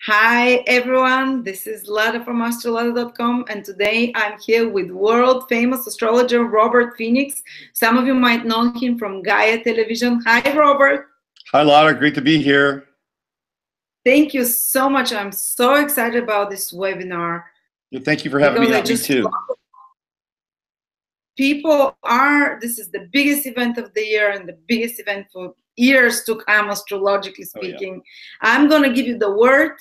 Hi everyone, this is Lada from astrolada.com, and today I'm here with world famous astrologer Robert Phoenix. Some of you might know him from Gaia Television. Hi Robert. Hi Lada, great to be here. Thank you so much. I'm so excited about this webinar. Thank you for having me on. Me too. This is the biggest event of the year and the biggest event for years to come, astrologically speaking. I'm going to give you the word.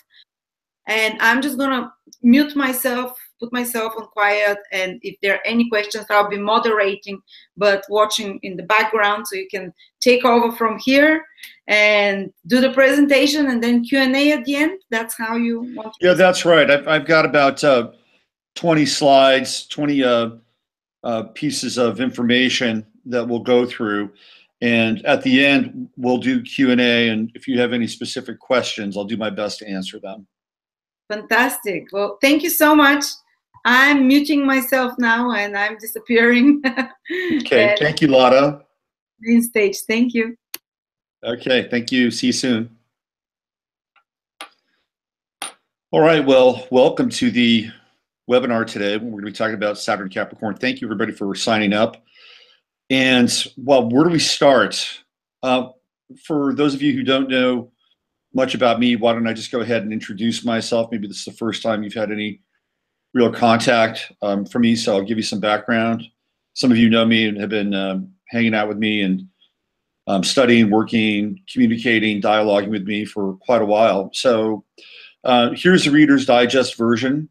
And I'm just gonna mute myself, put myself on quiet, and if there are any questions, I'll be moderating, but watching in the background, so you can take over from here and do the presentation, and then Q&A at the end. That's how you want to. Yeah, that's right. I've got about 20 slides, 20 pieces of information that we'll go through. And at the end, we'll do Q&A, and if you have any specific questions, I'll do my best to answer them. Fantastic. Well, thank you so much. I'm muting myself now and I'm disappearing. Okay, thank you, Lada. Main stage, thank you. Okay, thank you. See you soon. All right, well, welcome to the webinar today. We're going to be talking about Saturn Capricorn. Thank you, everybody, for signing up. And, well, where do we start? For those of you who don't know much about me, why don't I just go ahead and introduce myself? Maybe this is the first time you've had any real contact from me, so I'll give you some background. Some of you know me and have been hanging out with me and studying, working, communicating, dialoguing with me for quite a while. So here's the Reader's Digest version.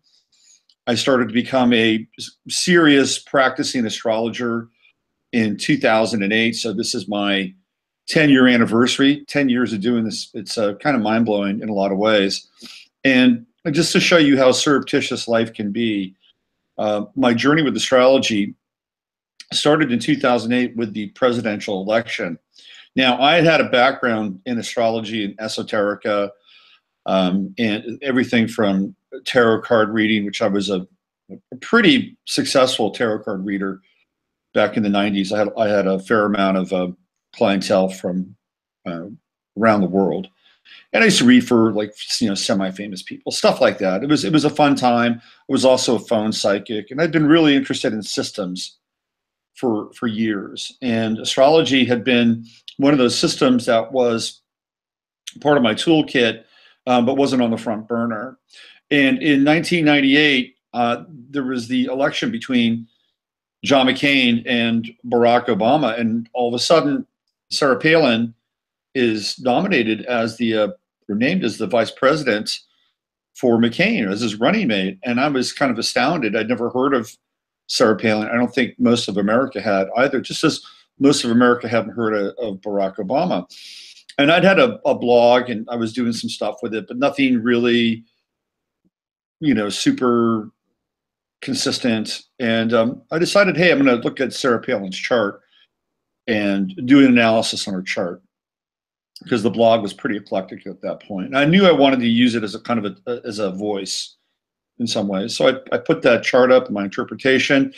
I started to become a serious practicing astrologer in 2008, so this is my 10-year anniversary, 10 years of doing this. It's kind of mind-blowing in a lot of ways. And just to show you how surreptitious life can be, my journey with astrology started in 2008 with the presidential election. Now, I had a background in astrology and esoterica, and everything from tarot card reading, which I was a pretty successful tarot card reader back in the 90s. I had a fair amount of clientele from around the world, and I used to read for, like, semi-famous people, stuff like that. It was a fun time. I was also a phone psychic, and I'd been really interested in systems for years. And astrology had been one of those systems that was part of my toolkit, but wasn't on the front burner. And in 1998, there was the election between John McCain and Barack Obama, and all of a sudden, Sarah Palin is nominated as or named as the vice president for McCain, as his running mate. And I was kind of astounded. I'd never heard of Sarah Palin. I don't think most of America had either, just as most of America hadn't heard of Barack Obama. And I'd had a blog, and I was doing some stuff with it, but nothing really, super consistent. And I decided, hey, I'm going to look at Sarah Palin's chart and do an analysis on her chart, because the blog was pretty eclectic at that point. And I knew I wanted to use it as a kind of as a voice in some ways. So I put that chart up, my interpretation,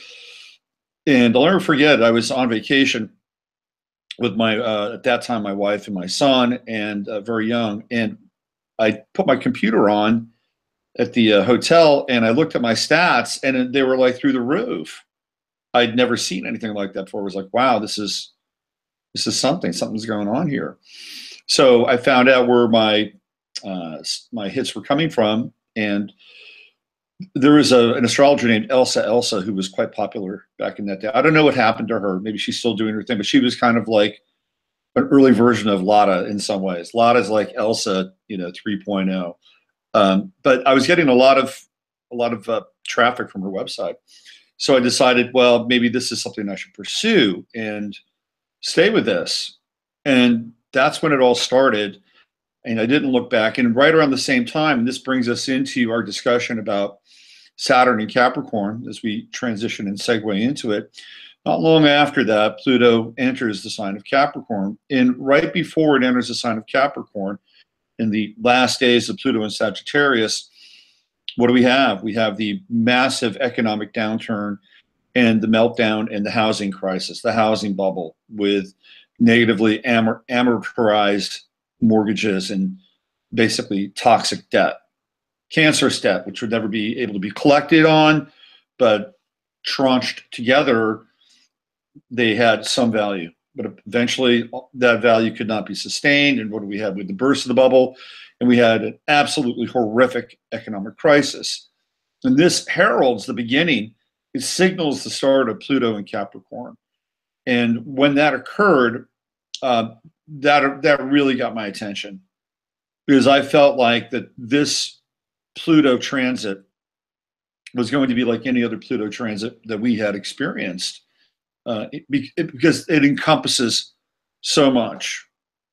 and I'll never forget, I was on vacation with my, at that time, my wife and my son, and very young. And I put my computer on at the hotel, and I looked at my stats, and they were like through the roof. I'd never seen anything like that before. I was like, wow, this is something's going on here. So I found out where my hits were coming from, and there was an astrologer named Elsa who was quite popular back in that day. I don't know what happened to her. Maybe she's still doing her thing, but she was kind of like an early version of Lada in some ways. Lada's like Elsa, 3.0. But I was getting a lot of traffic from her website. So I decided, well, maybe this is something I should pursue and stay with this. And that's when it all started. And I didn't look back. And right around the same time, and this brings us into our discussion about Saturn and Capricorn as we transition and segue into it. Not long after that, Pluto enters the sign of Capricorn. And right before it enters the sign of Capricorn, in the last days of Pluto and Sagittarius, what do we have? We have the massive economic downturn and the meltdown and the housing crisis, the housing bubble, with negatively amortized mortgages and basically toxic debt. cancerous debt, which would never be able to be collected on, but tranched together, they had some value. But eventually that value could not be sustained. And what do we have with the burst of the bubble? And we had an absolutely horrific economic crisis. And this heralds the beginning. It signals the start of Pluto and Capricorn. And when that occurred, that really got my attention, because I felt like that this Pluto transit was going to be like any other Pluto transit that we had experienced, because it encompasses so much.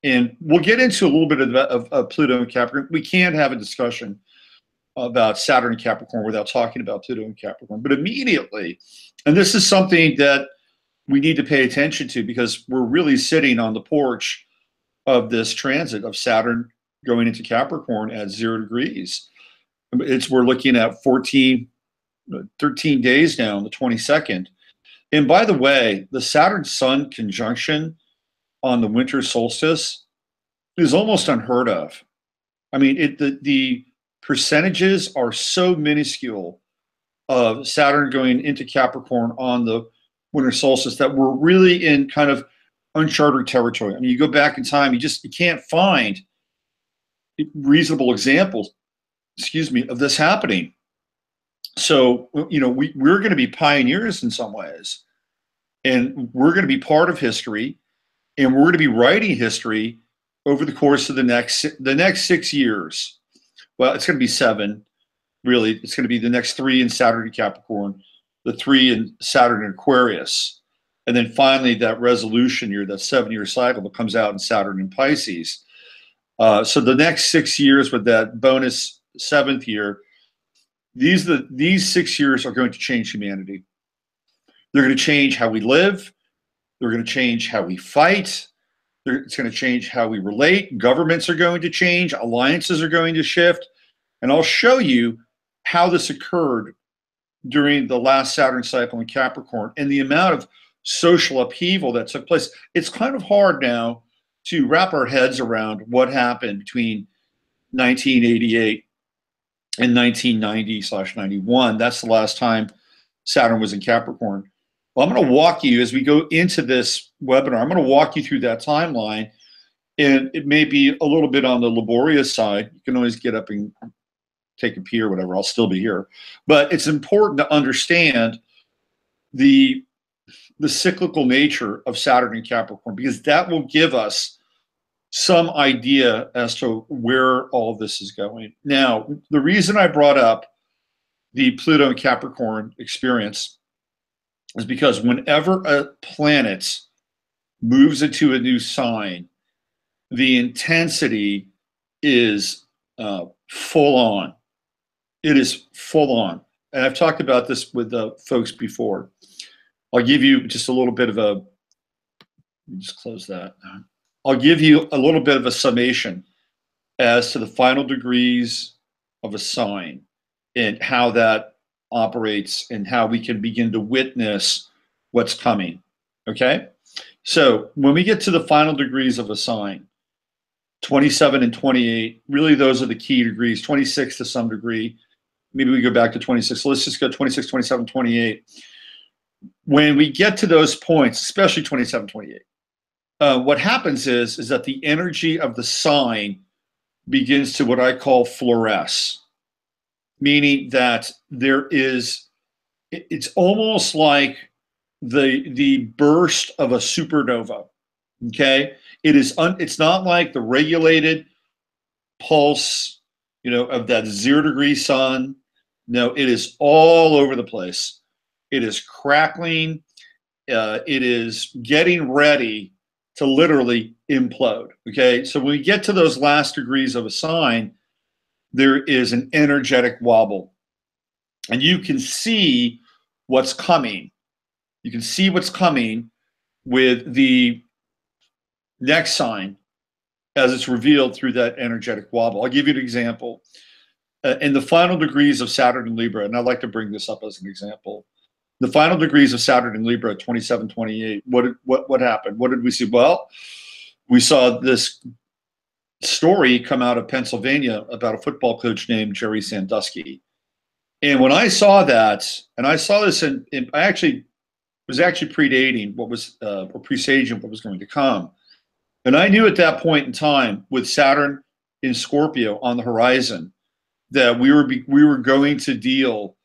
And we'll get into a little bit of Pluto and Capricorn. We can't have a discussion about Saturn and Capricorn without talking about Pluto and Capricorn. But immediately, and this is something that we need to pay attention to, because we're really sitting on the porch of this transit of Saturn going into Capricorn at 0 degrees. We're looking at 13 days now on the 22nd. And by the way, the Saturn-Sun conjunction on the winter solstice is almost unheard of. I mean, the percentages are so minuscule of Saturn going into Capricorn on the winter solstice that we're really in kind of uncharted territory. I mean, you go back in time, you can't find reasonable examples, of this happening. So, we're going to be pioneers in some ways, and we're going to be part of history, and we're going to be writing history over the course of the next 6 years. Well, it's going to be 7, really. It's going to be the next 3 in Saturn and Capricorn, the 3 in Saturn and Aquarius, and then finally that resolution year, that 7-year cycle that comes out in Saturn and Pisces. So the next 6 years with that bonus 7th year, these 6 years are going to change humanity. They're going to change how we live. They're going to change how we fight. It's going to change how we relate. Governments are going to change. Alliances are going to shift. And I'll show you how this occurred during the last Saturn cycle in Capricorn and the amount of social upheaval that took place. It's kind of hard now to wrap our heads around what happened between 1988 and 1990/91. That's the last time Saturn was in Capricorn. Well, I'm going to walk you, as we go into this webinar, I'm going to walk you through that timeline. And it may be a little bit on the laborious side. You can always get up and take a pee or whatever. I'll still be here. But it's important to understand the cyclical nature of Saturn and Capricorn, because that will give us some idea as to where all this is going. Now, the reason I brought up the Pluto and Capricorn experience is because whenever a planet moves into a new sign, the intensity is full on. It is full on. And I've talked about this with folks before. I'll give you just a little bit of a, just close that. I'll give you a little bit of a summation as to the final degrees of a sign and how that operates and how we can begin to witness what's coming. Okay? So when we get to the final degrees of a sign, 27 and 28, really those are the key degrees, 26 to some degree. Maybe we go back to 26. So let's just go 26, 27, 28. When we get to those points, especially 27, 28, what happens is that the energy of the sign begins to what I call fluoresce, meaning that there is, it's almost like the burst of a supernova. Okay, it's not like the regulated pulse, of that 0 degree sun. No, it is all over the place. It is crackling. It is getting ready to literally implode. Okay, so when we get to those last degrees of a sign, there is an energetic wobble, and you can see what's coming. You can see what's coming with the next sign as it's revealed through that energetic wobble. I'll give you an example. In the final degrees of Saturn and Libra, and I'd like to bring this up as an example. The final degrees of Saturn and Libra at 27, 28, what happened? What did we see? Well, we saw this story come out of Pennsylvania about a football coach named Jerry Sandusky. And when I saw that, and I saw this, I actually was actually predating what was, or presaging what was going to come. And I knew at that point in time, with Saturn in Scorpio on the horizon, that we were going to deal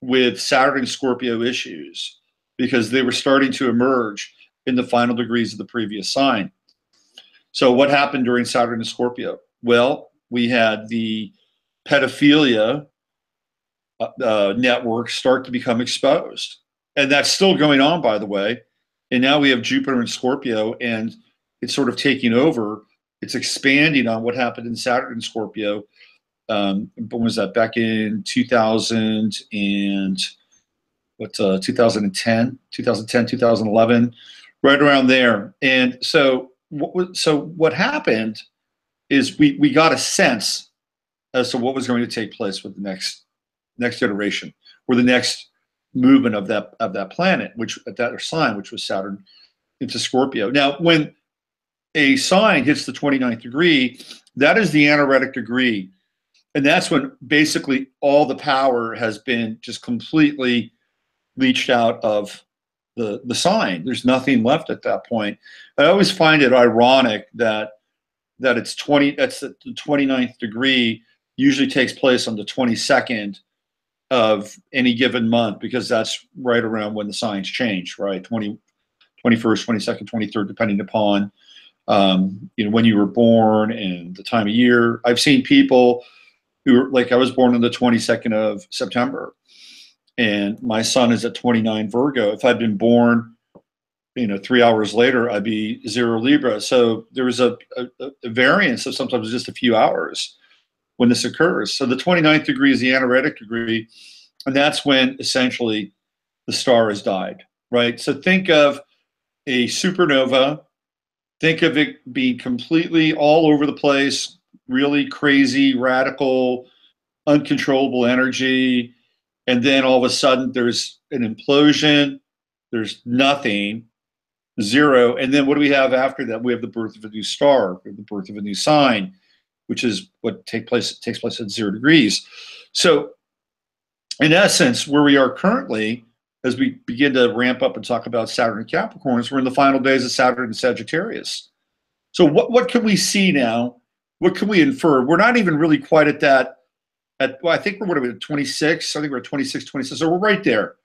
with Saturn and Scorpio issues because they were starting to emerge in the final degrees of the previous sign. So what happened during Saturn and Scorpio? Well, we had the pedophilia networks start to become exposed. And that's still going on, by the way. And now we have Jupiter in Scorpio, and it's sort of taking over. It's expanding on what happened in Saturn and Scorpio. When was that? Back in 2000 and 2010, 2011, right around there. And so what happened is we got a sense as to what was going to take place with the next iteration, or the next movement of that planet, which at that sign, which was Saturn into Scorpio. Now, when a sign hits the 29th degree, that is the anaretic degree. And that's when basically all the power has been just completely leached out of the sign. There's nothing left at that point. I always find it ironic that it's that's the 29th degree usually takes place on the 22nd of any given month, because that's right around when the signs change, right? 21st, 22nd, 23rd, depending upon when you were born and the time of year. I've seen people who are like, I was born on the 22nd of September, and my son is at 29 Virgo. If I'd been born 3 hours later, I'd be 0 Libra. So there was a variance of sometimes just a few hours when this occurs. So the 29th degree is the anaretic degree, and that's when essentially the star has died, right? So think of a supernova. Think of it being completely all over the place, really crazy, radical, uncontrollable energy. And then all of a sudden there's an implosion, there's nothing, zero. And then what do we have after that? We have the birth of a new star, the birth of a new sign, which is what takes place at 0 degrees. So in essence, where we are currently, as we begin to ramp up and talk about Saturn and Capricorn, is we're in the final days of Saturn and Sagittarius. So what can we see now? What can we infer? We're not even really quite at that. Well, I think we're at 26. I think we're at 26, 26. So we're right there.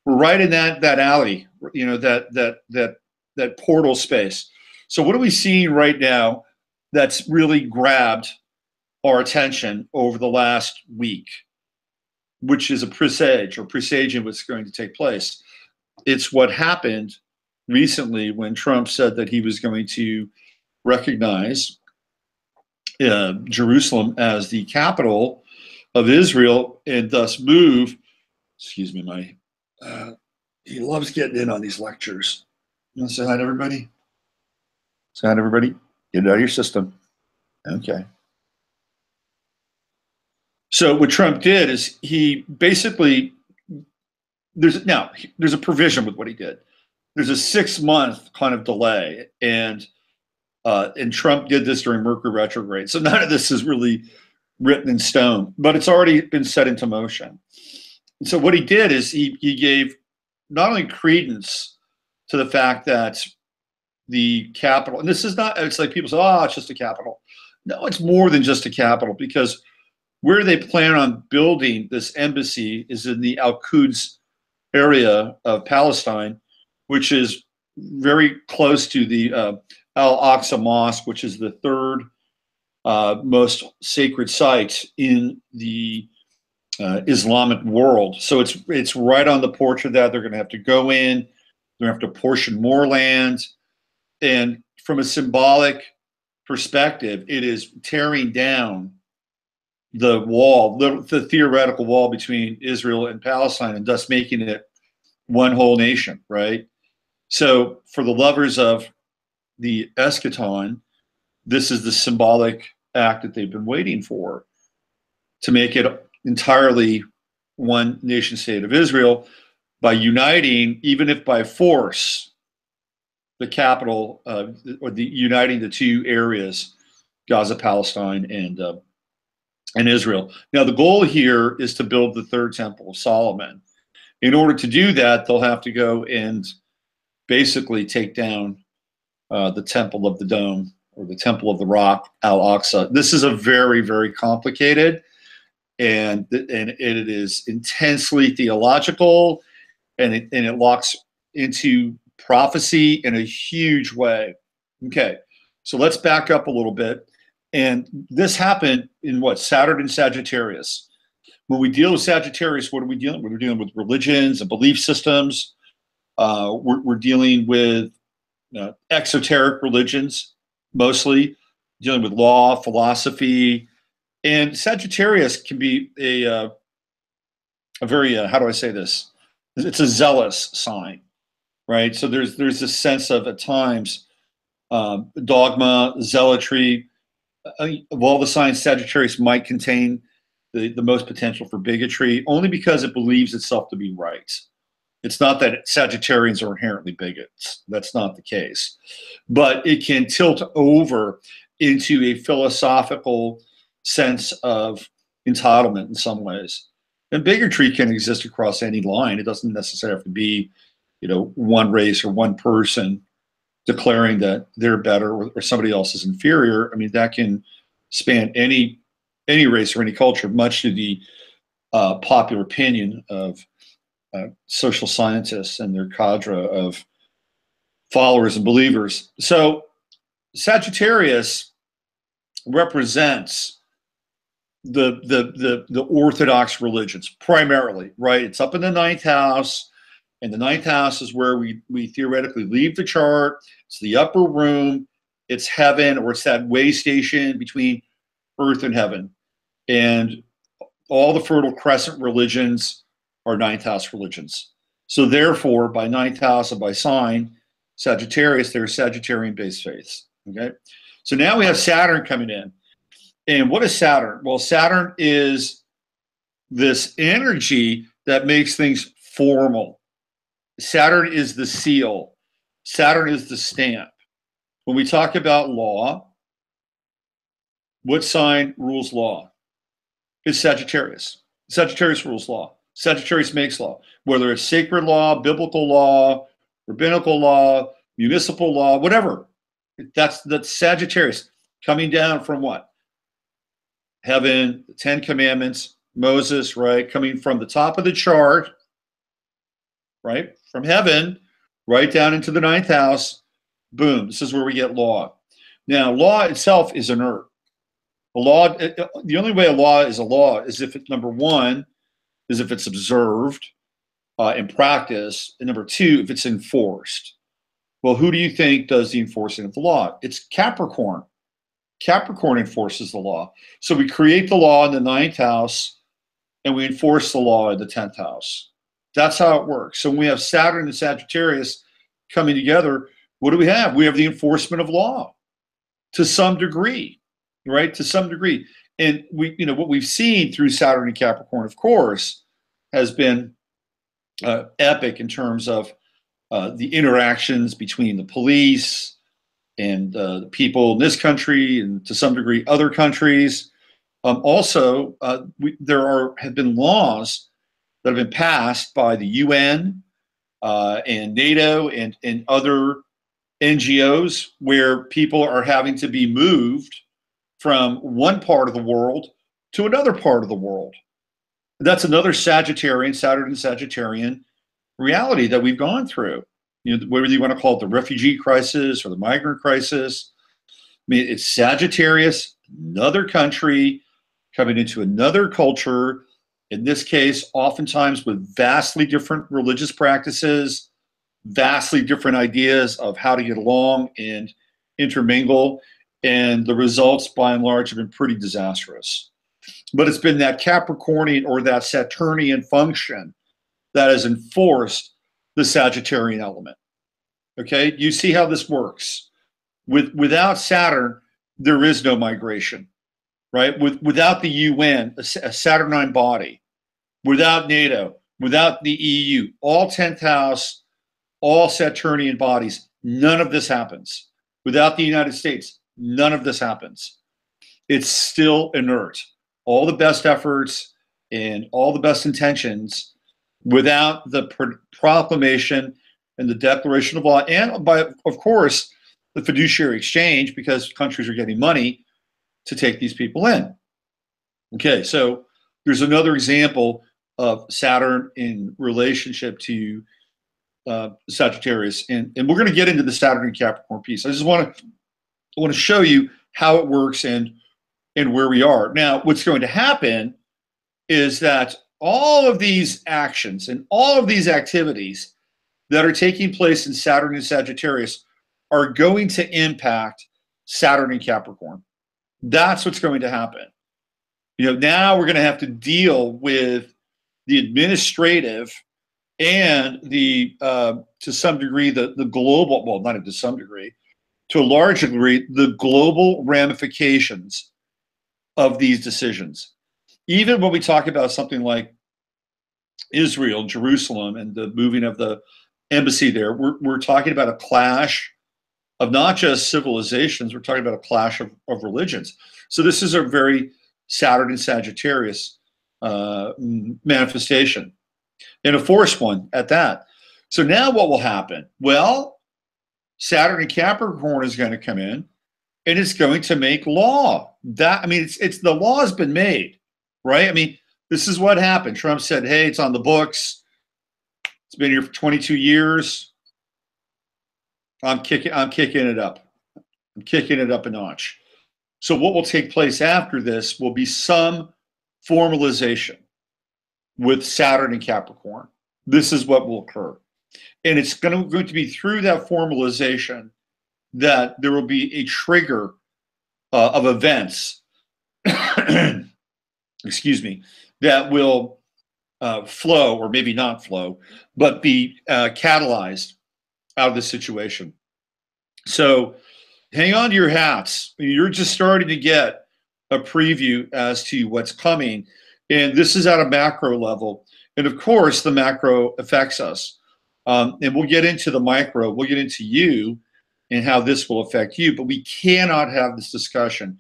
We're right in that alley, that portal space. So what are we seeing right now that's really grabbed our attention over the last week, which is a presaging what's going to take place? It's what happened recently when Trump said that he was going to recognize Jerusalem as the capital of Israel, and thus move, excuse me, he loves getting in on these lectures. You want to say hi to everybody? Say hi to everybody. Get it out of your system. Okay. So what Trump did is he basically, there's a provision with what he did. There's a 6-month kind of delay, and Trump did this during Mercury retrograde. So none of this is really written in stone, but it's already been set into motion. And so what he did is he gave not only credence to the fact that the capital, and this is not, it's like people say, oh, it's just a capital. No, it's more than just a capital, because where they plan on building this embassy is in the Al-Quds area of Palestine, which is very close to the Al-Aqsa Mosque, which is the third most sacred site in the Islamic world. So it's right on the porch of that. They're going to have to go in. They're going to have to portion more land. And from a symbolic perspective, it is tearing down the wall, the theoretical wall between Israel and Palestine, and thus making it one whole nation, right? So for the lovers of the eschaton, this is the symbolic act that they've been waiting for, to make it entirely one nation state of Israel by uniting, even if by force, the capital, or uniting the two areas Gaza, Palestine, and Israel. Now, the goal here is to build the third temple of Solomon. In order to do that, they'll have to go and basically take down the Temple of the Dome, or the Temple of the Rock, Al-Aqsa. This is a very, very complicated, and it is intensely theological, and it locks into prophecy in a huge way. Okay, so let's back up a little bit. And this happened in what? Saturn and Sagittarius. When we deal with Sagittarius, what are we dealing with? We're dealing with religions and belief systems. We're dealing with exoteric religions, mostly dealing with law, philosophy, and Sagittarius can be a very how do I say this? It's a zealous sign, right? So there's this sense of at times dogma, zealotry. Of all the signs, Sagittarius might contain the most potential for bigotry, only because it believes itself to be right. It's not that Sagittarians are inherently bigots. That's not the case. But it can tilt over into a philosophical sense of entitlement in some ways. And bigotry can exist across any line. It doesn't necessarily have to be, one race or one person declaring that they're better or somebody else is inferior. I mean, that can span any race or any culture, much to the popular opinion of social scientists and their cadre of followers and believers. So Sagittarius represents the Orthodox religions primarily, right? It's up in the ninth house, and the ninth house is where we theoretically leave the chart. It's the upper room. It's heaven, or it's that way station between earth and heaven. And all the Fertile Crescent religions are ninth house religions. So therefore, by ninth house and by sign, Sagittarius, they're Sagittarian-based faiths. Okay. So now we have Saturn coming in. And what is Saturn? Well, Saturn is this energy that makes things formal. Saturn is the seal. Saturn is the stamp. When we talk about law, what sign rules law? It's Sagittarius. Sagittarius rules law. Sagittarius makes law, whether it's sacred law, biblical law, rabbinical law, municipal law, whatever. That's Sagittarius coming down from what? Heaven, the Ten Commandments, Moses, right? Coming from the top of the chart, right? From heaven, right down into the ninth house. Boom. This is where we get law. Now, law itself is inert. A law, the only way a law is if it, number one, is if it's observed in practice, and number two, if it's enforced. Well, who do you think does the enforcing of the law? It's Capricorn. Capricorn enforces the law. So we create the law in the ninth house, and we enforce the law in the 10th house. That's how it works. So when we have Saturn and Sagittarius coming together, what do we have? We have the enforcement of law to some degree, right? To some degree. And we, what we've seen through Saturn and Capricorn, of course, has been epic in terms of the interactions between the police and the people in this country, and to some degree other countries. Also, there have been laws that have been passed by the UN and NATO and other NGOs where people are having to be moved from one part of the world to another part of the world. That's another Sagittarian, Saturn and Sagittarian reality that we've gone through. Whether you want to call it the refugee crisis or the migrant crisis. I mean, it's Sagittarius, another country coming into another culture, in this case, oftentimes with vastly different religious practices, vastly different ideas of how to get along and intermingle. And the results, by and large, have been pretty disastrous. But it's been that Capricornian or that Saturnian function that has enforced the Sagittarian element. Okay, you see how this works. Without Saturn, there is no migration, right? Without the UN, a Saturnine body, without NATO, without the EU, all 10th house, all Saturnian bodies, none of this happens. Without the United States, none of this happens. it's still inert. All the best efforts and all the best intentions, without the proclamation and the declaration of law, and by, of course, the fiduciary exchange, because countries are getting money to take these people in. Okay, so there's another example of Saturn in relationship to Sagittarius, and we're going to get into the Saturn and Capricorn piece. I want to show you how it works and where we are now. What's going to happen is that all of these actions and all of these activities that are taking place in Saturn and Sagittarius are going to impact Saturn and Capricorn. That's what's going to happen. Now we're going to have to deal with the administrative and the, to some degree, the global, well, not to some degree, to a large degree, the global ramifications of these decisions. Even when we talk about something like Israel, Jerusalem, and the moving of the embassy there, we're talking about a clash of not just civilizations, we're talking about a clash of religions. So this is a very Saturn and Sagittarius manifestation, and a forced one at that. So now what will happen? Well, Saturn and Capricorn is going to come in, and it's going to make law. That, I mean, it's the law has been made, right? I mean, this is what happened. Trump said, "Hey, it's on the books. It's been here for 22 years. I'm kicking it up. I'm kicking it up a notch." So what will take place after this will be some formalization with Saturn and Capricorn. This is what will occur. And it's going to be through that formalization that there will be a trigger of events, excuse me, that will flow, or maybe not flow, but be catalyzed out of this situation. So hang on to your hats. You're just starting to get a preview as to what's coming. And this is at a macro level. And of course, the macro affects us. And we'll get into the micro, we'll get into you and how this will affect you. But we cannot have this discussion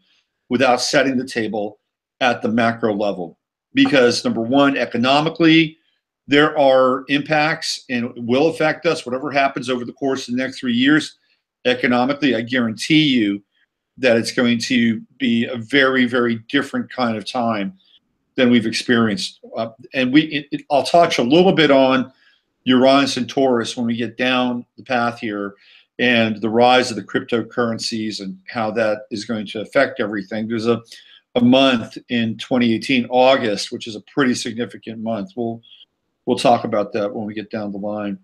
without setting the table at the macro level. Because number one, economically, there are impacts and it will affect us. Whatever happens over the course of the next 3 years, economically, I guarantee you that it's going to be a very, very different kind of time than we've experienced. And I'll touch a little bit on Uranus and Taurus when we get down the path here, and the rise of the cryptocurrencies and how that is going to affect everything. There's a month in 2018, August, which is a pretty significant month. We'll talk about that when we get down the line.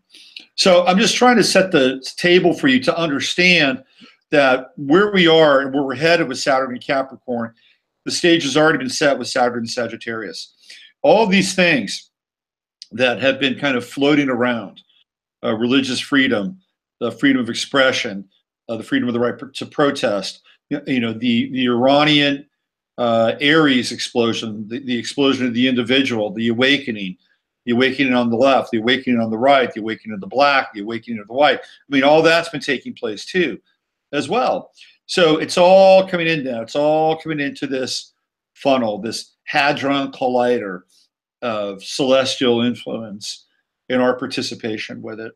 So I'm just trying to set the table for you to understand that where we are and where we're headed with Saturn and Capricorn, the stage has already been set with Saturn and Sagittarius. All these things that have been kind of floating around, religious freedom, the freedom of expression, the freedom of the right to protest, the Iranian Aries explosion, the explosion of the individual, the awakening on the left, the awakening on the right, the awakening of the black, the awakening of the white. I mean, all that's been taking place too, as well. So it's all coming in now. It's all coming into this funnel, this hadron collider of celestial influence in our participation with it.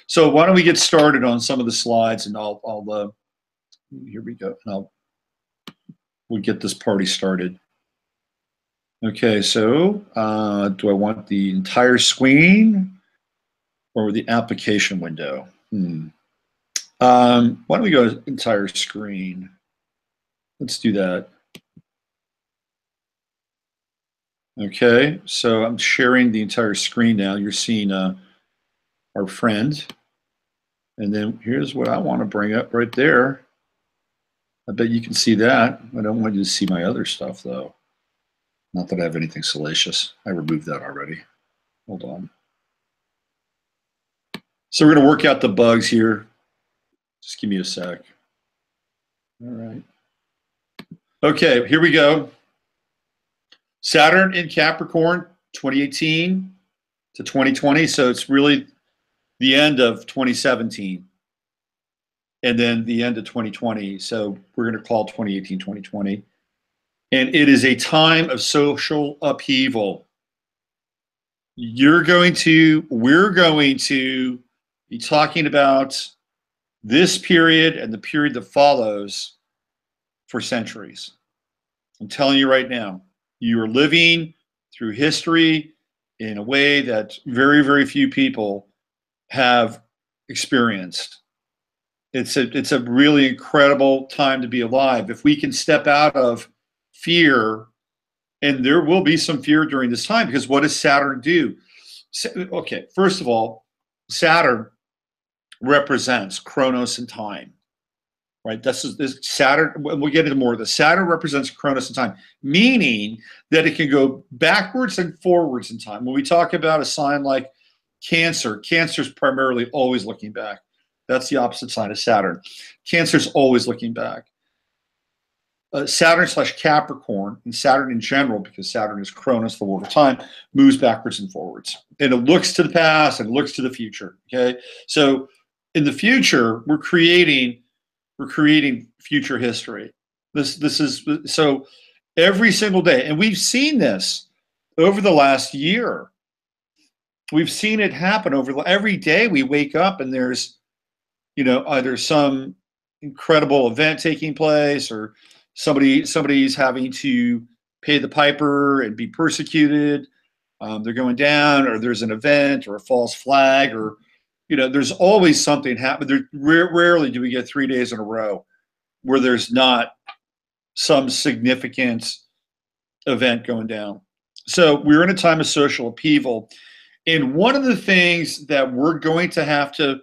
So why don't we get started on some of the slides, and I'll here we go, and we'll get this party started. Okay, so do I want the entire screen or the application window? Why don't we go entire screen? Let's do that. Okay, so I'm sharing the entire screen now. You're seeing our friend. And then here's what I want to bring up right there. I bet you can see that. I don't want you to see my other stuff, though. Not that I have anything salacious. I removed that already. Hold on. So we're going to work out the bugs here. Just give me a sec. All right. Okay, here we go. Saturn in Capricorn, 2018 to 2020. So it's really the end of 2017 and then the end of 2020. So we're going to call 2018, 2020. and it is a time of social upheaval. We're going to be talking about this period and the period that follows for centuries. I'm telling you right now, you are living through history in a way that very, very few people have experienced. It's a really incredible time to be alive. If we can step out of fear, and there will be some fear during this time, because what does Saturn do? Okay, first of all, Saturn represents Chronos and time, right? This Saturn. We'll get into more of this. Saturn represents Chronos and time, meaning that it can go backwards and forwards in time. When we talk about a sign like Cancer, Cancer is primarily always looking back. That's the opposite sign of Saturn. Cancer is always looking back. Saturn / Capricorn, and Saturn in general, because Saturn is Chronos, the lord of time, moves backwards and forwards. And it looks to the past and looks to the future. Okay. So in the future, we're creating future history. This is so every single day. And we've seen this over the last year. We've seen it happen every day. We wake up and there's, either some incredible event taking place, or somebody's having to pay the piper and be persecuted. They're going down, or there's an event or a false flag, or there's always something happening. Rarely do we get 3 days in a row where there's not some significant event going down. So we're in a time of social upheaval. And one of the things that we're going to have to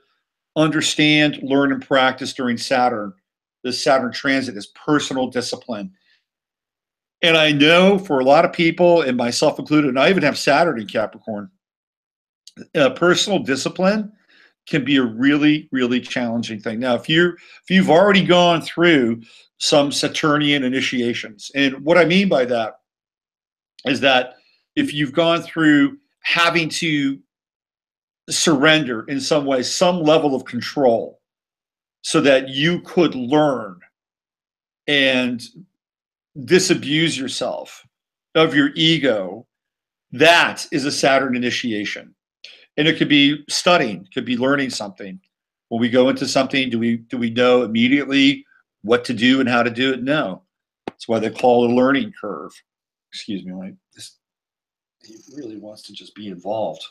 understand, learn, and practice during this Saturn transit, is personal discipline. And I know for a lot of people, and myself included, and I even have Saturn in Capricorn, personal discipline can be a really, really challenging thing. Now, if you've already gone through some Saturnian initiations, and what I mean by that is that if you've gone through having to surrender in some way, some level of control, so that you could learn and disabuse yourself of your ego, that is a Saturn initiation. And it could be studying, could be learning something. When we go into something, do we know immediately what to do and how to do it? No. That's why they call it a learning curve. Excuse me, he really wants to just be involved.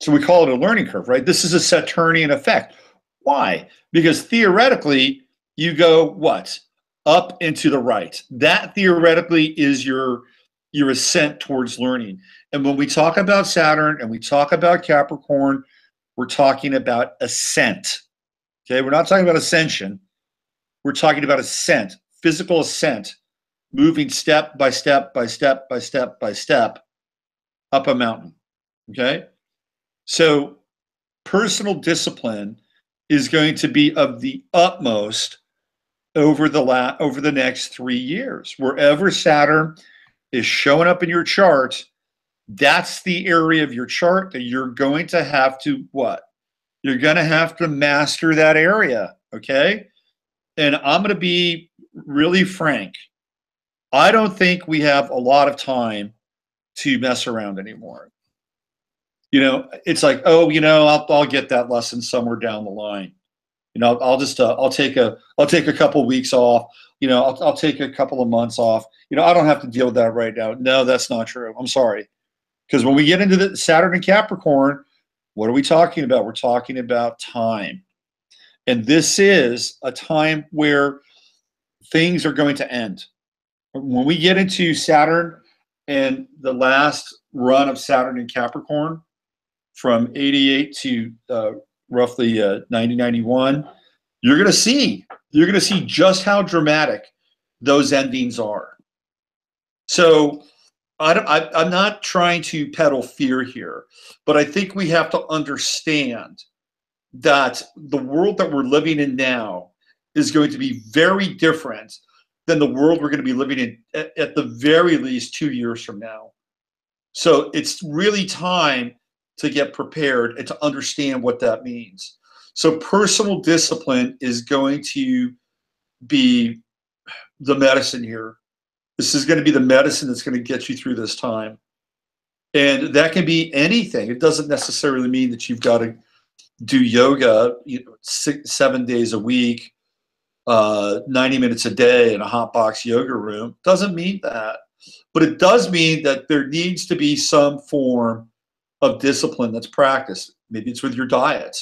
So we call it a learning curve, right? This is a Saturnian effect. Why? Because theoretically, you go what? Up and to the right. That theoretically is your ascent towards learning. And when we talk about Saturn and we talk about Capricorn, we're talking about ascent. Okay, we're not talking about ascension. We're talking about ascent, physical ascent, moving step by step by step by step by step up a mountain. Okay, so personal discipline is going to be of the utmost over the next 3 years. Wherever Saturn is showing up in your chart, that's the area of your chart that you're going to have to what? You're going to have to master that area, okay? And I'm going to be really frank. I don't think we have a lot of time to mess around anymore. It's like, oh, I'll get that lesson somewhere down the line. I'll just I'll take a couple weeks off. I'll take a couple of months off. I don't have to deal with that right now. No, that's not true. I'm sorry. Because when we get into the Saturn and Capricorn, what are we talking about? We're talking about time. And this is a time where things are going to end. When we get into Saturn and the last run of Saturn in Capricorn from 88 to roughly 9091, you're going to see just how dramatic those endings are. So I'm not trying to peddle fear here, but I think we have to understand that the world that we're living in now is going to be very different than the world we're going to be living in at the very least 2 years from now. So it's really time to get prepared and to understand what that means. So personal discipline is going to be the medicine here. This is going to be the medicine that's going to get you through this time. And that can be anything. It doesn't necessarily mean that you've got to do yoga, 7 days a week, 90 minutes a day in a hot box yoga room. Doesn't mean that. But it does mean that there needs to be some form of discipline that's practiced. Maybe it's with your diet.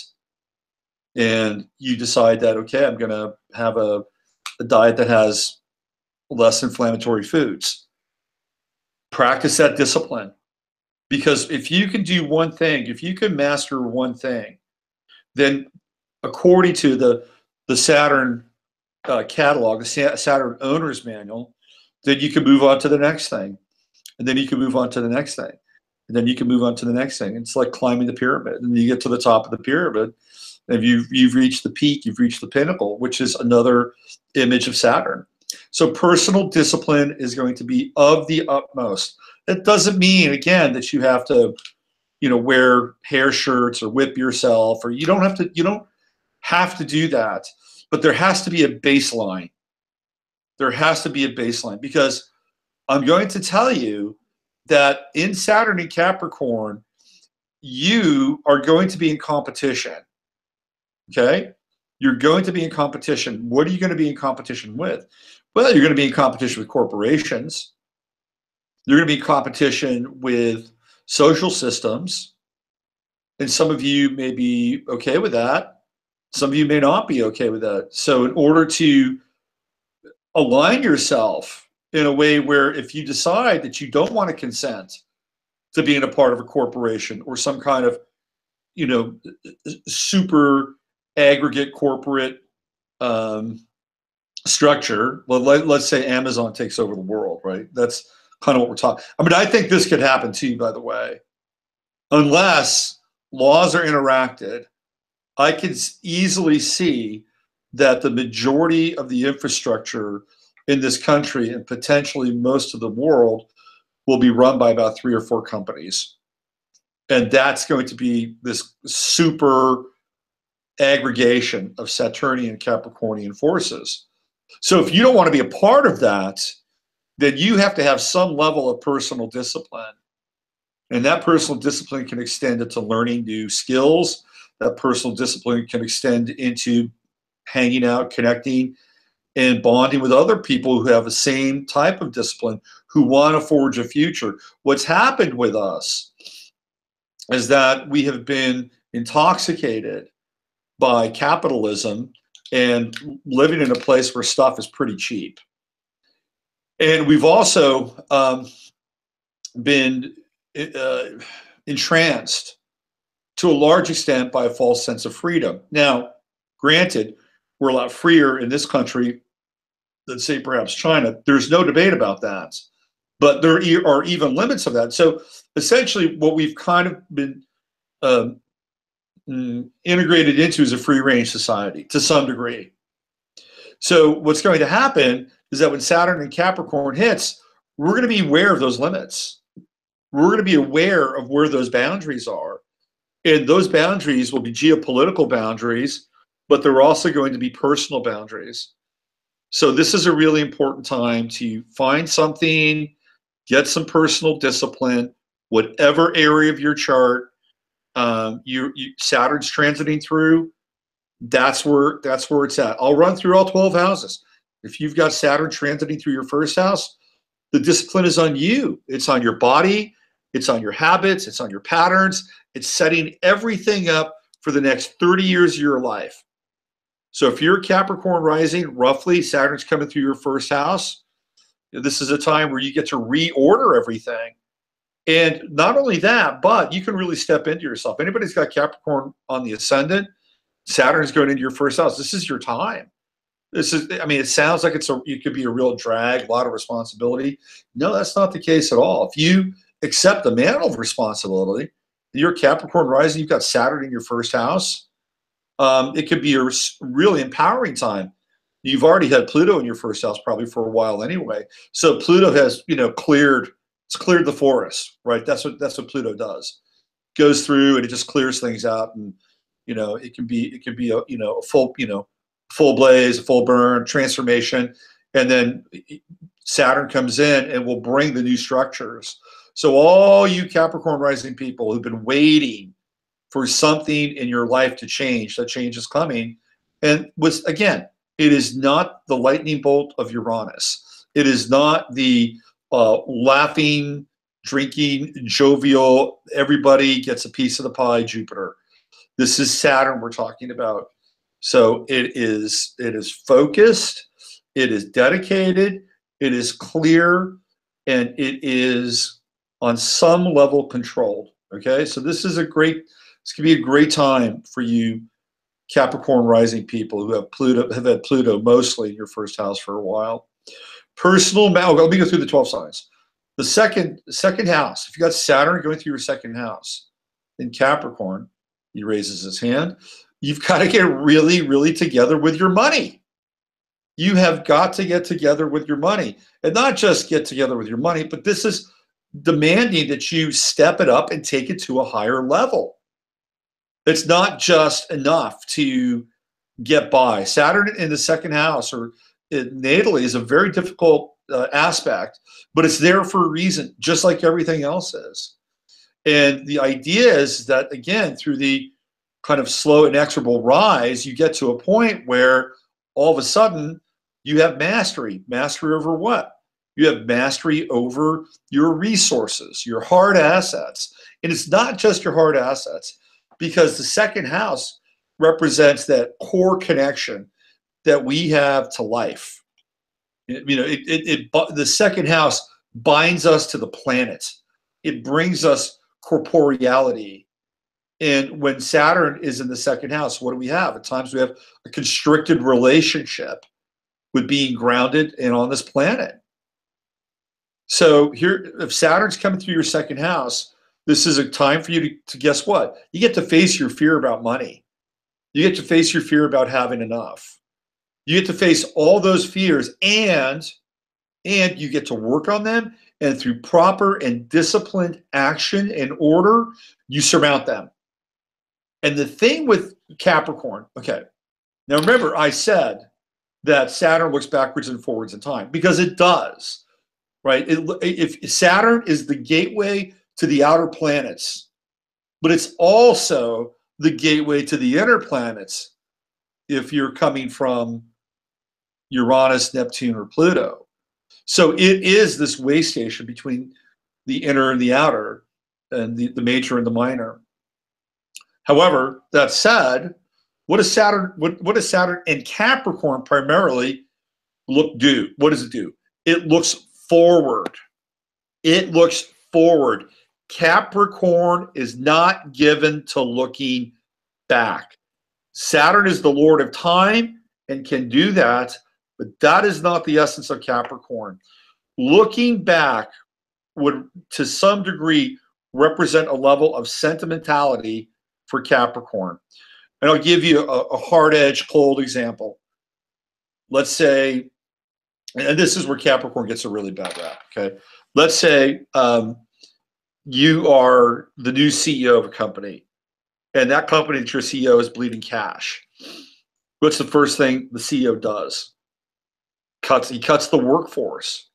And you decide that, okay, I'm going to have a diet that has less inflammatory foods. Practice that discipline. Because if you can do one thing, if you can master one thing, then according to the Saturn catalog, the Saturn owner's manual, then you can move on to the next thing. And then you can move on to the next thing. And then you can move on to the next thing. It's like climbing the pyramid. And you get to the top of the pyramid, and you've reached the peak, you've reached the pinnacle, which is another image of Saturn. So personal discipline is going to be of the utmost. That doesn't mean, again, that you have to, wear hair shirts or whip yourself, or you don't have to do that. But there has to be a baseline. There has to be a baseline, because I'm going to tell you that in Saturn and Capricorn, you are going to be in competition. Okay? You're going to be in competition. What are you going to be in competition with? Well, you're going to be in competition with corporations. You're going to be in competition with social systems. And some of you may be okay with that. Some of you may not be okay with that. So in order to align yourself in a way where if you decide that you don't want to consent to being a part of a corporation or some kind of, super aggregate corporate structure, well, let's say Amazon takes over the world, right? That's kind of what we're talking. I mean, I think this could happen too, by the way, unless laws are enacted. I can easily see that the majority of the infrastructure in this country and potentially most of the world will be run by about 3 or 4 companies. And that's going to be this super aggregation of Saturnian Capricornian forces. So if you don't want to be a part of that, then you have to have some level of personal discipline. And that personal discipline can extend into learning new skills. That personal discipline can extend into hanging out, connecting, and bonding with other people who have the same type of discipline, who want to forge a future. What's happened with us is that we have been intoxicated by capitalism and living in a place where stuff is pretty cheap. And we've also been entranced to a large extent by a false sense of freedom. Now, granted, we're a lot freer in this country than, say, perhaps China. There's no debate about that. But there are even limits of that. So essentially what we've kind of been integrated into is a free-range society to some degree. So what's going to happen is that when Saturn and Capricorn hits, we're going to be aware of those limits. We're going to be aware of where those boundaries are. And those boundaries will be geopolitical boundaries, but they're also going to be personal boundaries. So this is a really important time to find something, get some personal discipline, whatever area of your chart Saturn's transiting through. That's where it's at. I'll run through all 12 houses. If you've got Saturn transiting through your first house, the discipline is on you. It's on your body. It's on your habits. It's on your patterns. It's setting everything up for the next 30 years of your life. So if you're a Capricorn rising, roughly Saturn's coming through your first house, this is a time where you get to reorder everything. And not only that, but you can really step into yourself. Anybody's got Capricorn on the ascendant, Saturn's going into your first house. This is your time. It sounds like it could be a real drag, a lot of responsibility. No, that's not the case at all. If you accept the mantle of responsibility, you're Capricorn rising, you've got Saturn in your first house, it could be a really empowering time. You've already had Pluto in your first house probably for a while anyway. So Pluto has, cleared the forest, right? That's what Pluto does. Goes through and it just clears things out, and it can be a full full blaze, full burn, transformation, and then Saturn comes in and will bring the new structures. So all you Capricorn rising people who've been waiting for something in your life to change, that change is coming. And again, it is not the lightning bolt of Uranus. It is not the laughing, drinking, jovial, everybody gets a piece of the pie Jupiter. This is Saturn we're talking about. So it is focused, it is dedicated, it is clear, and it is on some level controlled. Okay, so this can be a great time for you Capricorn rising people who have had Pluto mostly in your first house for a while. Personal, let me go through the 12 signs. The second house, if you got Saturn going through your second house in Capricorn, he raises his hand. You've got to get really, really together with your money. You have got to get together with your money, and not just get together with your money, but this is demanding that you step it up and take it to a higher level. It's not just enough to get by. Saturn in the second house or natally is a very difficult aspect, but it's there for a reason, just like everything else is. And the idea is that, again, through the kind of slow inexorable rise, you get to a point where all of a sudden you have mastery. Mastery over what? You have mastery over your resources, your hard assets. And it's not just your hard assets, because the second house represents that core connection that we have to life. The second house binds us to the planet. It brings us corporeality. And when Saturn is in the second house, what do we have? At times we have a constricted relationship with being grounded and on this planet. So here, if Saturn's coming through your second house, this is a time for you to guess what? You get to face your fear about money. You get to face your fear about having enough. You get to face all those fears, and you get to work on them, and through proper and disciplined action and order, you surmount them. And the thing with Capricorn, okay, now remember I said that Saturn looks backwards and forwards in time, because it does, right? If Saturn is the gateway to the outer planets, but it's also the gateway to the inner planets if you're coming from Uranus, Neptune, or Pluto. So it is this way station between the inner and the outer, and the major and the minor. However, that said, what does Saturn and Capricorn primarily do? What does it do? It looks forward. It looks forward. Capricorn is not given to looking back. Saturn is the Lord of time and can do that, but that is not the essence of Capricorn. Looking back would, to some degree, represent a level of sentimentality for Capricorn. And I'll give you a hard-edged, cold example. Let's say, and this is where Capricorn gets a really bad rap, okay? Let's say you are the new CEO of a company, and that company that your CEO is bleeding cash. What's the first thing the CEO does? He cuts the workforce.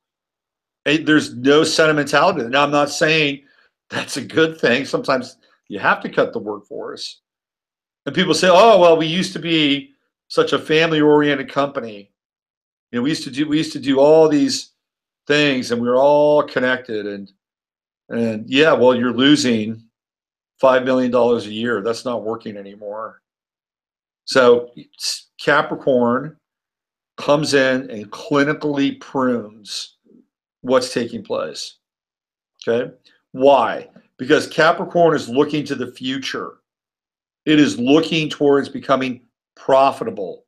There's no sentimentality. Now, I'm not saying that's a good thing. Sometimes you have to cut the workforce. And people say, oh, well, we used to be such a family-oriented company. You know, we used to do all these things, and we were all connected. And yeah, well, you're losing $5 million a year. That's not working anymore. So Capricorn comes in and clinically prunes what's taking place. Okay? Why? Because Capricorn is looking to the future. It is looking towards becoming profitable.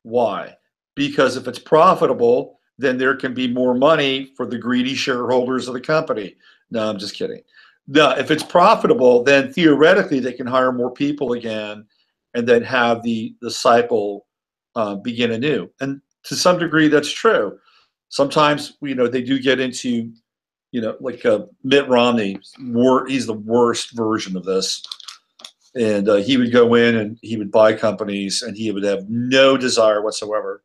Why? Because if it's profitable, then there can be more money for the greedy shareholders of the company. No, I'm just kidding. No, if it's profitable, then theoretically they can hire more people again, and then have the cycle begin anew. And to some degree, that's true. Sometimes, you know, they do get into, you know, like Mitt Romney. He's the worst version of this. And he would go in and he would buy companies, and he would have no desire whatsoever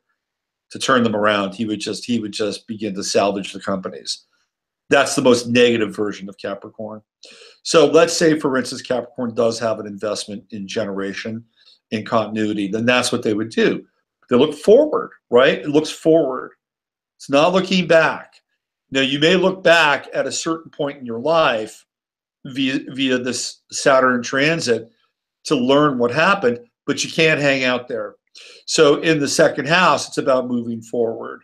to turn them around. He would just begin to salvage the companies. That's the most negative version of Capricorn. So let's say, for instance, Capricorn does have an investment in generation, in continuity. Then that's what they would do. They look forward, right? It looks forward. It's not looking back. Now, you may look back at a certain point in your life via this Saturn transit to learn what happened, but you can't hang out there. So in the second house, it's about moving forward.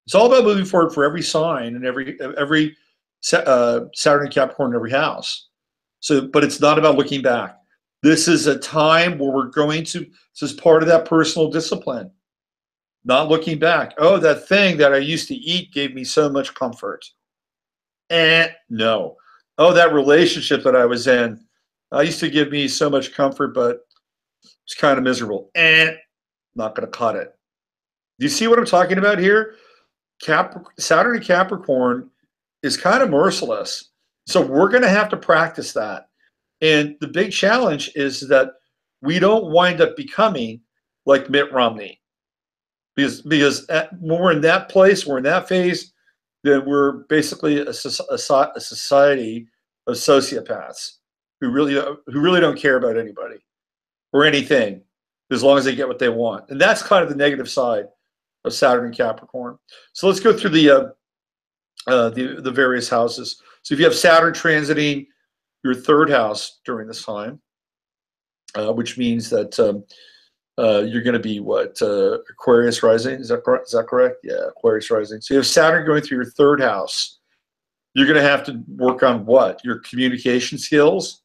It's all about moving forward for every sign and every Saturn and Capricorn in every house. So, but it's not about looking back. This is a time where we're going to, this is part of that personal discipline. Not looking back. Oh, that thing that I used to eat gave me so much comfort. No. Oh, that relationship that I was in, I used to give me so much comfort, but it's kind of miserable. Not going to cut it. Do you see what I'm talking about here? Saturn and Capricorn is kind of merciless. So we're going to have to practice that. And the big challenge is that we don't wind up becoming like Mitt Romney. Because when we're in that place, we're in that phase, then we're basically a society of sociopaths who really don't care about anybody or anything as long as they get what they want. And that's kind of the negative side of Saturn and Capricorn. So let's go through the various houses. So if you have Saturn transiting your third house during this time, which means that you're going to be what, Aquarius rising? Is that correct? Yeah, Aquarius rising. So you have Saturn going through your third house. You're going to have to work on what? Your communication skills.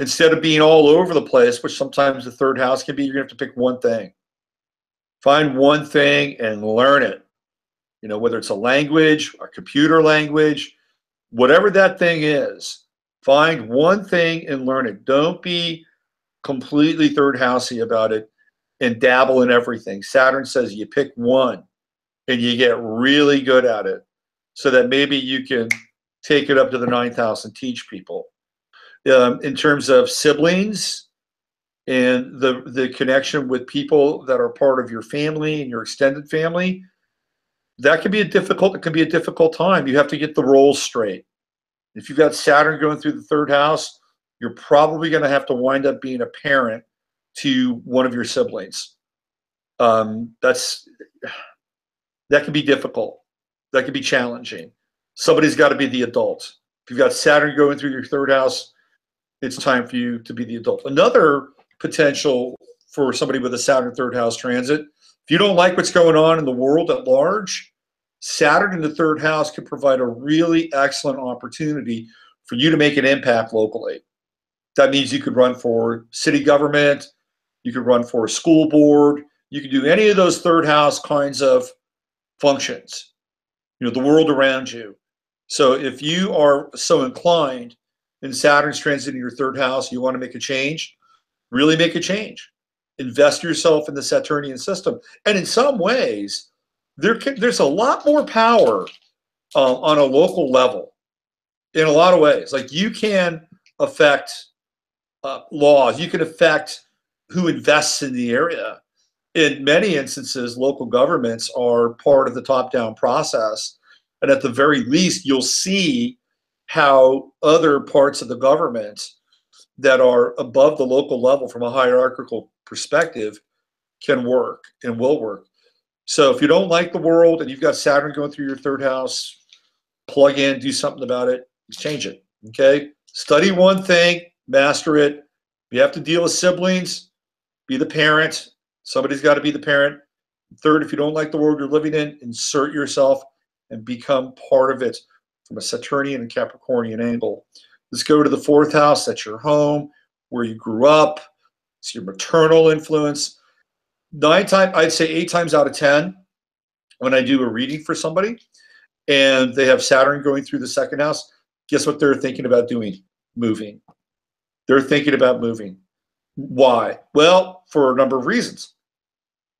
Instead of being all over the place, which sometimes the third house can be, you're going to have to pick one thing. Find one thing and learn it. You know, whether it's a language, a computer language, whatever that thing is, find one thing and learn it. Don't be completely third housey about it and dabble in everything. Saturn says you pick one and you get really good at it so that maybe you can take it up to the ninth house and teach people. In terms of siblings and the connection with people that are part of your family and your extended family, that can be it can be a difficult time. You have to get the roles straight. If you've got Saturn going through the third house, you're probably going to have to wind up being a parent to one of your siblings. That can be difficult. That can be challenging. Somebody's got to be the adult. If you've got Saturn going through your third house, it's time for you to be the adult. Another potential for somebody with a Saturn third house transit, if you don't like what's going on in the world at large, Saturn in the third house can provide a really excellent opportunity for you to make an impact locally. That means you could run for city government, you could run for a school board, you could do any of those third house kinds of functions, you know, the world around you. So if you are so inclined and Saturn's transiting your third house, you want to make a change, really make a change. Invest yourself in the Saturnian system. And in some ways, there's a lot more power on a local level in a lot of ways. Like you can affect laws, you can affect who invests in the area. In many instances, local governments are part of the top-down process. And at the very least, you'll see how other parts of the government that are above the local level from a hierarchical perspective can work and will work. So if you don't like the world and you've got Saturn going through your third house, plug in, do something about it, change it, okay? Study one thing, master it. If you have to deal with siblings, be the parent. Somebody's got to be the parent. Third, if you don't like the world you're living in, insert yourself and become part of it from a Saturnian and Capricornian angle. Let's go to the fourth house. That's your home, where you grew up. It's your maternal influence. I'd say 8 times out of 10, when I do a reading for somebody and they have Saturn going through the second house, guess what they're thinking about doing? Moving. They're thinking about moving. Why? Well, for a number of reasons.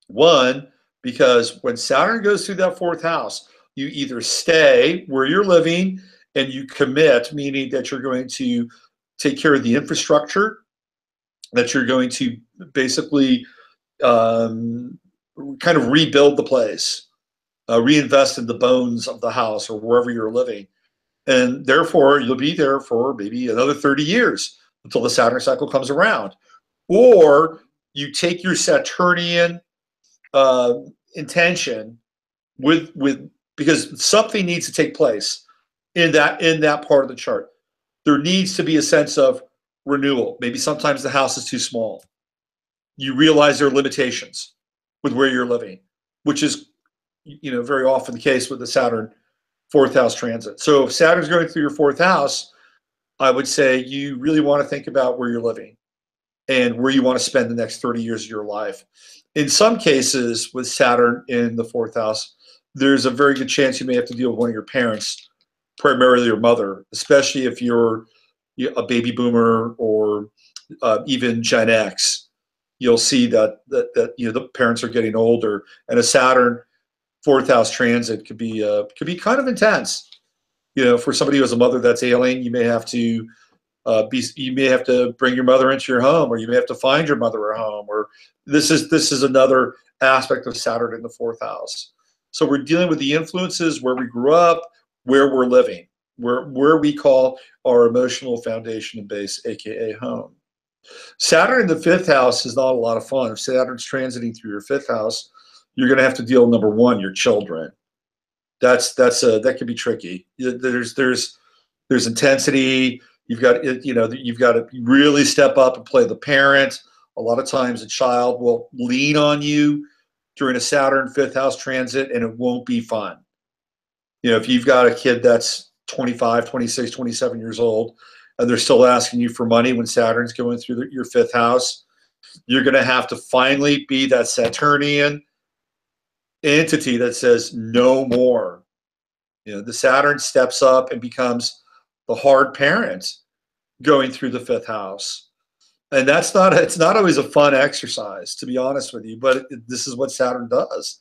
One, because when Saturn goes through that fourth house, you either stay where you're living and you commit, meaning that you're going to take care of the infrastructure that you're going to basically kind of rebuild the place, reinvest in the bones of the house or wherever you're living. And therefore, you'll be there for maybe another 30 years until the Saturn cycle comes around. Or you take your Saturnian intention with because something needs to take place in that part of the chart. There needs to be a sense of renewal. Maybe sometimes the house is too small. You realize there are limitations with where you're living, which is, very often the case with the Saturn fourth house transit. So if Saturn's going through your fourth house, I would say you really want to think about where you're living and where you want to spend the next 30 years of your life. In some cases, with Saturn in the fourth house, there's a very good chance you may have to deal with one of your parents, primarily your mother, especially if you're a baby boomer or even Gen X. You'll see that the parents are getting older, and a Saturn fourth house transit could be kind of intense. For somebody who has a mother that's ailing, you may have to bring your mother into your home, or you may have to find your mother a home, or this is another aspect of Saturn in the fourth house. So we're dealing with the influences where we grew up, where we're living, where we call our emotional foundation and base, aka home. Saturn in the fifth house is not a lot of fun. If Saturn's transiting through your fifth house, you're going to have to deal with, number one, your children. That can be tricky. There's intensity. You've got to really step up and play the parent. A lot of times a child will lean on you during a Saturn fifth house transit, and it won't be fun. If you've got a kid that's 25, 26, 27 years old, and they're still asking you for money when Saturn's going through your fifth house, you're going to have to finally be that Saturnian entity that says no more. The Saturn steps up and becomes the hard parent going through the fifth house. And it's not always a fun exercise, to be honest with you, but this is what Saturn does.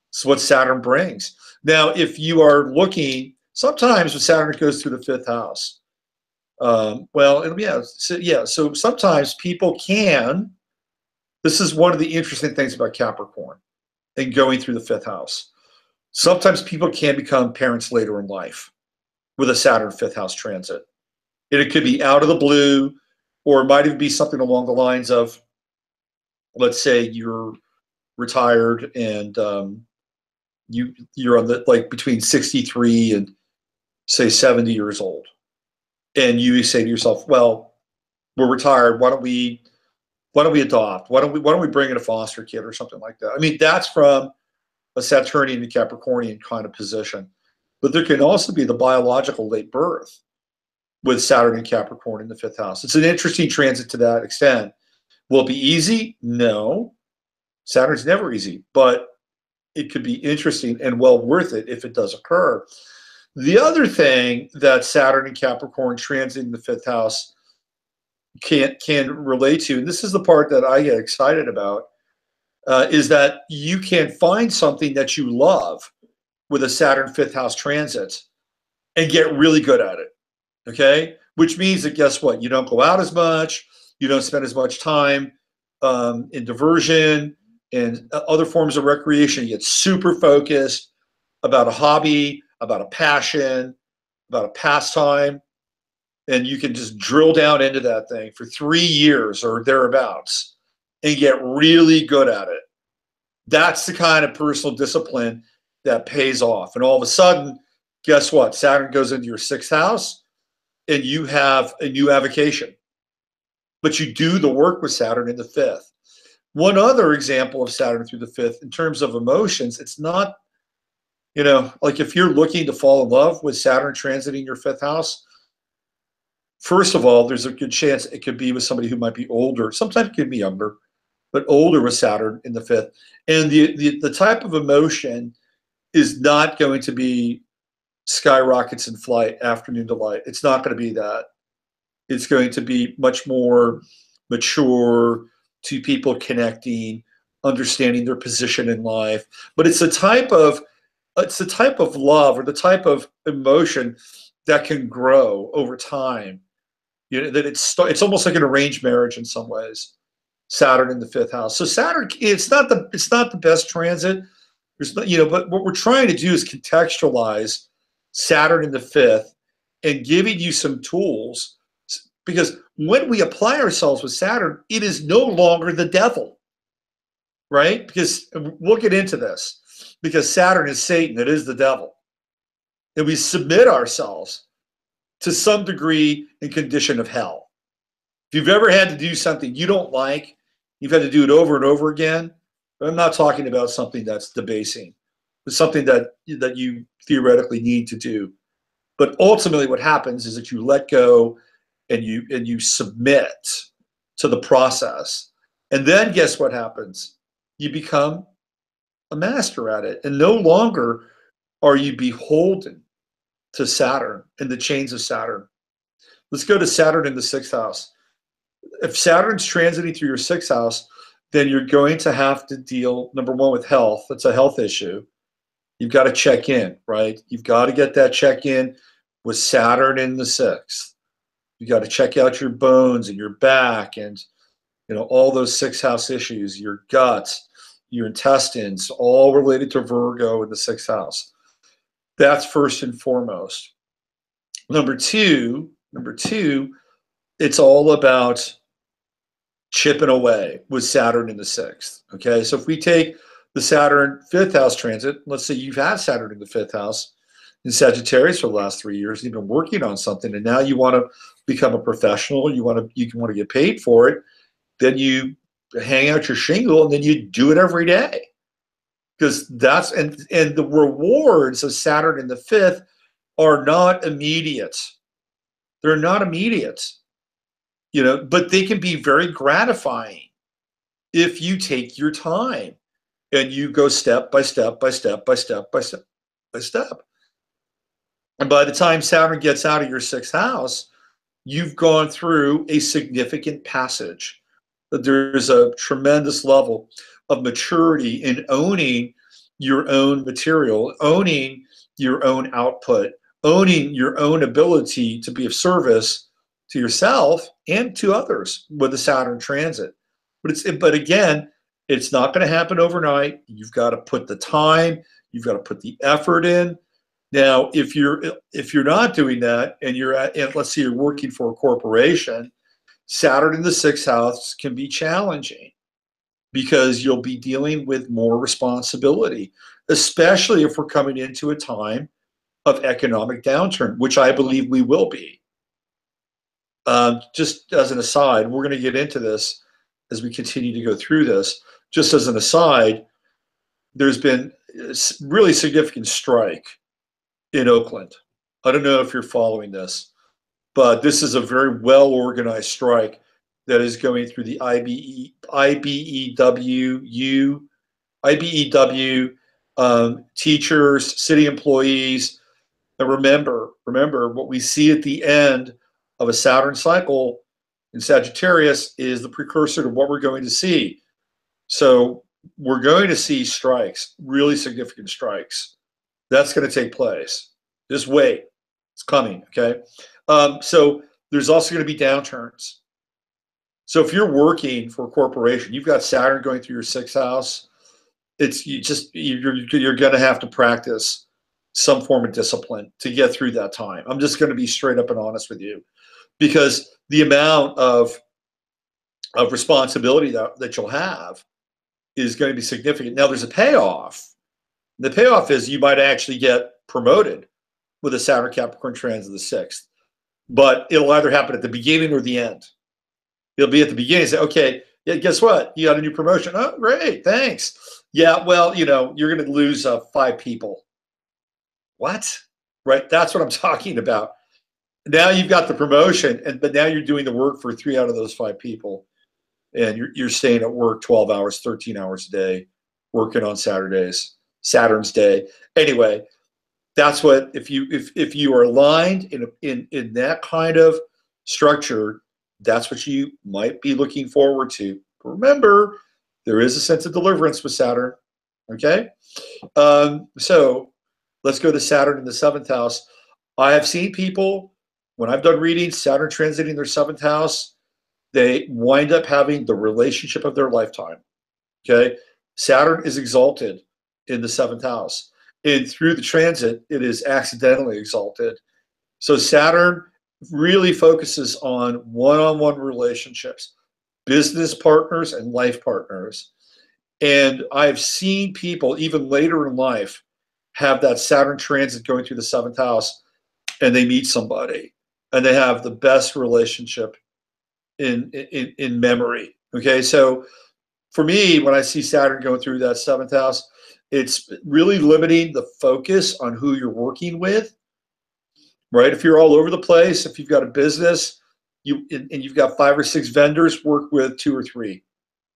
It's what Saturn brings. Now, if you are looking, sometimes when Saturn goes through the fifth house, so sometimes people can, this is one of the interesting things about Capricorn and going through the fifth house. Sometimes people can become parents later in life with a Saturn fifth house transit. And it could be out of the blue, or it might even be something along the lines of, let's say you're retired and you're on the between 63 and say 70 years old, and you say to yourself, well, we're retired. Why don't we adopt? Why don't we bring in a foster kid or something like that? I mean, that's from a Saturnian and Capricornian kind of position. But there can also be the biological late birth with Saturn and Capricorn in the fifth house. It's an interesting transit to that extent. Will it be easy? No. Saturn's never easy, but it could be interesting and well worth it if it does occur. The other thing that Saturn and Capricorn transiting the fifth house can relate to, and this is the part that I get excited about, is that you can find something that you love with a Saturn fifth house transit and get really good at it. Okay? Which means that, guess what? You don't go out as much. You don't spend as much time in diversion and other forms of recreation. You get super focused about a hobby, about a passion, about a pastime, and you can just drill down into that thing for 3 years or thereabouts and get really good at it. That's the kind of personal discipline that pays off. And all of a sudden, guess what? Saturn goes into your sixth house, and you have a new avocation. But you do the work with Saturn in the fifth. One other example of Saturn through the fifth, in terms of emotions, it's not, like if you're looking to fall in love with Saturn transiting your fifth house, first of all, there's a good chance it could be with somebody who might be older. Sometimes it could be younger, but older with Saturn in the fifth. And the type of emotion is not going to be skyrockets in flight, afternoon delight. It's not going to be that. It's going to be much more mature, to people connecting, understanding their position in life. But it's the type of love or the type of emotion that can grow over time. That it's almost like an arranged marriage in some ways. Saturn in the fifth house. So Saturn, it's not the best transit. There's you know, but what we're trying to do is contextualize Saturn in the fifth and giving you some tools, because when we apply ourselves with Saturn, it is no longer the devil, right? Because we'll get into this, because Saturn is Satan, it is the devil. And we submit ourselves to some degree and condition of hell. If you've ever had to do something you don't like, you've had to do it over and over again. I'm not talking about something that's debasing. It's something that you theoretically need to do. But ultimately what happens is that you let go and you submit to the process. And then guess what happens? You become a master at it. And no longer are you beholden to Saturn and the chains of Saturn. Let's go to Saturn in the sixth house. If Saturn's transiting through your sixth house, then you're going to have to deal, number one, with health. That's a health issue. You've got to check in, right? You've got to get that check in with Saturn in the sixth. You got to check out your bones and your back and, you know, all those sixth house issues, your guts, your intestines, all related to Virgo in the sixth house. That's first and foremost. Number two, it's all about chipping away with Saturn in the sixth. Okay, so if we take the Saturn fifth house transit, let's say you've had Saturn in the fifth house in Sagittarius for the last 3 years, you've been working on something, and now you want to become a professional, you want to get paid for it, then you hang out your shingle and then you do it every day. Because that's, and the rewards of Saturn in the fifth are not immediate. They're not immediate, you know, but they can be very gratifying if you take your time and you go step by step by step by step by step by step. And by the time Saturn gets out of your sixth house, you've gone through a significant passage. There's a tremendous level of maturity in owning your own material, owning your own output, owning your own ability to be of service to yourself and to others with the Saturn transit. But again, it's not going to happen overnight. You've got to put the time, you've got to put the effort in. Now, if you're not doing that, and let's say you're working for a corporation, Saturn in the sixth house can be challenging because you'll be dealing with more responsibility, especially if we're coming into a time of economic downturn, which I believe we will be. Just as an aside, we're going to get into this as we continue to go through this. Just as an aside, there's been a really significant strike in Oakland. I don't know if you're following this, but this is a very well-organized strike that is going through the IBEW, teachers, city employees. And remember what we see at the end of a Saturn cycle in Sagittarius is the precursor to what we're going to see. So we're going to see strikes, really significant strikes. That's going to take place. Just wait. It's coming, okay? So there's also going to be downturns. So if you're working for a corporation, you've got Saturn going through your sixth house, you're going to have to practice some form of discipline to get through that time. I'm just going to be straight up and honest with you, because the amount of responsibility that you'll have is going to be significant. Now, there's a payoff. The payoff is you might actually get promoted with a Saturn Capricorn transit of the sixth, but it'll either happen at the beginning or the end. It'll be at the beginning. Say, okay, yeah, guess what? You got a new promotion. Oh, great, thanks. Yeah, well, you know, you're going to lose 5 people. What? Right? That's what I'm talking about. Now you've got the promotion, but now you're doing the work for 3 out of those 5 people, and you're staying at work 12 hours, 13 hours a day, working on Saturdays, Saturn's day. Anyway, that's what if you are aligned in that kind of structure, that's what you might be looking forward to. Remember, there is a sense of deliverance with Saturn. Okay, so let's go to Saturn in the seventh house. I have seen people, when I've done readings, Saturn transiting their seventh house, they wind up having the relationship of their lifetime. Okay. Saturn is exalted in the seventh house. And through the transit, it is accidentally exalted. So Saturn really focuses on one-on-one relationships, business partners and life partners. And I've seen people even later in life have that Saturn transit going through the seventh house, and they meet somebody and they have the best relationship in memory. Okay. So for me, when I see Saturn going through that seventh house, it's really limiting the focus on who you're working with, right? If you're all over the place, if you've got a business, and you've got 5 or 6 vendors, work with 2 or 3,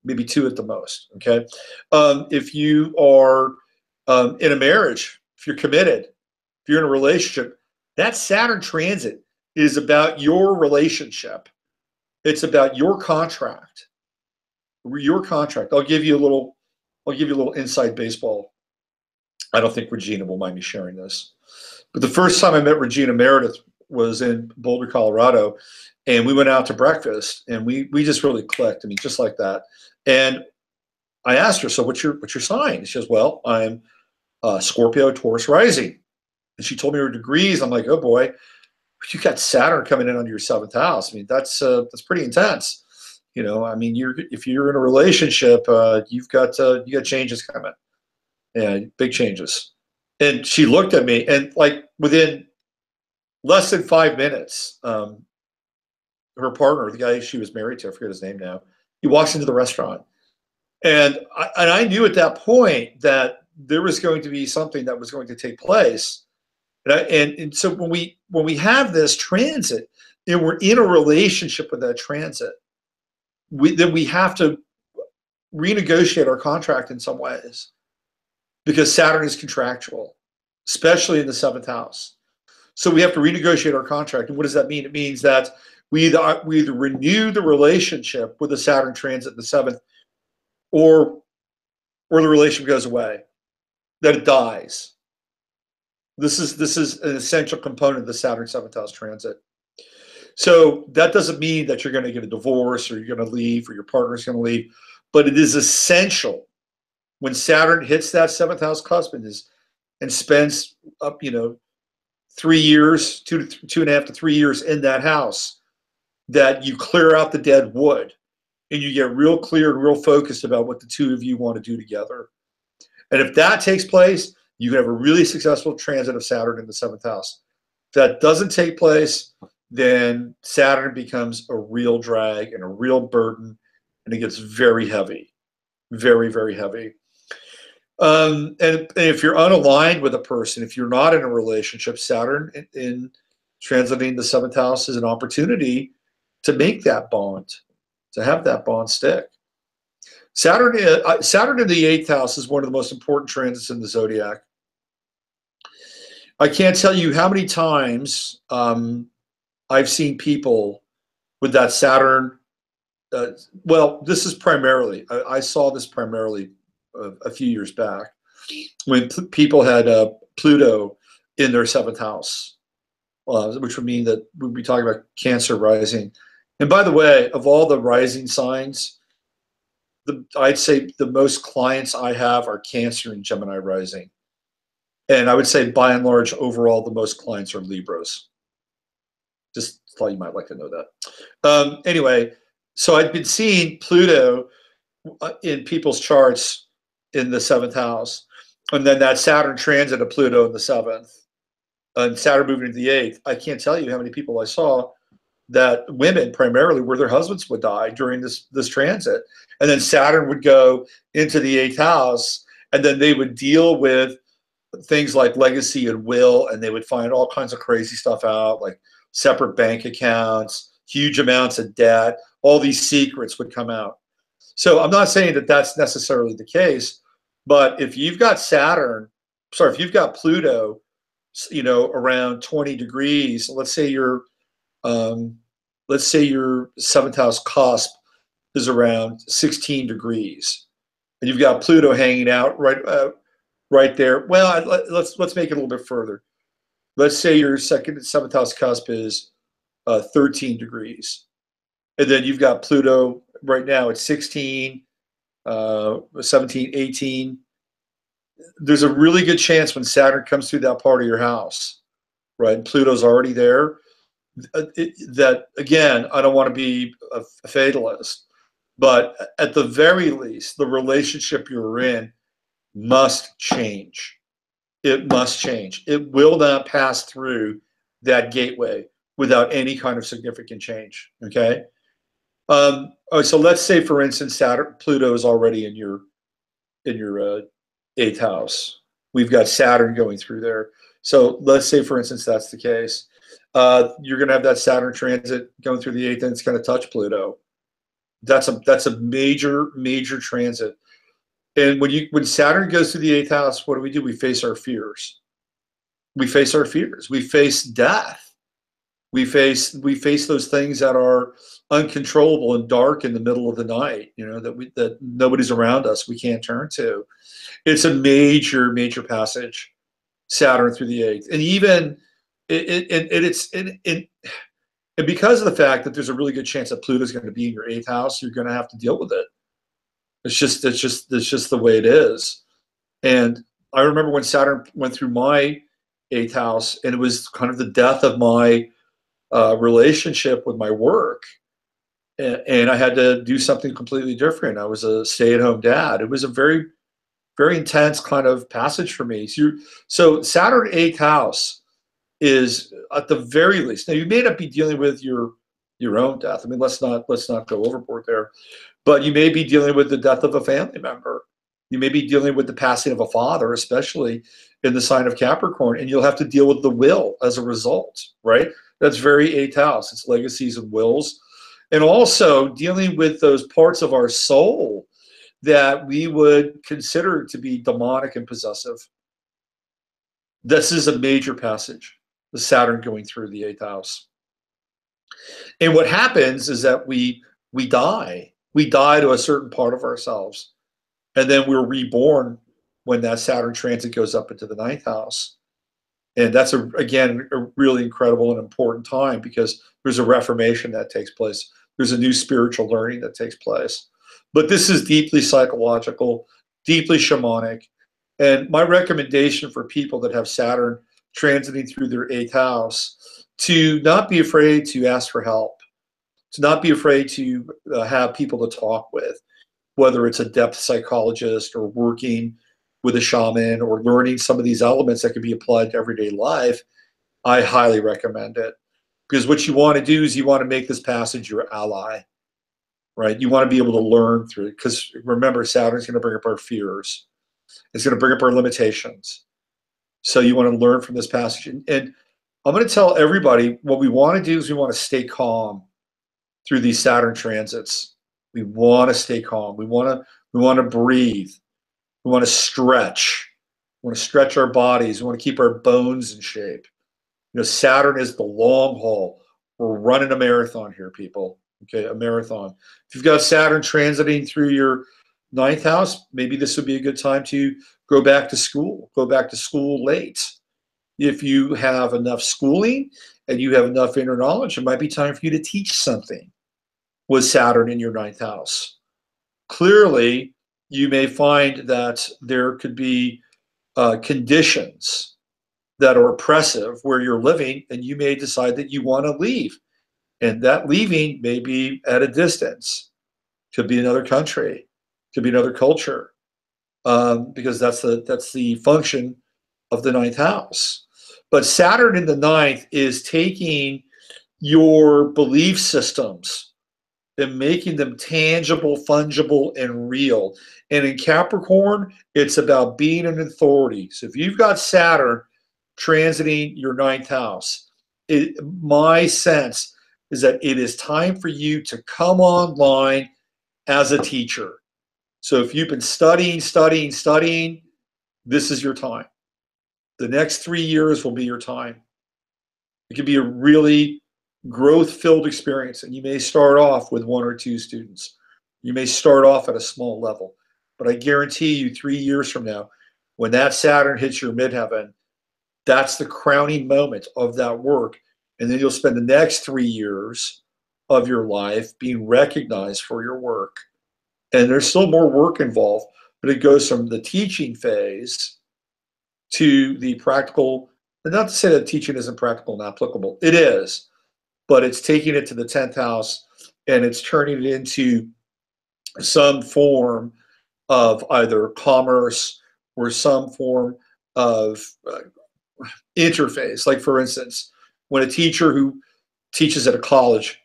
maybe 2 at the most. Okay. If you are in a marriage, if you're committed, if you're in a relationship, that Saturn transit is about your relationship. It's about your contract. Your contract. I'll give you a little inside baseball. I don't think Regina will mind me sharing this. But the first time I met Regina Meredith was in Boulder, Colorado, and we went out to breakfast, and we just really clicked. I mean, just like that. And I asked her, "So what's your sign?" She says, "Well, I'm Scorpio, Taurus rising." And she told me her degrees. I'm like, "Oh boy, you got Saturn coming in under your seventh house. I mean, that's pretty intense." You know, I mean, if you're in a relationship, you've got changes coming, and big changes. And she looked at me, and like within less than 5 minutes, her partner, the guy she was married to, I forget his name now, he walks into the restaurant, and I knew at that point that there was going to be something that was going to take place. And so when we have this transit, and we're in a relationship with that transit, then we have to renegotiate our contract in some ways, because Saturn is contractual, especially in the seventh house. So we have to renegotiate our contract. And what does that mean? It means that we either renew the relationship with the Saturn transit in the seventh, or the relationship goes away, that it dies. This is an essential component of the Saturn seventh house transit. So that doesn't mean that you're going to get a divorce, or you're going to leave, or your partner's going to leave, but it is essential when Saturn hits that seventh house cusp and spends up 3 years, 2.5 to 3 years in that house, that you clear out the dead wood and you get real clear and real focused about what the two of you want to do together. And if that takes place, you can have a really successful transit of Saturn in the seventh house. If that doesn't take place, then Saturn becomes a real drag and a real burden, and it gets very heavy, very, very heavy. And if you're unaligned with a person, if you're not in a relationship, Saturn in transiting the seventh house is an opportunity to make that bond, to have that bond stick. Saturn in the eighth house is one of the most important transits in the zodiac. I can't tell you how many times I've seen people with that Saturn. Well, this is primarily, I saw this primarily a few years back, when people had Pluto in their seventh house, which would mean that we'd be talking about Cancer rising. And by the way, of all the rising signs, I'd say the most clients I have are Cancer and Gemini rising. And I would say by and large, overall, the most clients are Libras. Just thought you might like to know that. Anyway, so I'd been seeing Pluto in people's charts in the seventh house, and then that Saturn transit of Pluto in the seventh, and Saturn moving into the eighth. I can't tell you how many people I saw, that women primarily, where their husbands would die during this transit, and then Saturn would go into the eighth house, and then they would deal with things like legacy and will, and they would find all kinds of crazy stuff out, like separate bank accounts, huge amounts of debt. All these secrets would come out. So I'm not saying that that's necessarily the case, but if you've got if you've got Pluto, around 20 degrees, let's say your seventh house cusp is around 16 degrees, and you've got Pluto hanging out right there. Well, let's make it a little bit further. Let's say your seventh house cusp is 13 degrees. And then you've got Pluto right now at 16, 17, 18. There's a really good chance when Saturn comes through that part of your house, right? Pluto's already there. That, again, I don't want to be a fatalist, but at the very least, the relationship you're in must change. It must change. It will not pass through that gateway without any kind of significant change. Okay. So let's say, for instance, Pluto is already in your eighth house. We've got Saturn going through there. So let's say, for instance, that's the case. You're going to have that Saturn transit going through the eighth, and it's going to touch Pluto. That's a major transit. And when Saturn goes through the eighth house, what do? We face our fears. We face our fears. We face death. We face those things that are uncontrollable and dark in the middle of the night. That nobody's around us. We can't turn to. It's a major passage, Saturn through the eighth, and even and because of the fact that there's a really good chance that Pluto's going to be in your eighth house, you're going to have to deal with it. It's just the way it is. And I remember when Saturn went through my eighth house, and it was kind of the death of my relationship with my work, and I had to do something completely different. I was a stay-at-home dad. It was a very intense kind of passage for me. So Saturn eighth house is, at the very least, now you may not be dealing with your own death. I mean, let's not go overboard there. But you may be dealing with the death of a family member. You may be dealing with the passing of a father, especially in the sign of Capricorn, and you'll have to deal with the will as a result, right? That's very eighth house. It's legacies and wills. And also dealing with those parts of our soul that we would consider to be demonic and possessive. This is a major passage, the Saturn going through the eighth house. And what happens is that we die. We die to a certain part of ourselves. And then we're reborn when that Saturn transit goes up into the ninth house. And that's, again, a really incredible and important time, because there's a reformation that takes place. There's a new spiritual learning that takes place. But this is deeply psychological, deeply shamanic. And my recommendation for people that have Saturn transiting through their eighth house, to not be afraid to ask for help, to not be afraid to have people to talk with, whether it's a depth psychologist or working with a shaman or learning some of these elements that can be applied to everyday life. I highly recommend it, because what you want to do is you want to make this passage your ally, right? You want to be able to learn through it, because remember, Saturn's going to bring up our fears. It's going to bring up our limitations. So you want to learn from this passage. And I'm going to tell everybody, what we want to do is we want to stay calm through these Saturn transits. We want to stay calm. We want to breathe. We want to stretch. We want to stretch our bodies. We want to keep our bones in shape. Saturn is the long haul. We're running a marathon here, people. Okay, a marathon. If you've got Saturn transiting through your ninth house, maybe this would be a good time to go back to school. Go back to school late. If you have enough schooling and you have enough inner knowledge, it might be time for you to teach something with Saturn in your ninth house. Clearly, you may find that there could be conditions that are oppressive where you're living, and you may decide that you want to leave. And that leaving may be at a distance. Could be another country, could be another culture, because that's the function of the ninth house. But Saturn in the ninth is taking your belief systems and making them tangible, fungible, and real. And in Capricorn, it's about being an authority. So if you've got Saturn transiting your ninth house, my sense is that it is time for you to come online as a teacher. So if you've been studying, this is your time. The next 3 years will be your time. It could be a really growth-filled experience, and you may start off with 1 or 2 students. You may start off at a small level, but I guarantee you 3 years from now, when that Saturn hits your midheaven, that's the crowning moment of that work. And then you'll spend the next 3 years of your life being recognized for your work. And there's still more work involved, but it goes from the teaching phase to the practical. And not to say that teaching isn't practical and applicable. It is, but it's taking it to the 10th house and it's turning it into some form of either commerce or some form of interface. Like, for instance, when a teacher who teaches at a college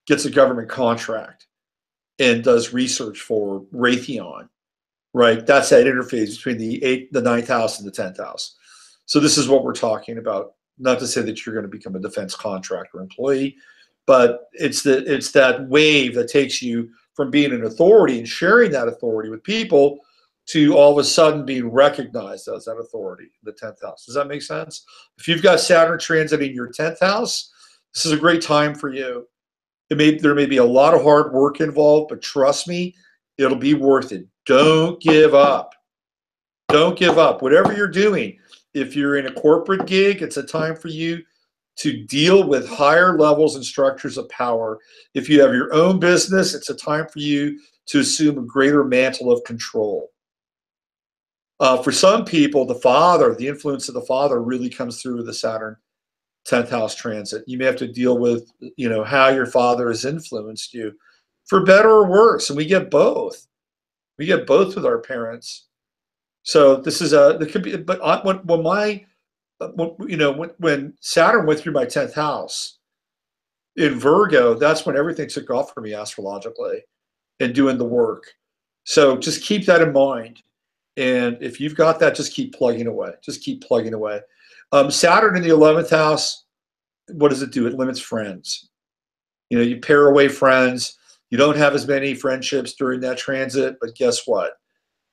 gets a government contract and does research for Raytheon, right? That's that interface between the ninth house and the 10th house. So this is what we're talking about. Not to say that you're going to become a defense contractor employee, but it's that wave that takes you from being an authority and sharing that authority with people to all of a sudden being recognized as that authority in the 10th house. Does that make sense? If you've got Saturn transiting your 10th house, this is a great time for you. There may be a lot of hard work involved, but trust me, it'll be worth it. Don't give up. Don't give up. Whatever you're doing, if you're in a corporate gig, it's a time for you to deal with higher levels and structures of power. If you have your own business, it's a time for you to assume a greater mantle of control. For some people, the influence of the father really comes through with the Saturn 10th house transit. You may have to deal with, how your father has influenced you for better or worse. And we get both. We get both with our parents. So this is there could be, but when Saturn went through my 10th house in Virgo, that's when everything took off for me astrologically and doing the work. So just keep that in mind. And if you've got that, just keep plugging away. Just keep plugging away. Saturn in the 11th house, what does it do? It limits friends. You pair away friends. You don't have as many friendships during that transit, but guess what?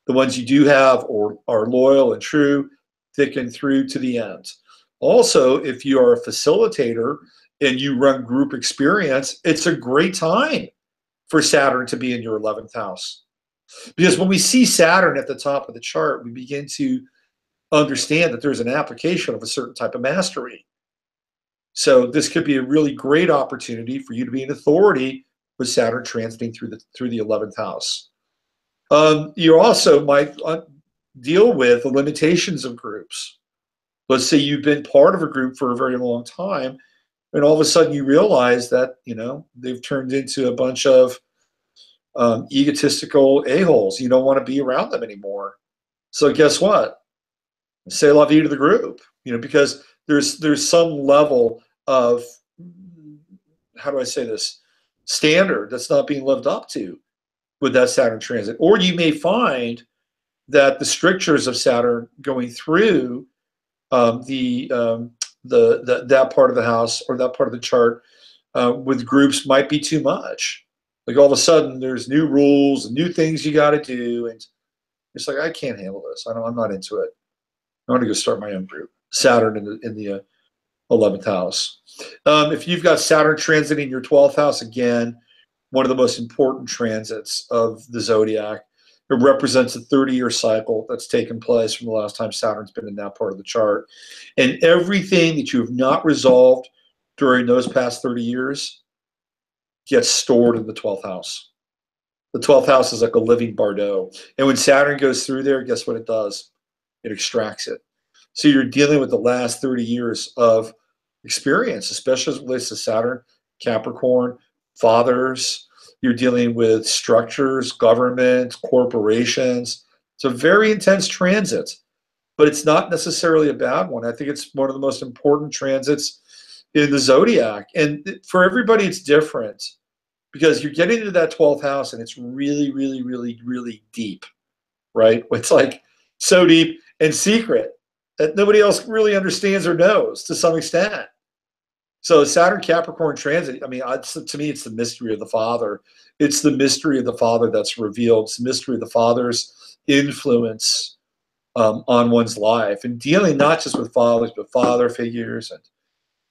The ones you do have are loyal and true, thicken through to the end. Also, if you are a facilitator and you run group experience, it's a great time for Saturn to be in your 11th house. Because when we see Saturn at the top of the chart, we begin to understand that there's an application of a certain type of mastery. So this could be a really great opportunity for you to be an authority with Saturn transiting through the 11th house. You also might deal with the limitations of groups. Let's say you've been part of a group for a very long time, and all of a sudden you realize that they've turned into a bunch of egotistical a-holes. You don't want to be around them anymore. So guess what? Say la vie to the group. Because there's some level of, how do I say this, standard that's not being lived up to with that Saturn transit. Or you may find that the strictures of Saturn going through that part of the house or that part of the chart with groups might be too much. Like all of a sudden there's new rules and new things you got to do, and it's like, I can't handle this. I'm not into it. I want to go start my own group. Saturn in the 11th house. If you've got Saturn transiting your 12th house, again, one of the most important transits of the zodiac. It represents a 30-year cycle that's taken place from the last time Saturn's been in that part of the chart. And everything that you have not resolved during those past 30 years gets stored in the 12th house. The 12th house is like a living Bardo. And when Saturn goes through there, guess what it does? It extracts it. So you're dealing with the last 30 years of experience, especially as it relates to Saturn, Capricorn, fathers. You're dealing with structures, government, corporations. It's a very intense transit, but it's not necessarily a bad one. I think it's one of the most important transits in the zodiac. And for everybody, it's different because you're getting into that 12th house and it's really, really, really, really deep, right? It's like so deep and secret that nobody else really understands or knows to some extent. So Saturn Capricorn transit, I mean, to me, it's the mystery of the father. It's the mystery of the father that's revealed. It's the mystery of the father's influence on one's life, and dealing not just with fathers, but father figures and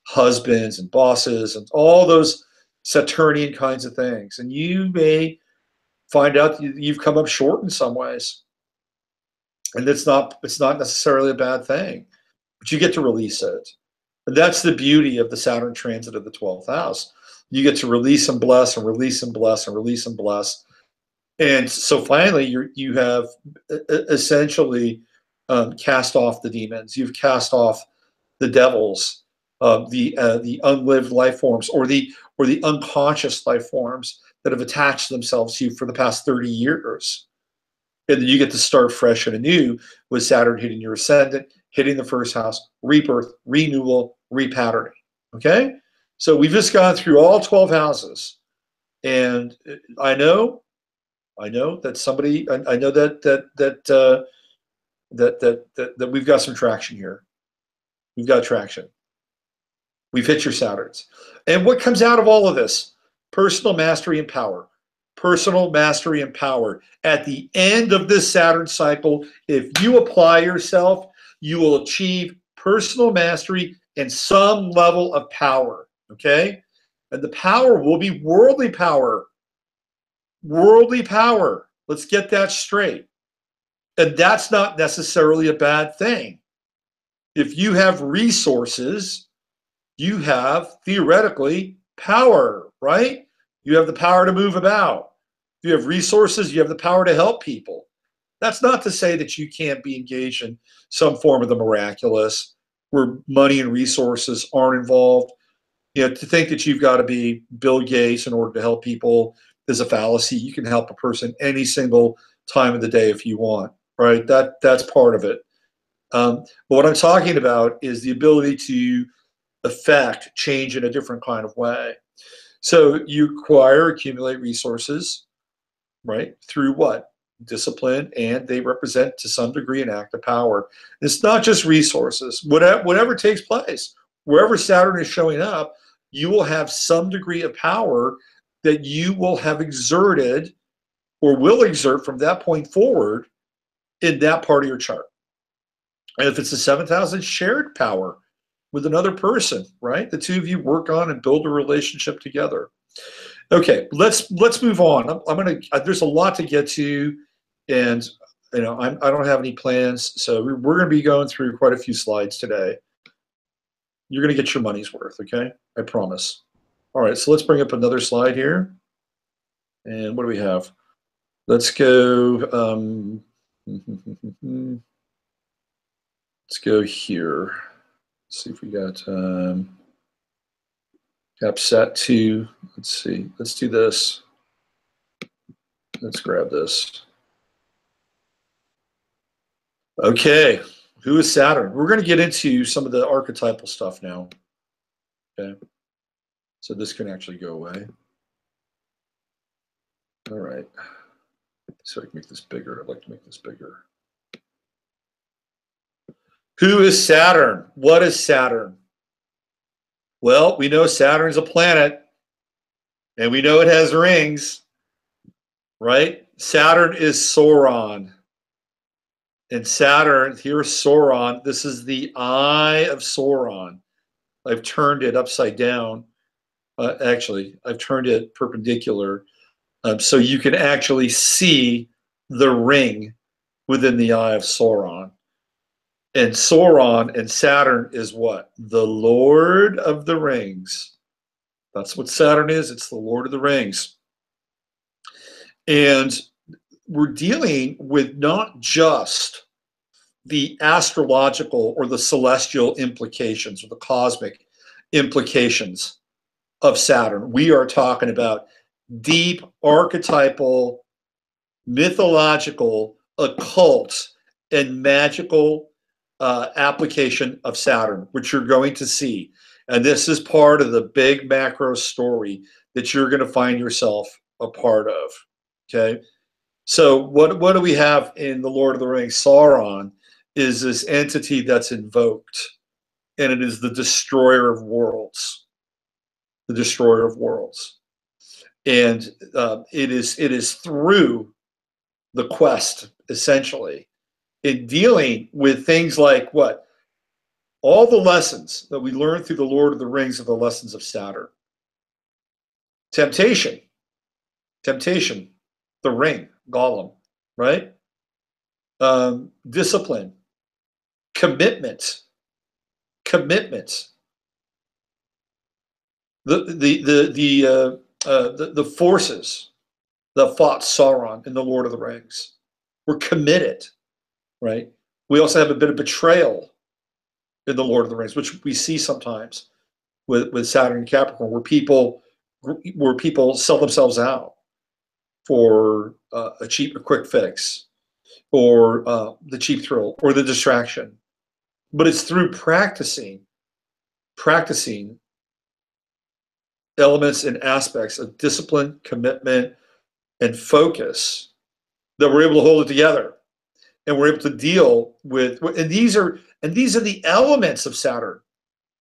husbands and bosses and all those Saturnian kinds of things. And you may find out you've come up short in some ways. And it's not necessarily a bad thing, but you get to release it. And that's the beauty of the Saturn transit of the 12th house. You get to release and bless and release and bless and release and bless. And so finally, you have essentially cast off the demons. You've cast off the devils, the unlived life forms, or the unconscious life forms that have attached themselves to you for the past 30 years. And then you get to start fresh and anew with Saturn hitting your ascendant, hitting the first house, rebirth, renewal, repatterning. Okay? So we've just gone through all 12 houses. And I know that somebody, I know that we've got some traction here. We've got traction. We've hit your Saturns. And what comes out of all of this? Personal mastery and power. Personal mastery and power. At the end of this Saturn cycle, if you apply yourself, you will achieve personal mastery and some level of power. Okay? And the power will be worldly power. Worldly power. Let's get that straight. And that's not necessarily a bad thing. If you have resources, you have theoretically power, right? You have the power to move about. If you have resources, you have the power to help people. That's not to say that you can't be engaged in some form of the miraculous where money and resources aren't involved. You know, to think that you've got to be Bill Gates in order to help people is a fallacy. You can help a person any single time of the day if you want, right? That's part of it. But what I'm talking about is the ability to affect change in a different kind of way. So you accumulate resources, right? Through what? Discipline, and they represent to some degree an act of power. It's not just resources. Whatever takes place, wherever Saturn is showing up, you will have some degree of power that you will have exerted or will exert from that point forward in that part of your chart. And if it's the 7th house, it's shared power with another person, right? The two of you work on and build a relationship together. Okay, let's move on. There's a lot to get to, and I don't have any plans, so we're gonna be going through quite a few slides today. You're gonna get your money's worth, okay? I promise. All right, so let's bring up another slide here. And what do we have? Let's go. Let's go here. Let's see if we got set to. Let's see. Let's do this. Let's grab this. Okay. Who is Saturn? We're going to get into some of the archetypal stuff now. Okay. So this can actually go away. All right. So I can make this bigger. I'd like to make this bigger. Who is Saturn? What is Saturn? Well, we know Saturn's a planet, and we know it has rings, right? Saturn is Sauron. And Saturn, here's Sauron. This is the eye of Sauron. I've turned it upside down. Actually, I've turned it perpendicular so you can actually see the ring within the eye of Sauron. And Sauron and Saturn is what? The Lord of the Rings. That's what Saturn is. It's the Lord of the Rings. And we're dealing with not just the astrological or the celestial implications or the cosmic implications of Saturn. We are talking about deep archetypal, mythological, occult, and magical application of Saturn, which you're going to see. And this is part of the big macro story that you're going to find yourself a part of. Okay. So what do we have in the Lord of the Rings? Sauron is this entity that's invoked, and it is the destroyer of worlds. The destroyer of worlds. And it is through the quest, essentially, in dealing with things like what? All the lessons that we learn through the Lord of the Rings are the lessons of Saturn. Temptation, the ring, Gollum, right? Discipline, commitment, the forces that fought Sauron in the Lord of the Rings were committed, right? We also have a bit of betrayal in the Lord of the Rings, which we see sometimes with Saturn and Capricorn, where people sell themselves out for a quick fix, or the cheap thrill, or the distraction. But it's through practicing elements and aspects of discipline, commitment, and focus that we're able to hold it together, and we're able to deal with. And these are the elements of Saturn,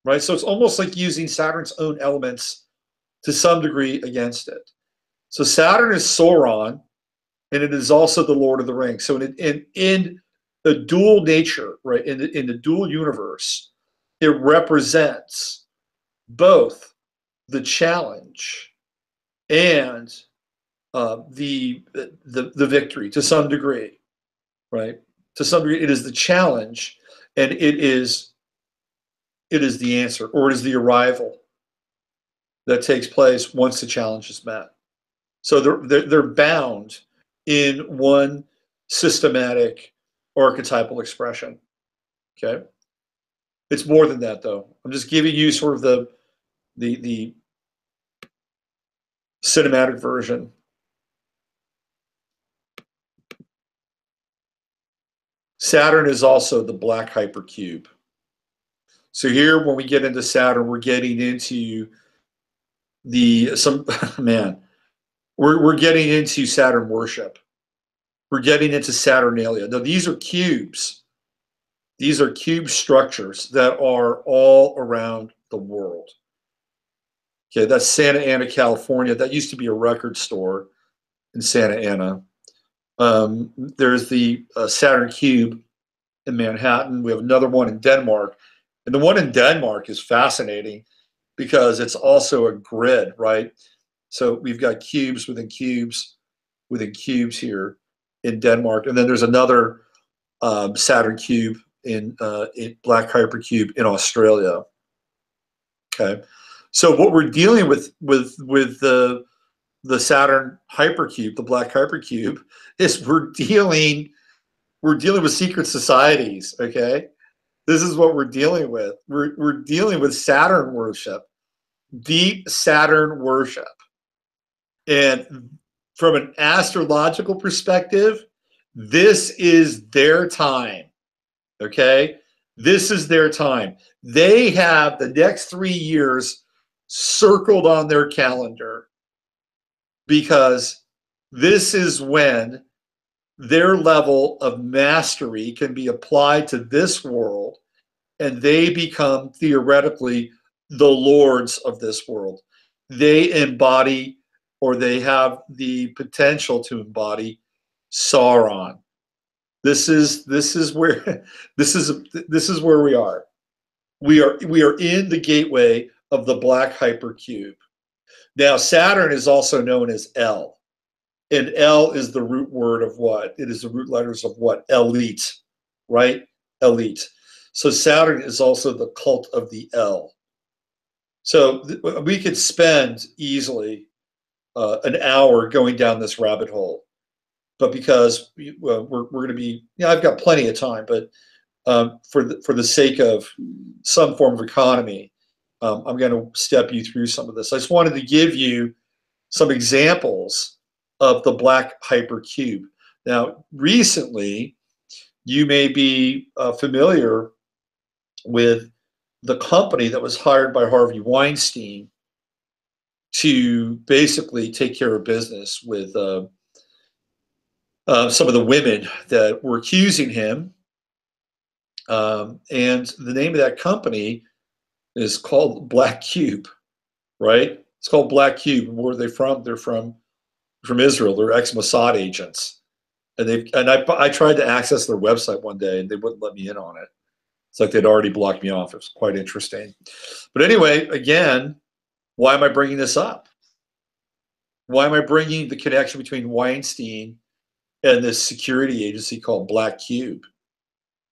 right? So it's almost like using Saturn's own elements to some degree against it. So Saturn is Sauron, and it is also the Lord of the Rings. So in the dual nature, right, in the dual universe, it represents both the challenge and the victory to some degree, right? To some degree, it is the challenge, and it is the answer, or it is the arrival that takes place once the challenge is met. So they're bound in one systematic archetypal expression. Okay, it's more than that, though. I'm just giving you sort of the cinematic version. Saturn is also the black hypercube. So here, when we get into Saturn, we're getting into we're getting into Saturn worship. We're getting into Saturnalia. Now, these are cubes. These are cube structures that are all around the world. Okay, that's Santa Ana, California. That used to be a record store in Santa Ana. There's the Saturn cube in Manhattan. We have another one in Denmark. And the one in Denmark is fascinating because it's also a grid, right? So we've got cubes within cubes within cubes here in Denmark. And then there's another Saturn cube in black hypercube in Australia. Okay. So what we're dealing with the Saturn hypercube, the black hypercube, is we're dealing with secret societies. Okay, this is what we're dealing with. We're dealing with Saturn worship, deep Saturn worship, and from an astrological perspective, this is their time. Okay, this is their time. They have the next 3 years circled on their calendar, because this is when their level of mastery can be applied to this world, and they become theoretically the lords of this world. They embody, or they have the potential to embody, Sauron. This is where we are. We are in the gateway of the black hypercube. Now, Saturn is also known as L, and L is the root word of what? It is the root letters of what? Elite, right? Elite. So Saturn is also the cult of the L. So we could spend easily an hour going down this rabbit hole, but because we're going to be, I've got plenty of time, but for the sake of some form of economy, I'm going to step you through some of this. I just wanted to give you some examples of the black hypercube. Now, recently, you may be familiar with the company that was hired by Harvey Weinstein to basically take care of business with some of the women that were accusing him. And the name of that company is called Black Cube, right? It's called Black Cube. Where are they from? They're from Israel. They're ex-Mossad agents, and I tried to access their website one day, and they wouldn't let me in on it. It's like they'd already blocked me off. It was quite interesting. But anyway, again, why am I bringing this up? Why am I bringing the connection between Weinstein and this security agency called Black Cube?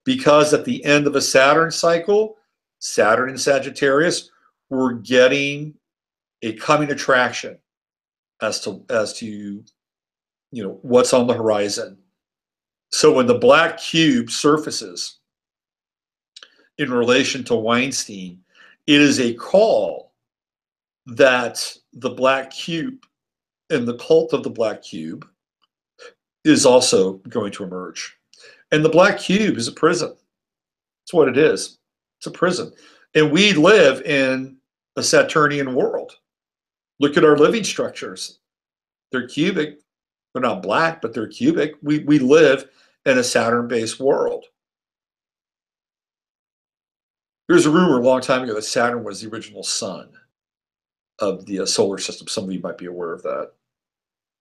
Because at the end of a Saturn cycle, Saturn in Sagittarius, we're getting a coming attraction as to what's on the horizon. So when the black cube surfaces in relation to Weinstein, it is a call that the black cube and the cult of the black cube is also going to emerge. And the black cube is a prison. That's what it is. It's a prison. And we live in a Saturnian world. Look at our living structures. They're cubic. They're not black, but they're cubic. We live in a Saturn-based world. There's a rumor a long time ago that Saturn was the original sun of the solar system. Some of you might be aware of that.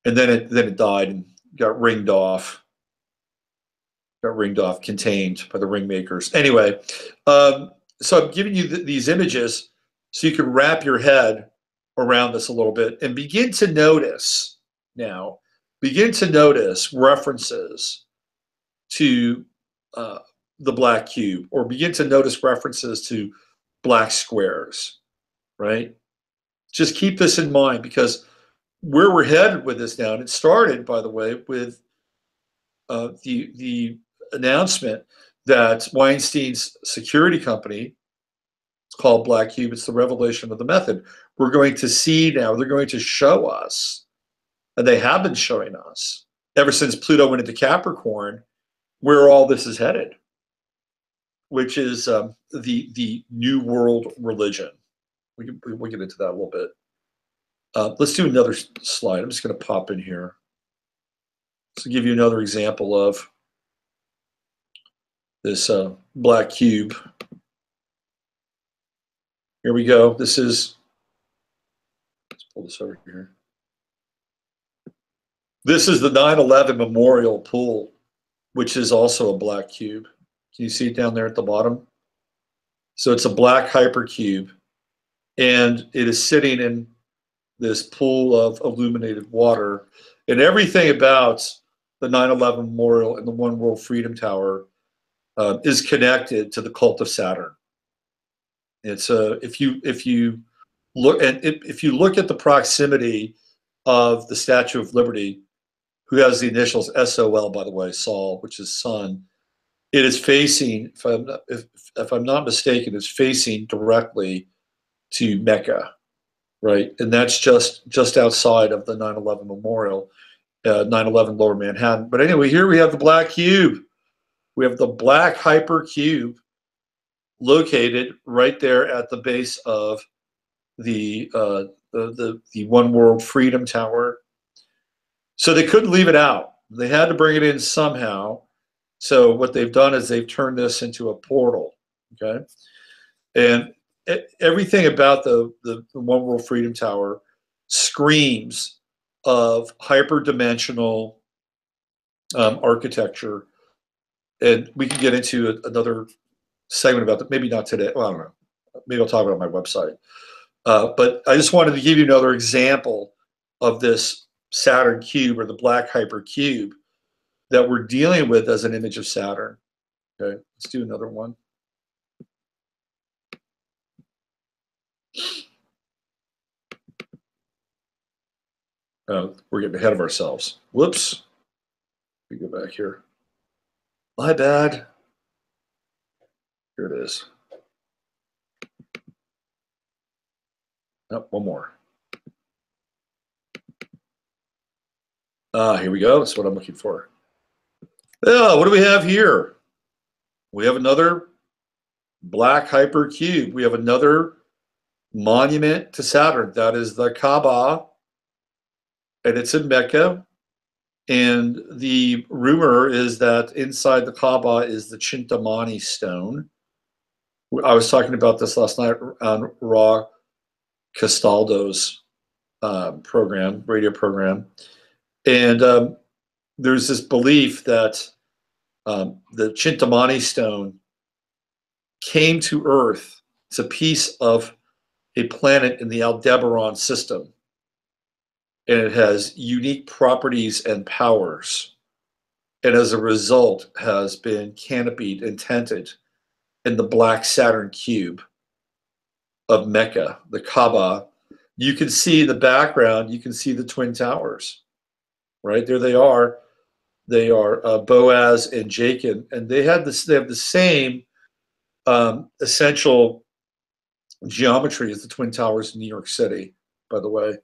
And then it died and got ringed off. Contained by the ring makers. Anyway, so I'm giving you these images so you can wrap your head around this a little bit and begin to notice references to the black cube, or begin to notice references to black squares, right? Just keep this in mind, because where we're headed with this now, and it started, by the way, with the announcement that Weinstein's security company, it's called Black Cube, it's the revelation of the method. We're going to see now, they're going to show us, and they have been showing us, ever since Pluto went into Capricorn, where all this is headed, which is the New World religion. We'll get into that a little bit. Let's do another slide. I'm just going to pop in here to give you another example of this black cube. Here we go. This is, let's pull this over here. This is the 9/11 Memorial Pool, which is also a black cube. Can you see it down there at the bottom? So it's a black hypercube, and it is sitting in this pool of illuminated water. And everything about the 9/11 Memorial and the One World Freedom Tower is connected to the cult of Saturn. It's if you look at the proximity of the Statue of Liberty, who has the initials SOL, by the way, Sol, which is sun. It is facing, if I'm not mistaken, it's facing directly to Mecca, right? And that's just outside of the 9/11 Memorial, 9/11 Lower Manhattan. But anyway, here we have the black cube. We have the black hypercube located right there at the base of the One World Freedom Tower. So they couldn't leave it out. They had to bring it in somehow. So what they've done is they've turned this into a portal, okay? And everything about the One World Freedom Tower screams of hyperdimensional architecture. And we can get into another segment about that. Maybe not today. Well, I don't know. Maybe I'll talk about it on my website. But I just wanted to give you another example of this Saturn cube, or the black hypercube, that we're dealing with as an image of Saturn. Okay, let's do another one. We're getting ahead of ourselves. Whoops. Let me go back here. My bad. Here it is. Oh, one more. Here we go. That's what I'm looking for. What do we have here? We have another black hypercube. We have another monument to Saturn. That is the Kaaba, and it's in Mecca. And the rumor is that inside the Kaaba is the Chintamani stone. I was talking about this last night on Ra Castaldo's radio program. And there's this belief that the Chintamani stone came to Earth. It's a piece of a planet in the Aldebaran system. And it has unique properties and powers. And as a result, has been canopied and tented in the black Saturn cube of Mecca, the Kaaba, you can see the background. You can see the Twin Towers, right? There they are. They are Boaz and Jacob, and they have this. They have the same essential geometry as the Twin Towers in New York City, by the way.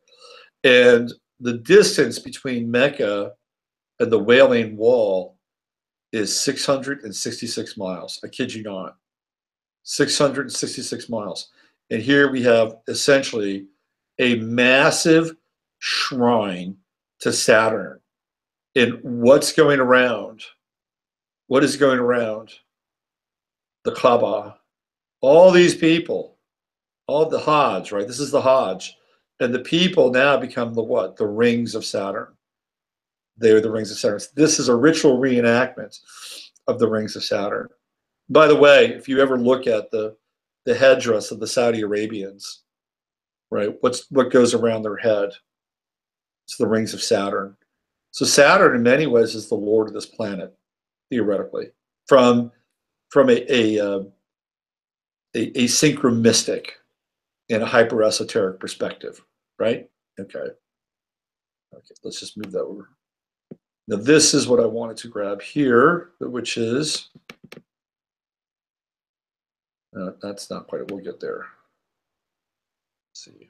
And the distance between Mecca and the Wailing Wall is 666 miles. I kid you not. 666 miles. And here we have essentially a massive shrine to Saturn. And what's going around? What is going around? The Kaaba. All these people, all the Hajj, right? This is the Hajj. And the people now become the what? The rings of Saturn. They are the rings of Saturn. This is a ritual reenactment of the rings of Saturn. By the way, if you ever look at the headdress of the Saudi Arabians, right? What goes around their head? It's the rings of Saturn. So Saturn, in many ways, is the lord of this planet, theoretically, from a synchromistic and a hyper esoteric perspective, right? Okay. Let's just move that over. Now this is what I wanted to grab here, which is that's not quite it. We'll get there. Let's see.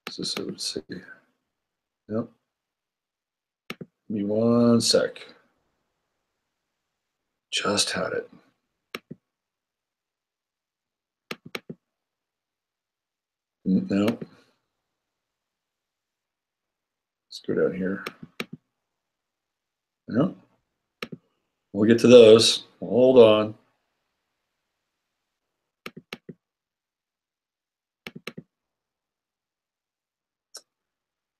So let's see. Yep. Give me one sec. Just had it. No. Let's go down here. No. We'll get to those. Hold on.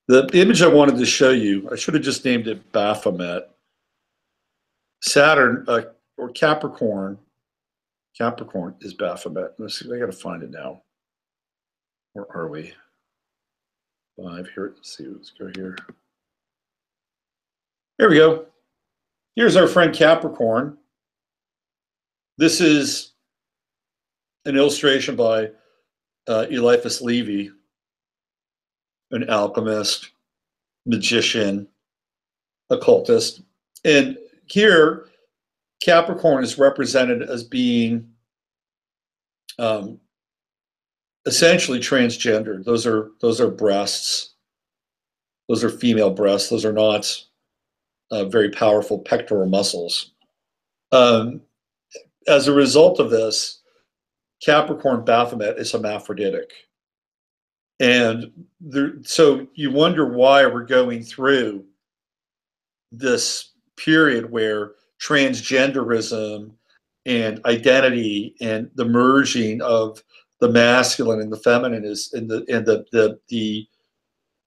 The image I wanted to show you, I should have just named it Baphomet. Saturn or Capricorn. Capricorn is Baphomet. Let's see. I got to find it now. Where are we? 5 here. Let's see. Let's go here. Here we go. Here's our friend Capricorn. This is an illustration by Eliphas Levi, an alchemist, magician, occultist. And here, Capricorn is represented as being essentially transgender. Those are breasts. Those are female breasts. Those are not very powerful pectoral muscles. As a result of this, Capricorn Baphomet is hermaphroditic. And so you wonder why we're going through this period where transgenderism and identity and the merging of the masculine and the feminine is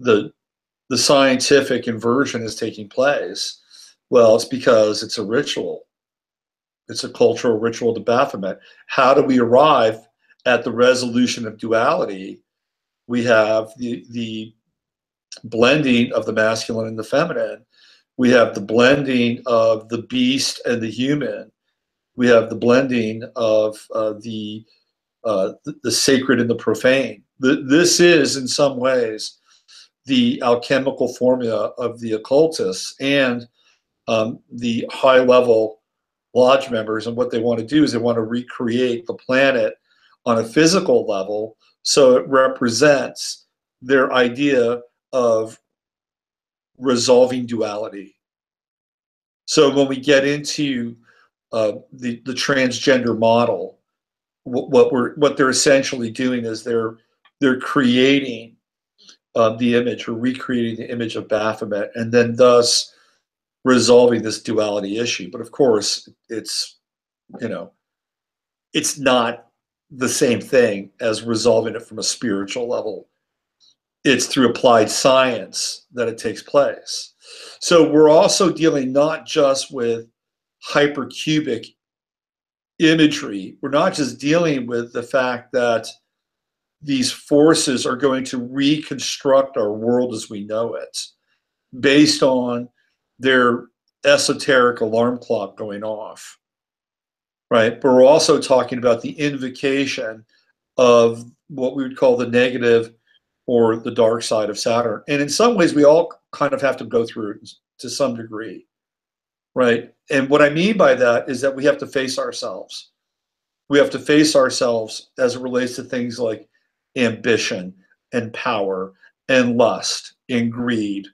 the scientific inversion is taking place. Well, it's because it's a ritual. It's a cultural ritual to Baphomet. How do we arrive at the resolution of duality? We have the blending of the masculine and the feminine. We have the blending of the beast and the human. We have the blending of the sacred and the profane. This is, in some ways, the alchemical formula of the occultists and the high-level lodge members. And what they want to do is they want to recreate the planet on a physical level so it represents their idea of resolving duality. So when we get into the transgender model, what they're essentially doing is they're creating the image or recreating the image of Baphomet, and then thus resolving this duality issue. But of course, it's not the same thing as resolving it from a spiritual level. It's through applied science that it takes place. So we're also dealing not just with hypercubic imagery. We're not just dealing with the fact that these forces are going to reconstruct our world as we know it based on their esoteric alarm clock going off. right? But we're also talking about the invocation of what we would call the negative or the dark side of Saturn. And in some ways, we all kind of have to go through it to some degree, right? And what I mean by that is that we have to face ourselves. We have to face ourselves as it relates to things like ambition and power and lust and greed.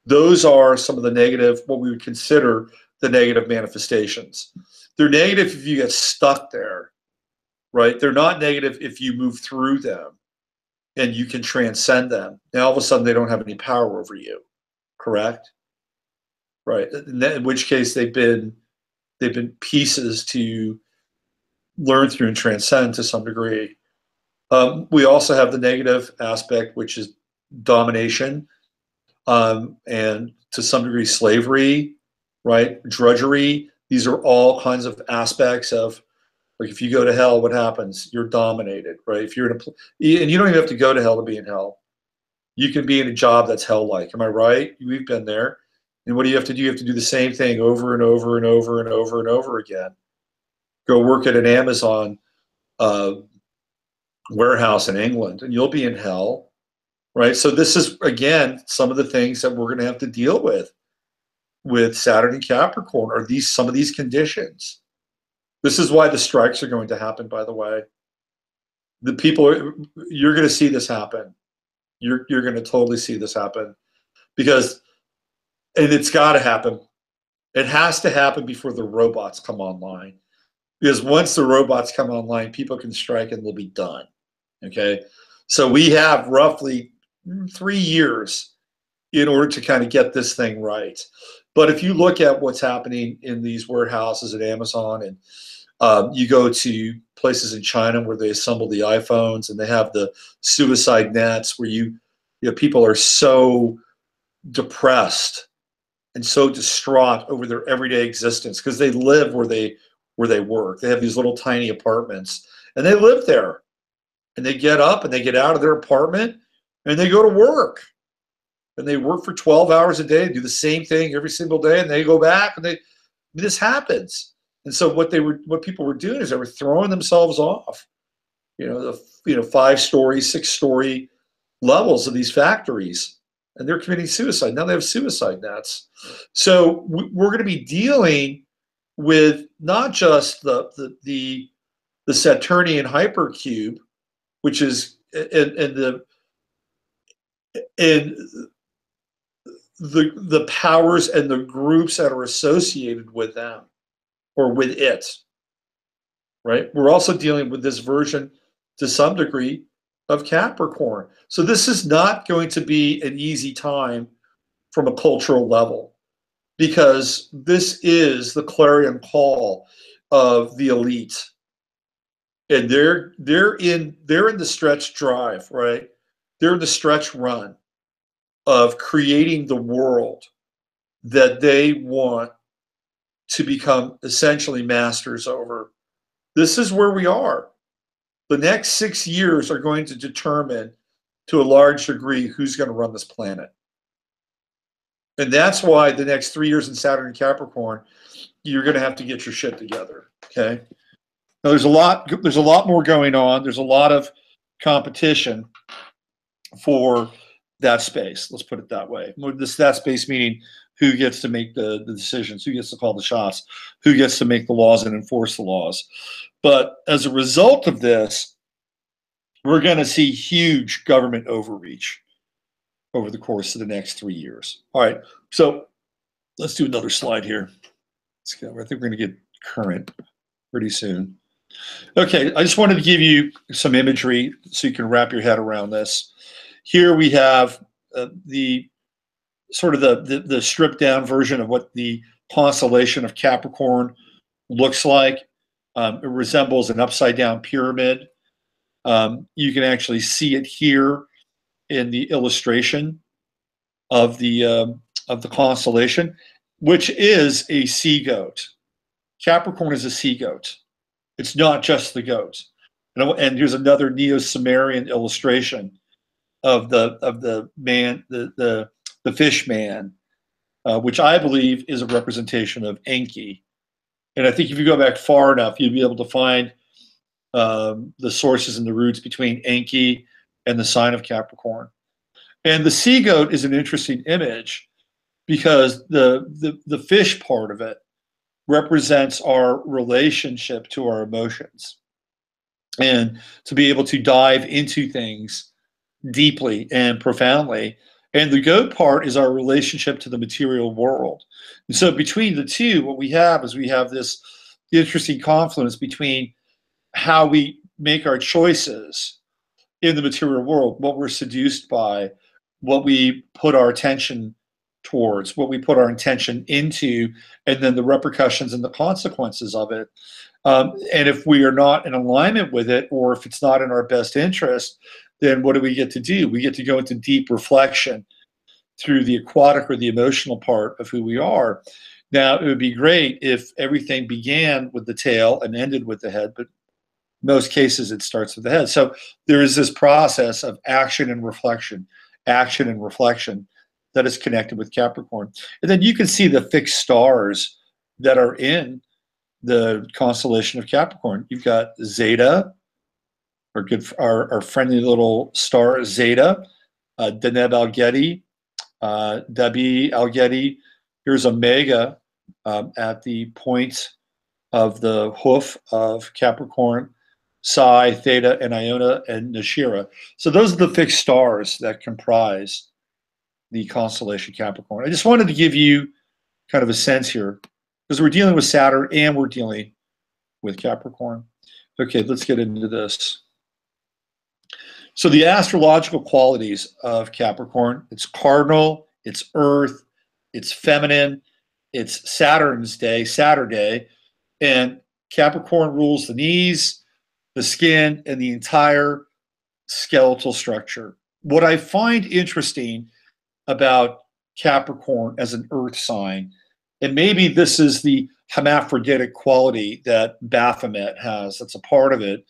Those are some of the negative, what we would consider the negative manifestations. They're negative if you get stuck there, right? They're not negative if you move through them and you can transcend them. Now, all of a sudden, they don't have any power over you, correct? Right. In which case, they've been pieces to learn through and transcend to some degree. We also have the negative aspect, which is domination, and to some degree slavery, right? Drudgery. These are all kinds of aspects of, like, if you go to hell, what happens? You're dominated, right? If you're in and you don't even have to go to hell to be in hell. You can be in a job that's hell-like. Am I right? We've been there. And what do you have to do? You have to do the same thing over and over and over and over and over again. Go work at an Amazon warehouse in England, and you'll be in hell, right? So this is, again, some of the things that we're going to have to deal with Saturn and Capricorn, are some of these conditions. This is why the strikes are going to happen, by the way. The people, you're going to see this happen. You're going to totally see this happen, because, and it's got to happen. It has to happen before the robots come online. Because once the robots come online, people can strike and they'll be done. Okay? So we have roughly 3 years in order to kind of get this thing right. But if you look at what's happening in these warehouses at Amazon, and you go to places in China where they assemble the iPhones, and they have the suicide nets where people are so depressed and so distraught over their everyday existence because they live where they work. They have these little tiny apartments, and they live there, and they get up and they get out of their apartment and they go to work, and they work for 12 hours a day, do the same thing every single day, and they go back, and this happens. And so what people were doing is they were throwing themselves off, the 5-story, 6-story levels of these factories, and they're committing suicide. Now they have suicide nets. So we're going to be dealing with not just the Saturnian hypercube, which is in the powers and the groups that are associated with them or with it, right? We're also dealing with this version, to some degree, of Capricorn. So this is not going to be an easy time from a cultural level, because this is the clarion call of the elite, and they're in the stretch drive, right? They're in the stretch run of creating the world that they want to become essentially masters over. This is where we are. The next 6 years are going to determine, to a large degree, who's going to run this planet. And that's why the next 3 years in Saturn and Capricorn, you're going to have to get your shit together. Okay. Now, there's a lot more going on. There's a lot of competition for that space. Let's put it that way. That space meaning who gets to make the decisions, who gets to call the shots, who gets to make the laws and enforce the laws. But as a result of this, we're going to see huge government overreach over the course of the next 3 years. All right, so let's do another slide here. I think we're going to get current pretty soon. Okay, I just wanted to give you some imagery so you can wrap your head around this. Here we have the sort of the stripped down version of what the constellation of Capricorn looks like. It resembles an upside down pyramid. You can actually see it here in the illustration of the constellation, which is a sea goat. Capricorn is a sea goat. It's not just the goat. And here's another Neo-Sumerian illustration of the man, the fish man, which I believe is a representation of Enki, And I think if you go back far enough, you'd be able to find the sources and the roots between Enki and the sign of Capricorn. And the sea goat is an interesting image because the fish part of it represents our relationship to our emotions, and to be able to dive into things deeply and profoundly. And the goat part is our relationship to the material world. And so between the two, what we have is we have this interesting confluence between how we make our choices in the material world, what we're seduced by, what we put our attention towards, what we put our intention into, and then the repercussions and the consequences of it. And if we are not in alignment with it, or if it's not in our best interest, then what do we get to do? We get to go into deep reflection through the aquatic or the emotional part of who we are. Now, it would be great if everything began with the tail and ended with the head, but in most cases it starts with the head. So there is this process of action and reflection that is connected with Capricorn. And then you can see the fixed stars that are in the constellation of Capricorn. You've got Zeta, our friendly little star Zeta, Deneb Algeti, Debi Algeti. Here's Omega at the point of the hoof of Capricorn, Psi, Theta, and Iona, and Nashira. So those are the fixed stars that comprise the constellation Capricorn. I just wanted to give you kind of a sense here, because we're dealing with Saturn and we're dealing with Capricorn. Okay, let's get into this. So the astrological qualities of Capricorn: it's cardinal, it's earth, it's feminine, it's Saturn's day, Saturday, and Capricorn rules the knees, the skin, and the entire skeletal structure. What I find interesting about Capricorn as an earth sign, and maybe this is the hermaphroditic quality that Baphomet has, that's a part of it,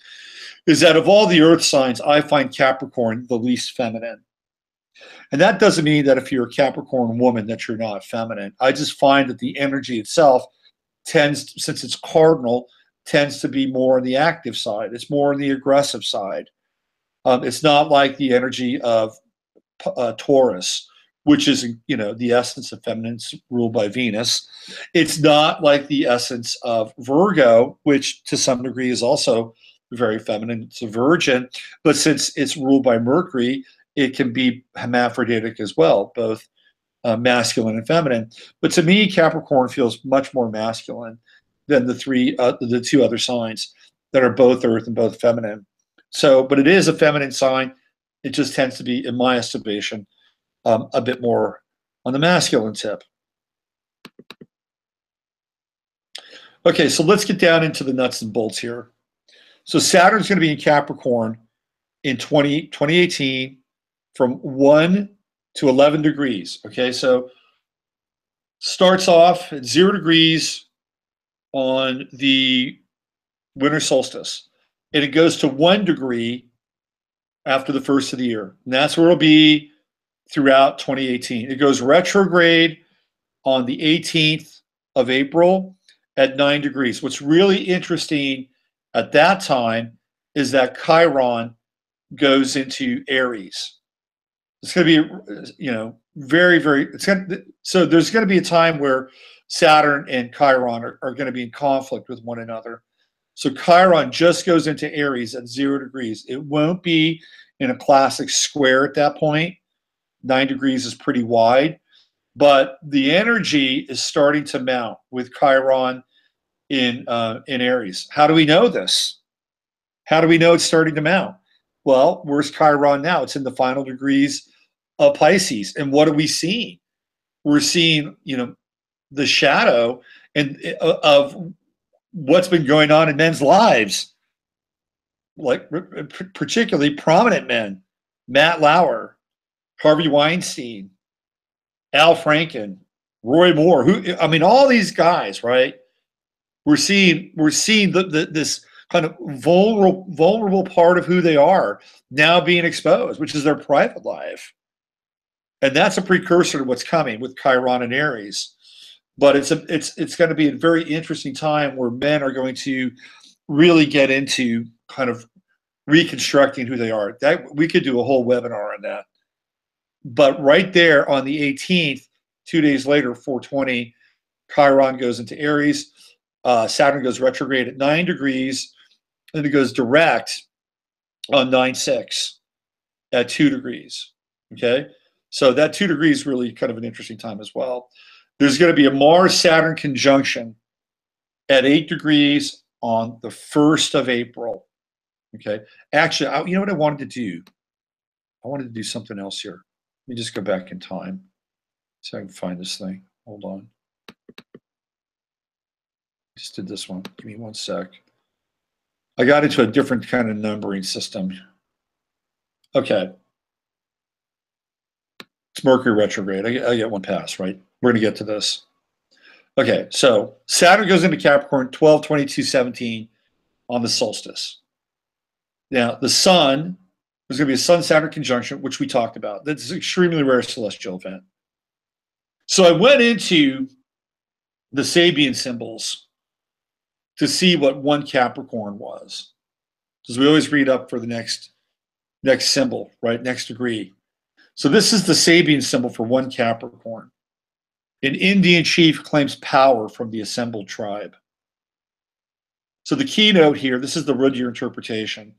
is that of all the earth signs, I find Capricorn the least feminine. And that doesn't mean that if you're a Capricorn woman that you're not feminine. I just find that the energy itself tends, since it's cardinal, tends to be more on the active side. It's more on the aggressive side. It's not like the energy of Taurus, which is, you know, the essence of feminine, ruled by Venus. It's not like the essence of Virgo, which to some degree is also very feminine. It's a virgin, but since it's ruled by Mercury, it can be hermaphroditic as well, both masculine and feminine. But to me, Capricorn feels much more masculine than the two other signs that are both earth and both feminine. So, but it is a feminine sign. It just tends to be, in my estimation, a bit more on the masculine tip. Okay, so let's get down into the nuts and bolts here. So Saturn's going to be in Capricorn in 2018 from 1 to 11 degrees. Okay, so starts off at 0 degrees on the winter solstice, and it goes to 1 degree after the first of the year. And that's where it'll be throughout 2018. It goes retrograde on the 18th of April at 9 degrees. What's really interesting at that time is that Chiron goes into Aries. It's going to be, you know, very, very, so there's going to be a time where Saturn and Chiron are going to be in conflict with one another. So Chiron just goes into Aries at 0 degrees. It won't be in a classic square at that point. 9 degrees is pretty wide, but the energy is starting to mount with Chiron in Aries. How do we know this? How do we know it's starting to mount? Well, where's Chiron now? It's in the final degrees of Pisces. And what are we seeing? We're seeing, you know, the shadow of what's been going on in men's lives, like particularly prominent men: Matt Lauer, Harvey Weinstein, Al Franken, Roy Moore. I mean, all these guys, right? We're seeing this kind of vulnerable part of who they are now being exposed, which is their private life. And that's a precursor to what's coming with Chiron and Aries. But it's going to be a very interesting time where men are going to really get into kind of reconstructing who they are. That we could do a whole webinar on that. But right there on the 18th, 2 days later, 420, Chiron goes into Aries. Saturn goes retrograde at 9 degrees, and it goes direct on 9/6 at 2 degrees. Okay, so that 2 degrees is really kind of an interesting time as well. There's going to be a Mars-Saturn conjunction at 8 degrees on the 1st of April. Okay, actually, you know what I wanted to do? I wanted to do something else here. Let me just go back in time so I can find this thing. Hold on. Just did this one. Give me 1 sec. I got into a different kind of numbering system. Okay. It's Mercury retrograde. I get 1 pass, right? We're going to get to this. Okay, so Saturn goes into Capricorn 12/22/17 on the solstice. Now, the sun, there's going to be a Sun-Saturn conjunction, which we talked about. That's an extremely rare celestial event. So I went into the Sabian symbols to see what 1 Capricorn was, because we always read up for the next symbol, right? Next degree. So this is the Sabian symbol for 1 Capricorn. An Indian chief claims power from the assembled tribe. So the keynote here, this is the Rudyard interpretation.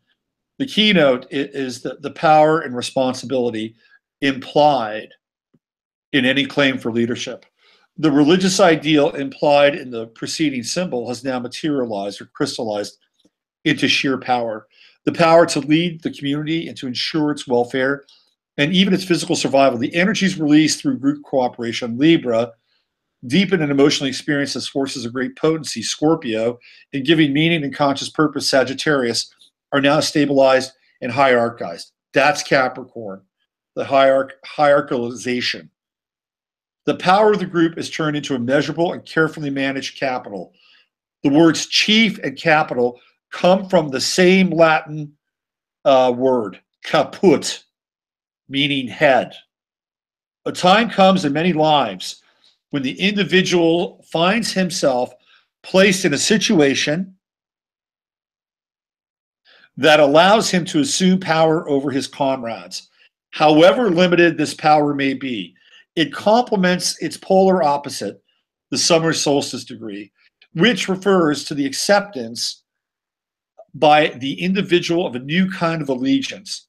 The keynote is the power and responsibility implied in any claim for leadership. The religious ideal implied in the preceding symbol has now materialized or crystallized into sheer power. The power to lead the community and to ensure its welfare and even its physical survival. The energies released through group cooperation, Libra, deepen and emotionally experience as forces of great potency, Scorpio, in giving meaning and conscious purpose, Sagittarius, are now stabilized and hierarchized. That's Capricorn, the hierarchalization. The power of the group is turned into a measurable and carefully managed capital. The words chief and capital come from the same Latin word, caput, meaning head. A time comes in many lives when the individual finds himself placed in a situation that allows him to assume power over his comrades, however limited this power may be. It complements its polar opposite, the summer solstice degree, which refers to the acceptance by the individual of a new kind of allegiance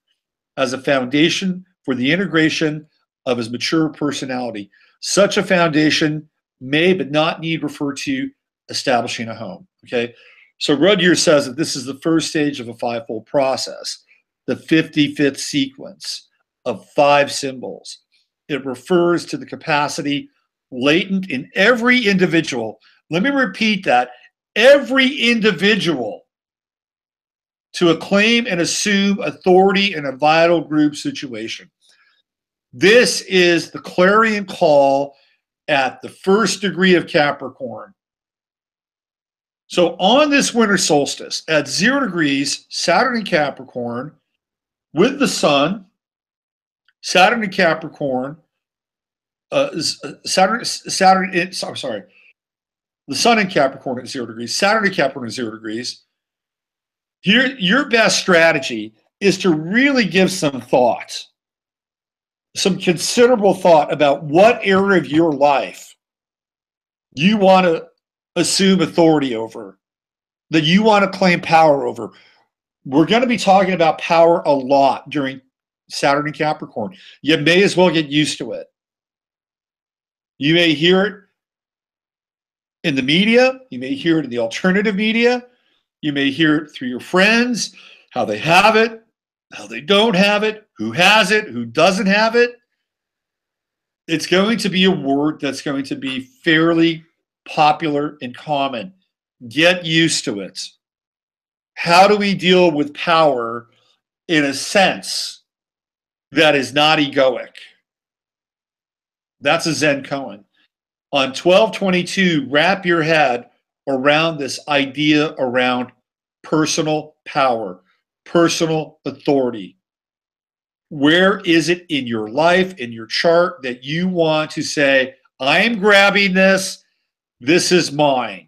as a foundation for the integration of his mature personality. Such a foundation may but not need refer to establishing a home. Okay, so Rudyard says that this is the first stage of a fivefold process, the 55th sequence of 5 symbols. It refers to the capacity latent in every individual. Let me repeat that. Every individual to acclaim and assume authority in a vital group situation. This is the clarion call at the 1st degree of Capricorn. So on this winter solstice at 0 degrees, Saturn in Capricorn with the sun, Saturn in Capricorn, the sun in Capricorn at 0 degrees, Saturn in Capricorn at 0 degrees. Here, your best strategy is to really give some thought, some considerable thought about what area of your life you want to assume authority over, that you want to claim power over. We're going to be talking about power a lot during Saturn and Capricorn. You may as well get used to it. You may hear it in the media. You may hear it in the alternative media. You may hear it through your friends, how they have it, how they don't have it, who has it, who doesn't have it. It's going to be a word that's going to be fairly popular and common. Get used to it. How do we deal with power in a sense that is not egoic? That's a Zen koan. On 12/22, wrap your head around this idea around personal power, personal authority. Where is it in your life, in your chart, that you want to say, I'm grabbing this, This is mine.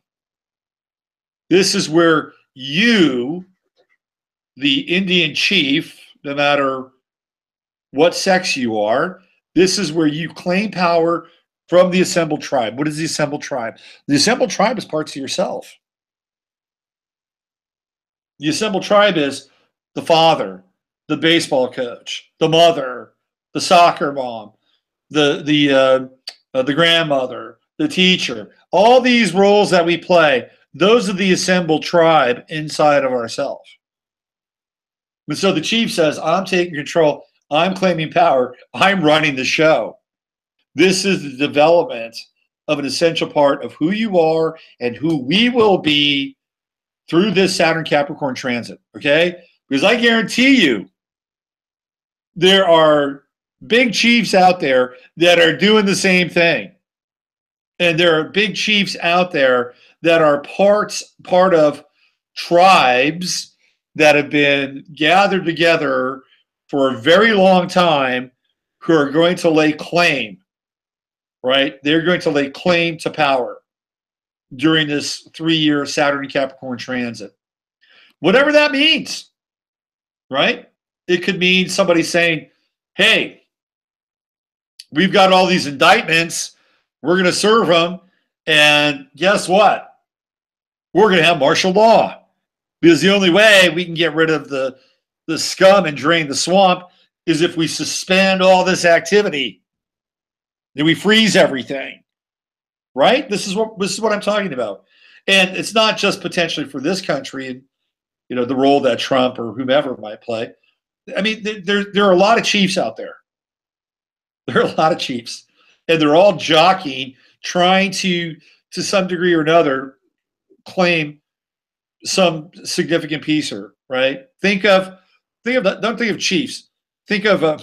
This is where you, the Indian chief, no matter what sex you are, this is where you claim power from the assembled tribe. What is the assembled tribe? The assembled tribe is parts of yourself. The assembled tribe is the father, the baseball coach, the mother, the soccer mom, the grandmother, the teacher. All these roles that we play, those are the assembled tribe inside of ourselves. And so the chief says, I'm taking control. I'm claiming power. I'm running the show. This is the development of an essential part of who you are and who we will be through this Saturn Capricorn transit, okay? Because I guarantee you, there are big chiefs out there that are doing the same thing. And there are big chiefs out there that are part of tribes that have been gathered together for a very long time who are going to lay claim, right? They're going to lay claim to power during this 3-year Saturn Capricorn transit. Whatever that means, right? It could mean somebody saying, hey, we've got all these indictments, we're going to serve them, and guess what? We're going to have martial law, because the only way we can get rid of the scum and drain the swamp is if we suspend all this activity, then we freeze everything, right? This is what I'm talking about. And it's not just potentially for this country and, you know, the role that Trump or whomever might play. I mean, there are a lot of chiefs out there. There are a lot of chiefs, and they're all jockeying, trying to some degree or another, claim some significant piece, or right. Think of that. Don't think of chiefs. Think of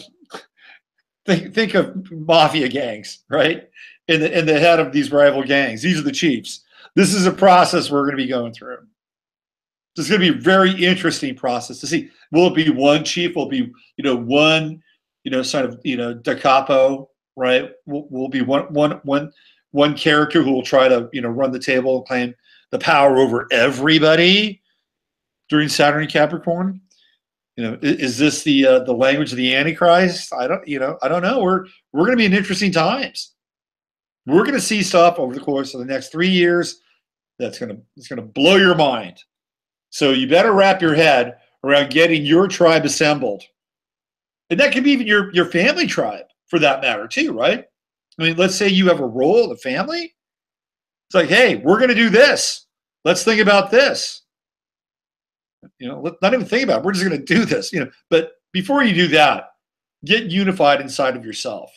think of mafia gangs, right? In the head of these rival gangs. These are the chiefs. This is a process we're going to be going through. It's going to be a very interesting process to see. Will it be one chief? Will it be, you know, one, you know, sort of, you know, da capo, right? Will be one character who will try to, you know, run the table and claim the power over everybody during Saturn and Capricorn. You know, is this the language of the Antichrist? I don't know. We're going to be in interesting times. We're going to see stuff over the course of the next 3 years it's going to blow your mind. So you better wrap your head around getting your tribe assembled. And that could be even your family tribe, for that matter, too, right? I mean, let's say you have a role in the family. It's like, hey, we're going to do this. Let's think about this. You know, let's not even think about it. We're just going to do this. You know, but before you do that, get unified inside of yourself.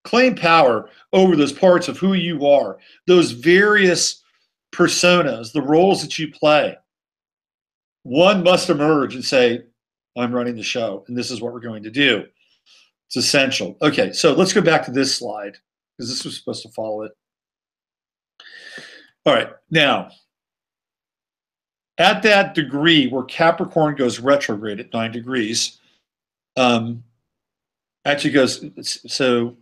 Claim power over those parts of who you are, those various personas, the roles that you play. One must emerge and say, I'm running the show, and this is what we're going to do. It's essential. Okay, so let's go back to this slide, because this was supposed to follow it. All right, now, at that degree where Capricorn goes retrograde at 9 degrees, actually goes, so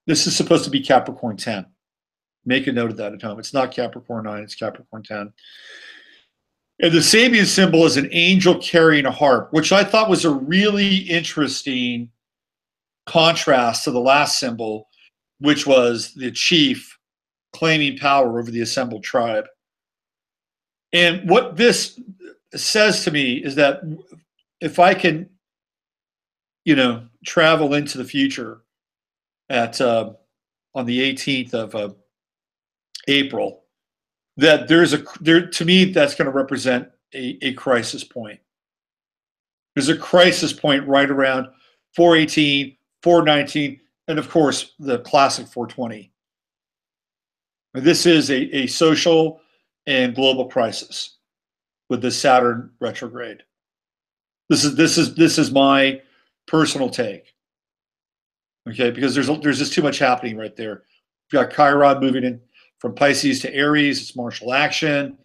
this is supposed to be Capricorn 10. Make a note of that at home. It's not Capricorn 9, it's Capricorn 10. And the Sabian symbol is an angel carrying a harp, which I thought was a really interesting contrast to the last symbol, which was the chief claiming power over the assembled tribe. And what this says to me is that if I can, you know, travel into the future at on the 18th of April, that to me, that's going to represent a crisis point. There's a crisis point right around 418, 419, and of course the classic 420. This is a social and global crisis with the Saturn retrograde. This is my personal take. Okay, because there's just too much happening right there. We've got Chiron moving in from Pisces to Aries. It's martial action,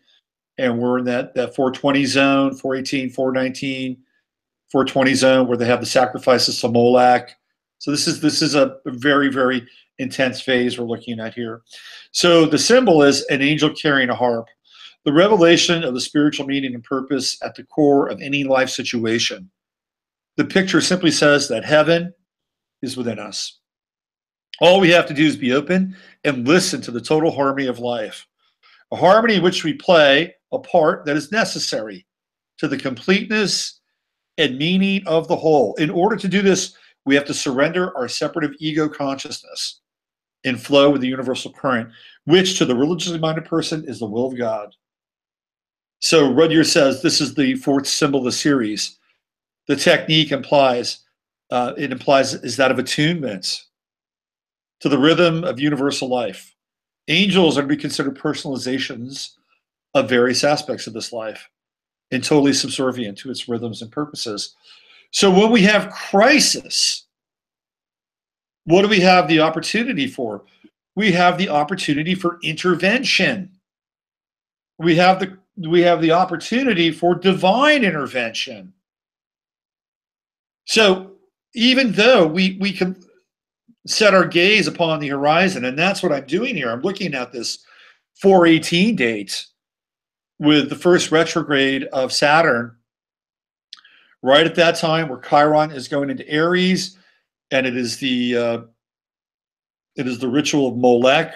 and we're in that 420 zone, 418, 419, 420 zone where they have the sacrifices to Moloch. So this is a very, very intense phase we're looking at here. So the symbol is an angel carrying a harp, the revelation of the spiritual meaning and purpose at the core of any life situation. The picture simply says that heaven is within us. All we have to do is be open and listen to the total harmony of life, a harmony in which we play a part that is necessary to the completeness and meaning of the whole. In order to do this, we have to surrender our separative ego consciousness and flow with the universal current, which to the religiously minded person is the will of God. So Rudyard says this is the fourth symbol of the series. The technique implies is that of attunement to the rhythm of universal life. Angels are to be considered personalizations of various aspects of this life and totally subservient to its rhythms and purposes. So when we have crisis, what do we have the opportunity for? We have the opportunity for intervention. We have the opportunity for divine intervention. So even though we can set our gaze upon the horizon, and that's what I'm doing here. I'm looking at this 4/18 date with the first retrograde of Saturn, right at that time where Chiron is going into Aries, and it is the ritual of Molech,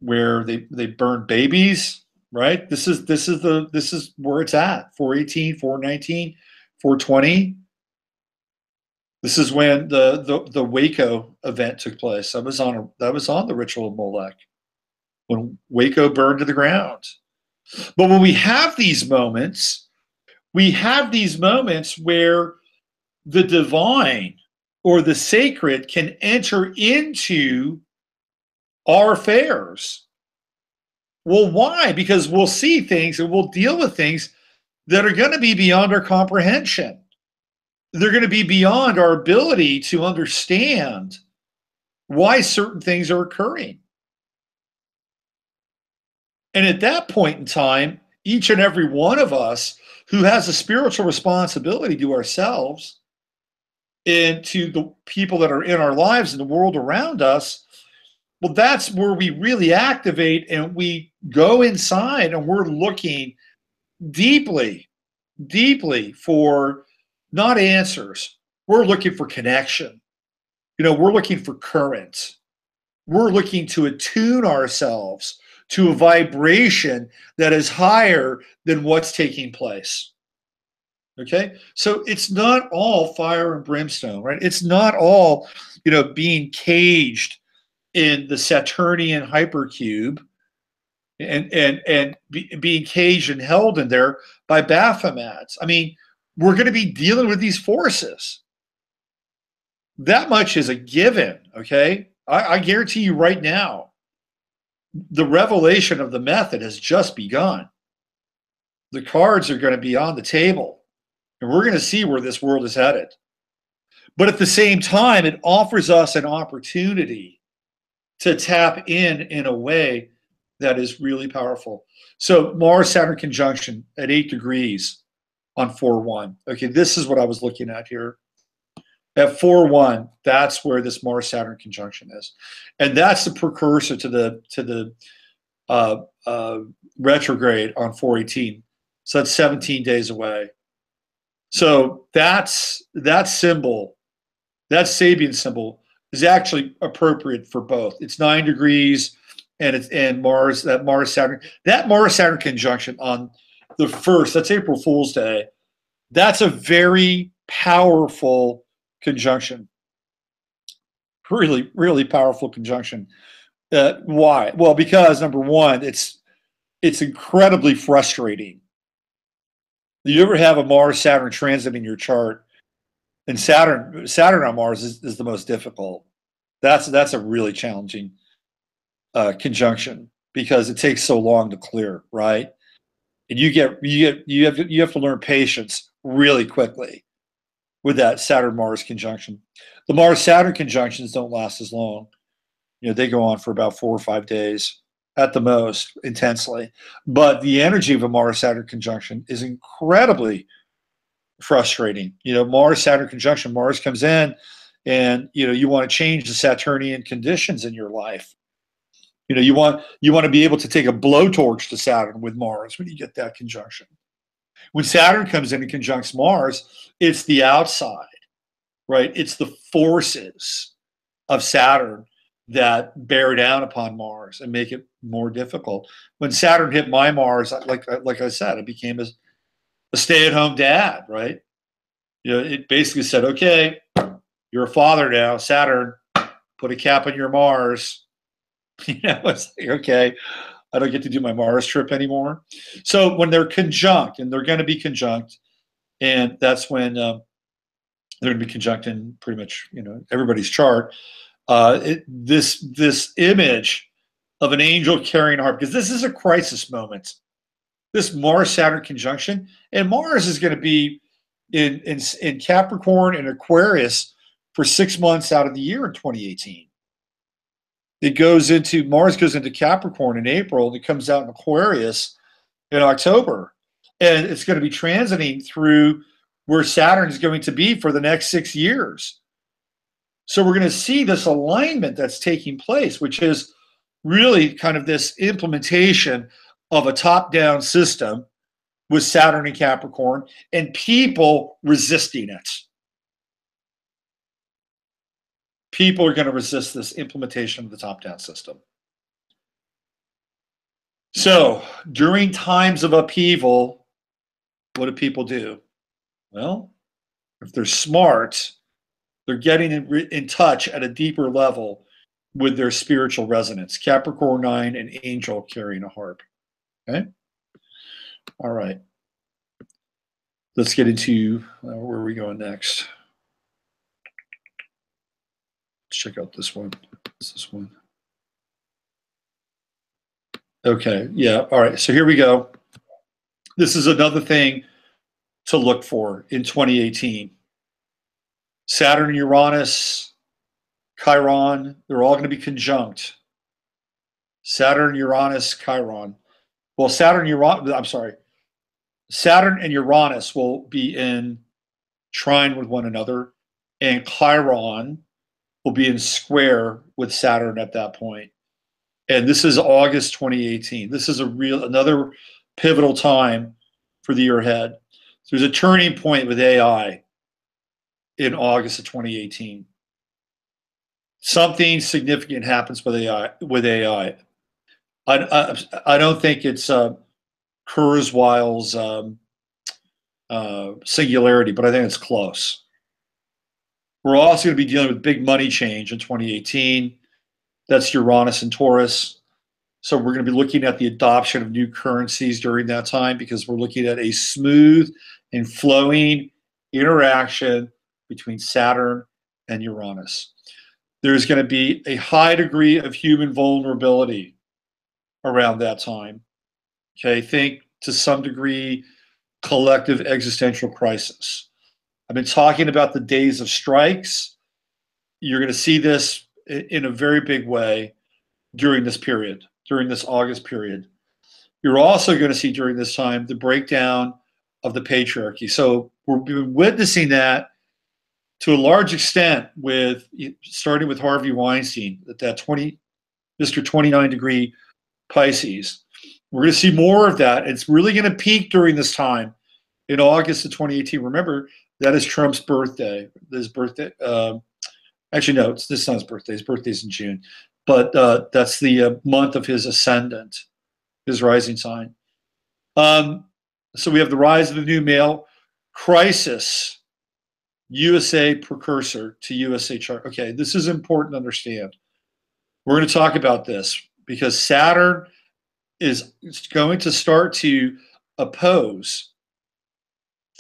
where they burn babies. Right. This is where it's at. 4/18, 4/19, 4/20. This is when the Waco event took place. That was on the ritual of Molech, when Waco burned to the ground. But when we have these moments where the divine or the sacred can enter into our affairs. Well, why? Because we'll see things and we'll deal with things that are going to be beyond our comprehension. They're going to be beyond our ability to understand why certain things are occurring. And at that point in time, each and every one of us who has a spiritual responsibility to ourselves and to the people that are in our lives and the world around us, well, that's where we really activate and we go inside and we're looking deeply, deeply for not answers. We're looking for connection. We're looking for current. We're looking to attune ourselves to a vibration that is higher than what's taking place. Okay? So it's not all fire and brimstone, right? It's not all, being caged in the Saturnian hypercube and being caged and held in there by Baphomets. I mean, we're going to be dealing with these forces. That much is a given, okay? I guarantee you right now, the revelation of the method has just begun. The cards are going to be on the table, and we're going to see where this world is headed. But at the same time, it offers us an opportunity to tap in a way that is really powerful. So Mars-Saturn conjunction at 8 degrees on 4/1. Okay, this is what I was looking at here. At 4/1, that's where this Mars-Saturn conjunction is, and that's the precursor to the retrograde on 4/18. So that's 17 days away. So that symbol, that Sabian symbol, is actually appropriate for both. It's 9 degrees, and Mars, that Mars-Saturn conjunction on the 1st, that's April Fool's Day. That's a very powerful conjunction. Really, really powerful conjunction. Why? Well, because number one, it's incredibly frustrating. You ever have a Mars-Saturn transit in your chart, and Saturn on Mars is the most difficult. That's a really challenging conjunction because it takes so long to clear, right? And you have to learn patience really quickly with that Saturn-Mars conjunction. The Mars-Saturn conjunctions don't last as long. They go on for about 4 or 5 days at the most, intensely. But the energy of a Mars-Saturn conjunction is incredibly frustrating. Mars-Saturn conjunction, Mars comes in and you want to change the Saturnian conditions in your life. You want to be able to take a blowtorch to Saturn with Mars when you get that conjunction. When Saturn comes in and conjuncts Mars, it's the outside, right? It's the forces of Saturn that bear down upon Mars and make it more difficult. When Saturn hit my Mars, like I said, I became a stay-at-home dad, right? It basically said, okay, you're a father now, Saturn, put a cap on your Mars. It's like, okay, I don't get to do my Mars trip anymore. So when they're conjunct, and they're going to be conjunct, and that's when they're going to be conjunct in pretty much everybody's chart. This image of an angel carrying a harp, because this is a crisis moment. This Mars-Saturn conjunction, and Mars is going to be in Capricorn and Aquarius for 6 months out of the year in 2018. Mars goes into Capricorn in April, and it comes out in Aquarius in October. And it's going to be transiting through where Saturn is going to be for the next 6 years. So we're going to see this alignment that's taking place, which is really kind of this implementation of a top-down system with Saturn and Capricorn, and people resisting it. People are going to resist this implementation of the top-down system. So during times of upheaval, what do people do? Well, if they're smart, they're getting in touch at a deeper level with their spiritual resonance. Capricorn 9, an angel carrying a harp. Okay? All right. Let's get into where are we going next? Let's check out this one. What's this one? Okay, yeah, all right. So here we go. This is another thing to look for in 2018. Saturn, Uranus, Chiron, they're all going to be conjunct. Saturn, Uranus, Chiron. Well, Saturn and Uranus will be in trine with one another, and Chiron will be in square with Saturn at that point. And this is August 2018. This is another pivotal time for the year ahead. There's a turning point with AI in August of 2018. Something significant happens with AI. I don't think it's Kurzweil's singularity, but I think it's close. We're also going to be dealing with big money change in 2018. That's Uranus and Taurus. So we're going to be looking at the adoption of new currencies during that time, because we're looking at a smooth and flowing interaction between Saturn and Uranus. There's going to be a high degree of human vulnerability around that time. Okay, think to some degree collective existential crisis. I've been talking about the days of strikes. You're going to see this in a very big way during this period, during this August period. You're also going to see during this time the breakdown of the patriarchy. So we're witnessing that to a large extent starting with Harvey Weinstein, that Mr. 29 degree Pisces. We're going to see more of that. It's really going to peak during this time in August of 2018. Remember, that is Trump's birthday. His birthday. Actually, no, this is not his birthday. His birthday's in June. But that's the month of his ascendant, his rising sign. So we have the rise of the new male. Crisis, USA precursor to USA chart. Okay, this is important to understand. We're going to talk about this because Saturn is going to start to oppose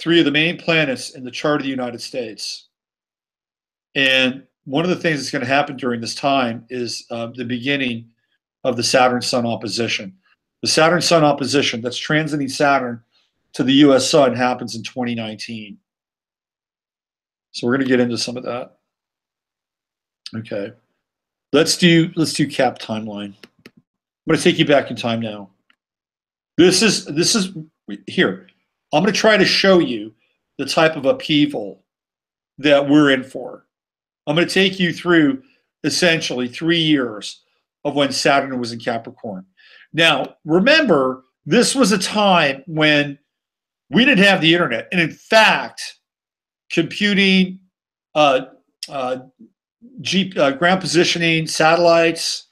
3 of the main planets in the chart of the United States. And one of the things that's going to happen during this time is the beginning of the Saturn-Sun opposition. The Saturn-Sun opposition that's transiting Saturn to the U.S. Sun happens in 2019. So we're going to get into some of that. Okay. Let's do Cap timeline. I'm going to take you back in time now. This is here. I'm going to try to show you the type of upheaval that we're in for. I'm going to take you through essentially 3 years of when Saturn was in Capricorn. Now, remember, this was a time when we didn't have the internet. And in fact, computing, ground positioning, satellites,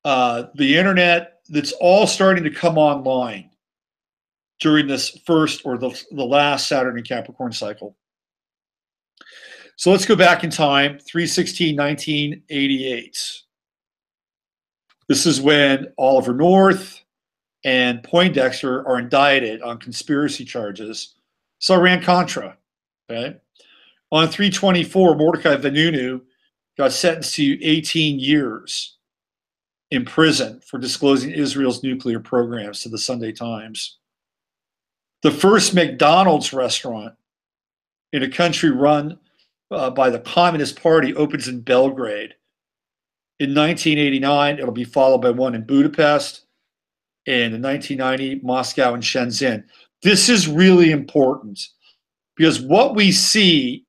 the internet, that's all starting to come online during this first or the last Saturn and Capricorn cycle. So let's go back in time, 3/16/1988. This is when Oliver North and Poindexter are indicted on conspiracy charges. So Iran-Contra, okay? On 3/24, Mordecai Vanunu got sentenced to 18 years in prison for disclosing Israel's nuclear programs to the Sunday Times. The first McDonald's restaurant in a country run by the Communist Party opens in Belgrade. In 1989, it'll be followed by one in Budapest, and in 1990, Moscow and Shenzhen. This is really important because what we see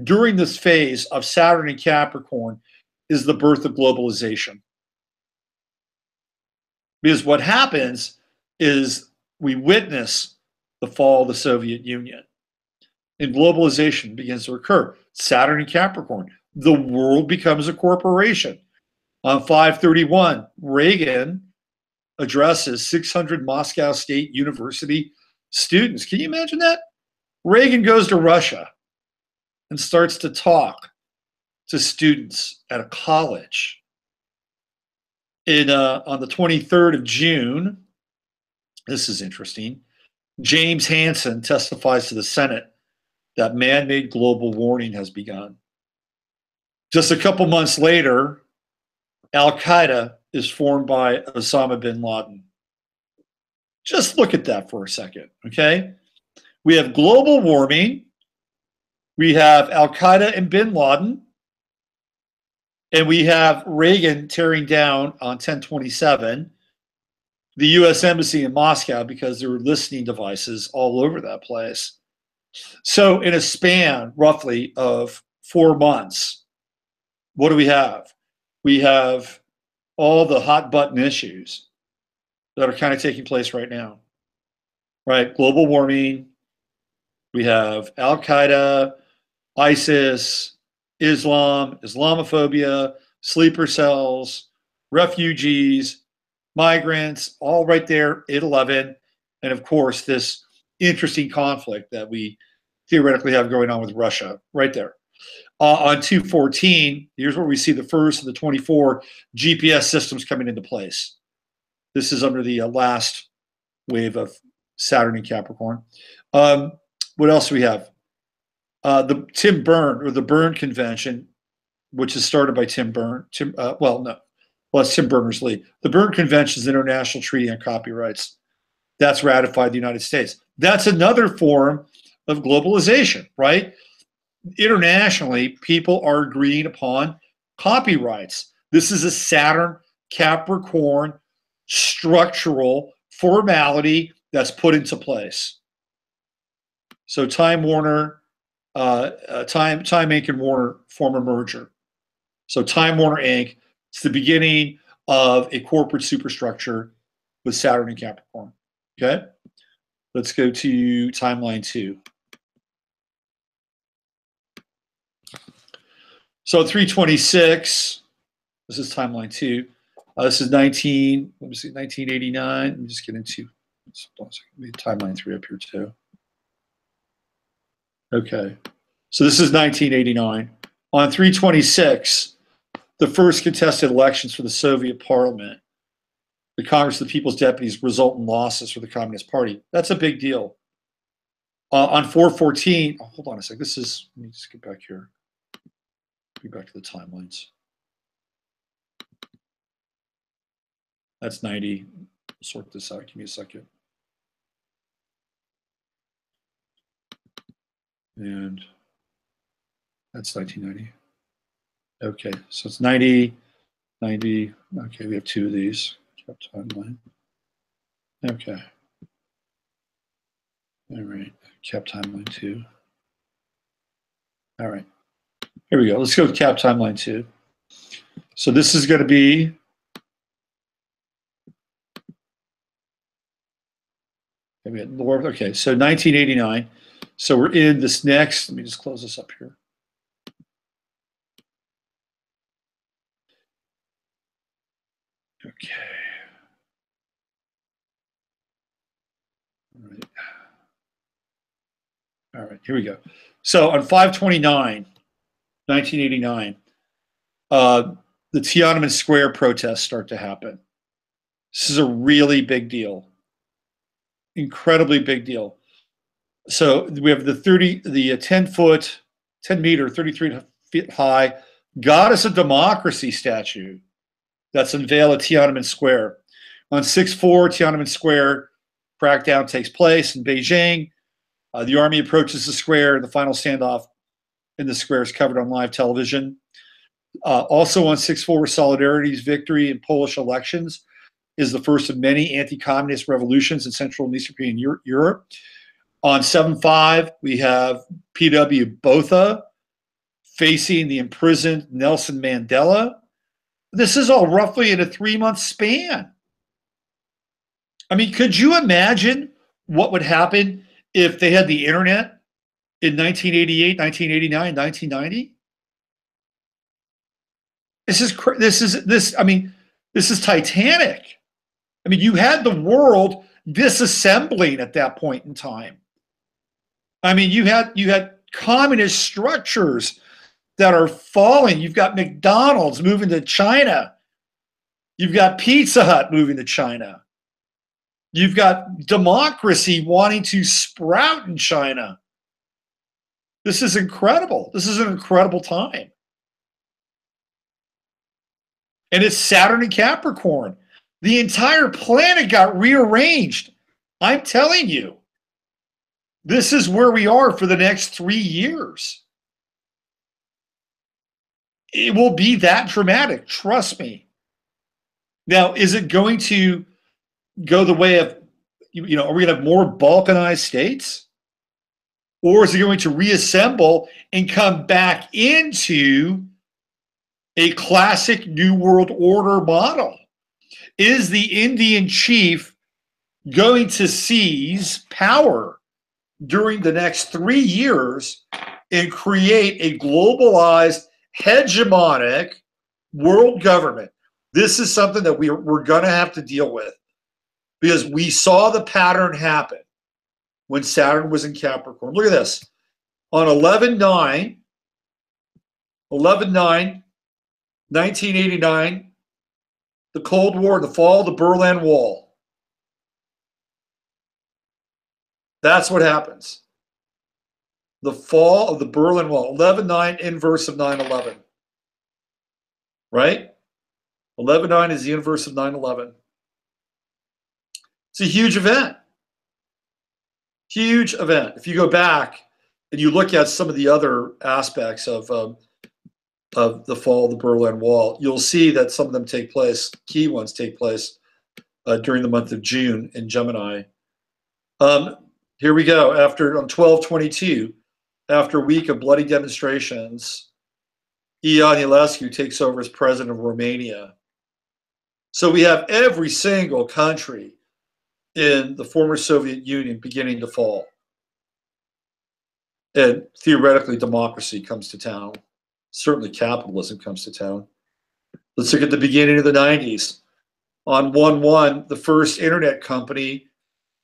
during this phase of Saturn and Capricorn is the birth of globalization. Because what happens is we witness the fall of the Soviet Union, and globalization begins to occur. Saturn and Capricorn, the world becomes a corporation. On 5/31, Reagan addresses 600 Moscow State University students. Can you imagine that? Reagan goes to Russia and starts to talk to students at a college. On the 23rd of June, this is interesting, James Hansen testifies to the Senate that man-made global warming has begun. Just a couple months later, Al-Qaeda is formed by Osama bin Laden. Just look at that for a second, okay? We have global warming, we have Al-Qaeda and bin Laden, and we have Reagan tearing down on 10/27 the U.S. Embassy in Moscow because there were listening devices all over that place. So in a span, roughly, of 4 months, what do we have? We have all the hot button issues that are kind of taking place right now, right? Global warming, we have Al-Qaeda, ISIS, Islam, Islamophobia, sleeper cells, refugees, migrants, all right there at 11. And of course, this interesting conflict that we theoretically have going on with Russia right there. On 2/14, here's where we see the first of the 24 GPS systems coming into place. This is under the last wave of Saturn and Capricorn. What else do we have? The Tim Byrne, or the Byrne Convention, which is started by Tim Byrne. It's Tim Berners-Lee. The Byrne Convention is an international treaty on copyrights. That's ratified in the United States. That's another form of globalization, right? Internationally, people are agreeing upon copyrights. This is a Saturn Capricorn structural formality that's put into place. So Time Warner, Time Inc. and Warner form a merger. So Time Warner Inc. It's the beginning of a corporate superstructure with Saturn and Capricorn. Okay, let's go to timeline 2. So 3/26, this is timeline 2. This is 1989. Let me just get into timeline 3 up here too. Okay, so this is 1989. On 3/26, the first contested elections for the Soviet Parliament, the Congress of the People's Deputies, result in losses for the Communist Party. That's a big deal. On 4/14, hold on a sec. Let me just get back here. Get back to the timelines. That's 90. Sort this out. Give me a second. And that's 1990. Okay, so it's 90, 90. Okay, we have 2 of these. Timeline. Okay. All right. Kept timeline 2. All right. Here we go. Let's go with Cap timeline 2. So this is going to be okay, so 1989. So we're in this next, let me just close this up here. Okay. All right. All right, here we go. So on 5/29, 1989, the Tiananmen Square protests start to happen. This is a really big deal. Incredibly big deal. So we have the 10-foot, 10-meter, 33 feet high Goddess of Democracy statue that's unveiled at Tiananmen Square. On 6/4, Tiananmen Square crackdown takes place in Beijing. The army approaches the square. The final standoff in the square is covered on live television. Also on 6/4, Solidarity's victory in Polish elections is the first of many anti-communist revolutions in Central and Eastern Europe. On 7/5, we have P.W. Botha facing the imprisoned Nelson Mandela. This is all roughly in a 3-month span. I mean, could you imagine what would happen if they had the internet in 1988, 1989, 1990? This is Titanic. I mean, you had the world disassembling at that point in time. I mean, you had communist structures that are falling. You've got McDonald's moving to China. You've got Pizza Hut moving to China. You've got democracy wanting to sprout in China. This is incredible. This is an incredible time. And it's Saturn and Capricorn. The entire planet got rearranged. I'm telling you, this is where we are for the next 3 years. It will be that dramatic, trust me. Now, is it going to go the way of, are we going to have more balkanized states? Or is it going to reassemble and come back into a classic New World Order model? Is the Indian chief going to seize power during the next 3 years and create a globalized, hegemonic world government? This is something that we're going to have to deal with, because we saw the pattern happen when Saturn was in Capricorn. Look at this. On 11/9, 1989, the Cold War, the fall of the Berlin Wall. That's what happens. The fall of the Berlin Wall. 11/9, inverse of 9/11. Right? 11/9 is the inverse of 9/11. It's a huge event. Huge event. If you go back and you look at some of the other aspects of the fall of the Berlin Wall, you'll see that some of them take place, key ones take place during the month of June in Gemini. Here we go. On 12/22, after a week of bloody demonstrations, Ion Ionescu takes over as president of Romania. So we have every single country in the former Soviet Union beginning to fall. And theoretically, democracy comes to town. Certainly capitalism comes to town. Let's look at the beginning of the 90s. On 1/1, the first internet company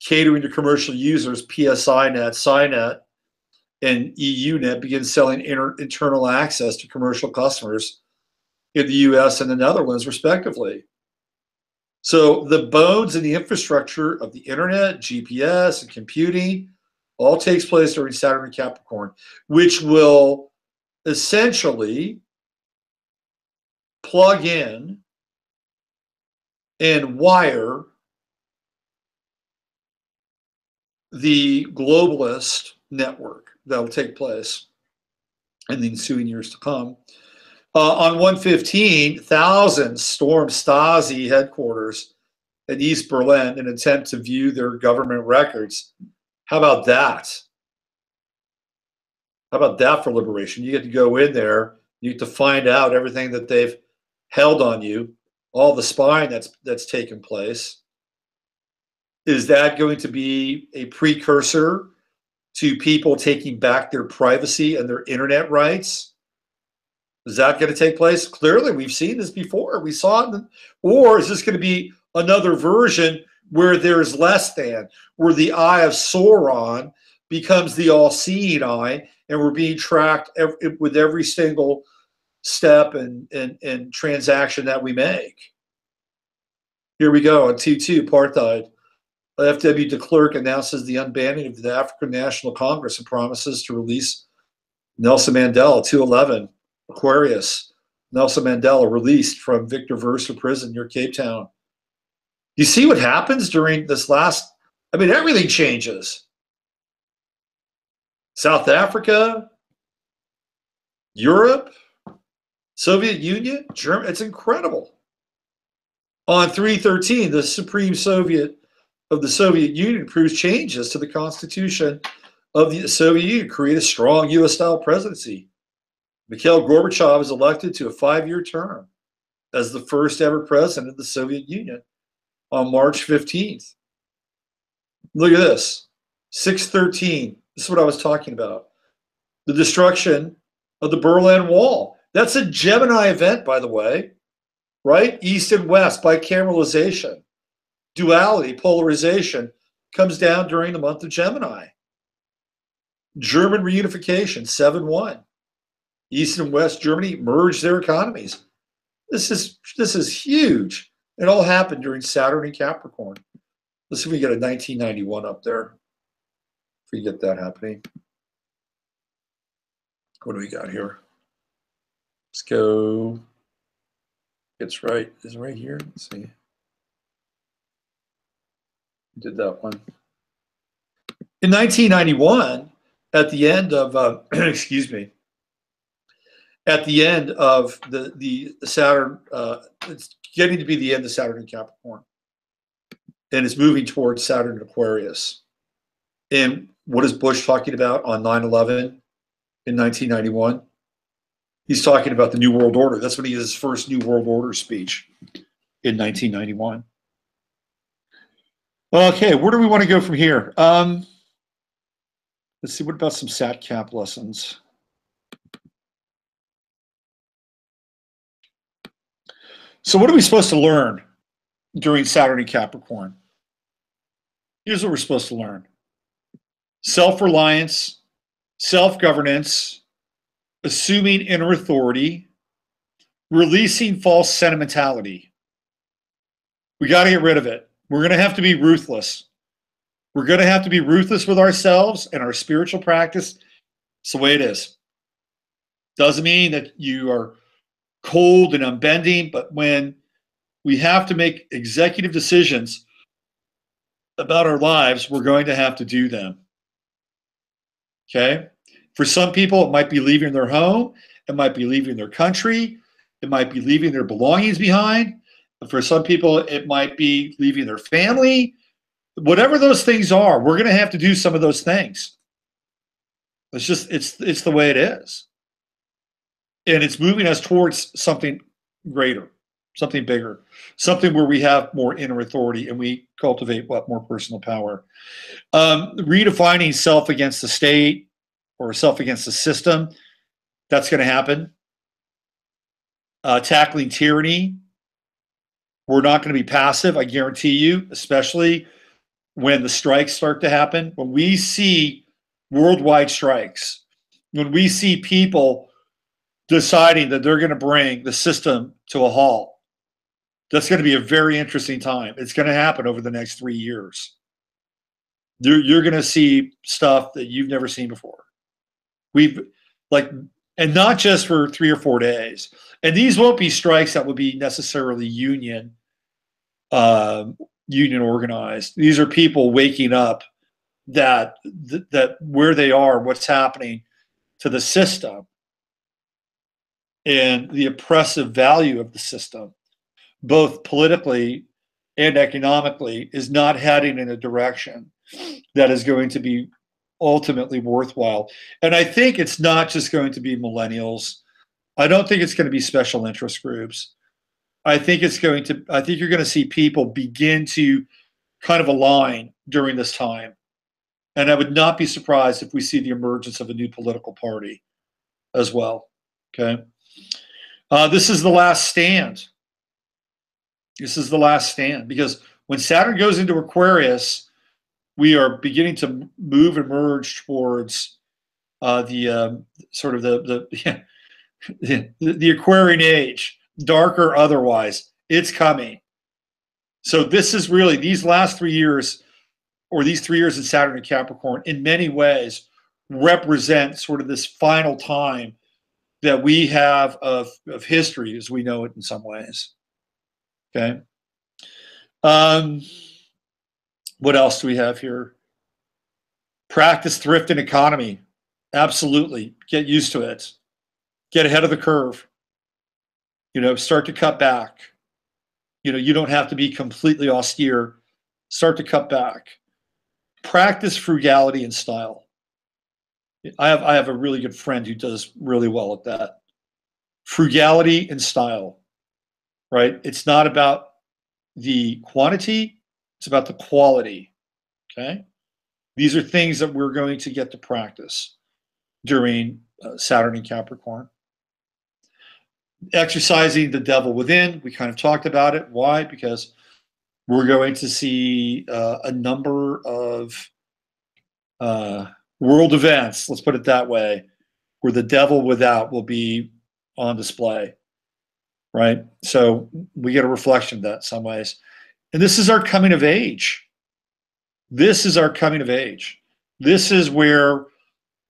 catering to commercial users, PSINet, Cynet, and EUNet, begins selling internal access to commercial customers in the US and the Netherlands, respectively. So the bones and the infrastructure of the internet, GPS, and computing all takes place during Saturn and Capricorn, which will essentially plug in and wire the globalist network that will take place in the ensuing years to come. On 1/15, thousands stormed Stasi headquarters in East Berlin in an attempt to view their government records. How about that? How about that for liberation? You get to go in there, you get to find out everything that they've held on you, all the spying that's taken place. Is that going to be a precursor to people taking back their privacy and their internet rights? Is that going to take place? Clearly, we've seen this before. We saw it. Or is this going to be another version where there's less than, where the eye of Sauron becomes the all-seeing eye, and we're being tracked with every single step and transaction that we make? Here we go on T2, apartheid. FW de Klerk announces the unbanning of the African National Congress and promises to release Nelson Mandela. 211, Aquarius. Nelson Mandela released from Victor Verster prison near Cape Town. You see what happens during this last, I mean, everything changes. South Africa, Europe, Soviet Union, Germany, it's incredible. On 3/13, the Supreme Soviet of the Soviet Union approves changes to the Constitution of the Soviet Union, create a strong U.S.-style presidency. Mikhail Gorbachev is elected to a 5-year term as the first ever president of the Soviet Union on March 15th. Look at this, 6/13. This is what I was talking about. The destruction of the Berlin Wall. That's a Gemini event, by the way, right? East and West, bicameralization. Duality, polarization, comes down during the month of Gemini. German reunification, 7/1. East and West Germany merged their economies. This is huge. It all happened during Saturn and Capricorn. Let's see if we get a 1991 up there. If we get that happening. What do we got here? Let's go. It's right. Is it right here? Let's see. Did that one. In 1991, at the end of, excuse me, at the end of the Saturn, it's getting to be the end of Saturn and Capricorn. And it's moving towards Saturn and Aquarius. And what is Bush talking about on 9/11 in 1991? He's talking about the New World Order. That's when he has his first New World Order speech in 1991. Okay, where do we want to go from here? Let's see, what about some SatCap lessons? So what are we supposed to learn during Saturn and Capricorn? Here's what we're supposed to learn. Self-reliance, self-governance, assuming inner authority, releasing false sentimentality. We got to get rid of it. We're going to have to be ruthless. We're going to have to be ruthless with ourselves and our spiritual practice. It's the way it is. Doesn't mean that you are cold and unbending, but when we have to make executive decisions about our lives, we're going to have to do them. Okay? For some people, it might be leaving their home. It might be leaving their country. It might be leaving their belongings behind. For some people, it might be leaving their family. Whatever those things are, we're going to have to do some of those things. It's just, it's the way it is. And it's moving us towards something greater, something bigger, something where we have more inner authority and we cultivate more personal power. Redefining self against the state or self against the system, that's going to happen. Tackling tyranny. We're not going to be passive, I guarantee you, especially when the strikes start to happen. When we see worldwide strikes, when we see people deciding that they're going to bring the system to a halt, that's going to be a very interesting time. It's going to happen over the next 3 years. You're going to see stuff that you've never seen before. And not just for 3 or 4 days. And these won't be strikes that would be necessarily union organized. These are people waking up that where they are, what's happening to the system, and the oppressive value of the system, both politically and economically, is not heading in a direction that is going to be ultimately worthwhile. And I think it's not just going to be millennials. I don't think it's going to be special interest groups. I think you're going to see people begin to kind of align during this time. And I would not be surprised if we see the emergence of a new political party as well. Okay. This is the last stand. This is the last stand, because when Saturn goes into Aquarius, we are beginning to move and merge towards the Aquarian age, dark or otherwise. It's coming. So this is really, these last 3 years, or these 3 years in Saturn and Capricorn, in many ways represent sort of this final time that we have of history as we know it in some ways. Okay. What else do we have here? Practice thrift and economy. Absolutely. Get used to it. Get ahead of the curve. Start to cut back. You don't have to be completely austere. Start to cut back. Practice frugality and style. I have a really good friend who does really well at that. Frugality and style, right? It's not about the quantity, it's about the quality, okay? These are things that we're going to get to practice during Saturn and Capricorn. Exercising the devil within, we kind of talked about it. Why? Because we're going to see a number of world events, let's put it that way, where the devil without will be on display, right? So we get a reflection of that in some ways. And this is our coming of age. This is our coming of age. This is where,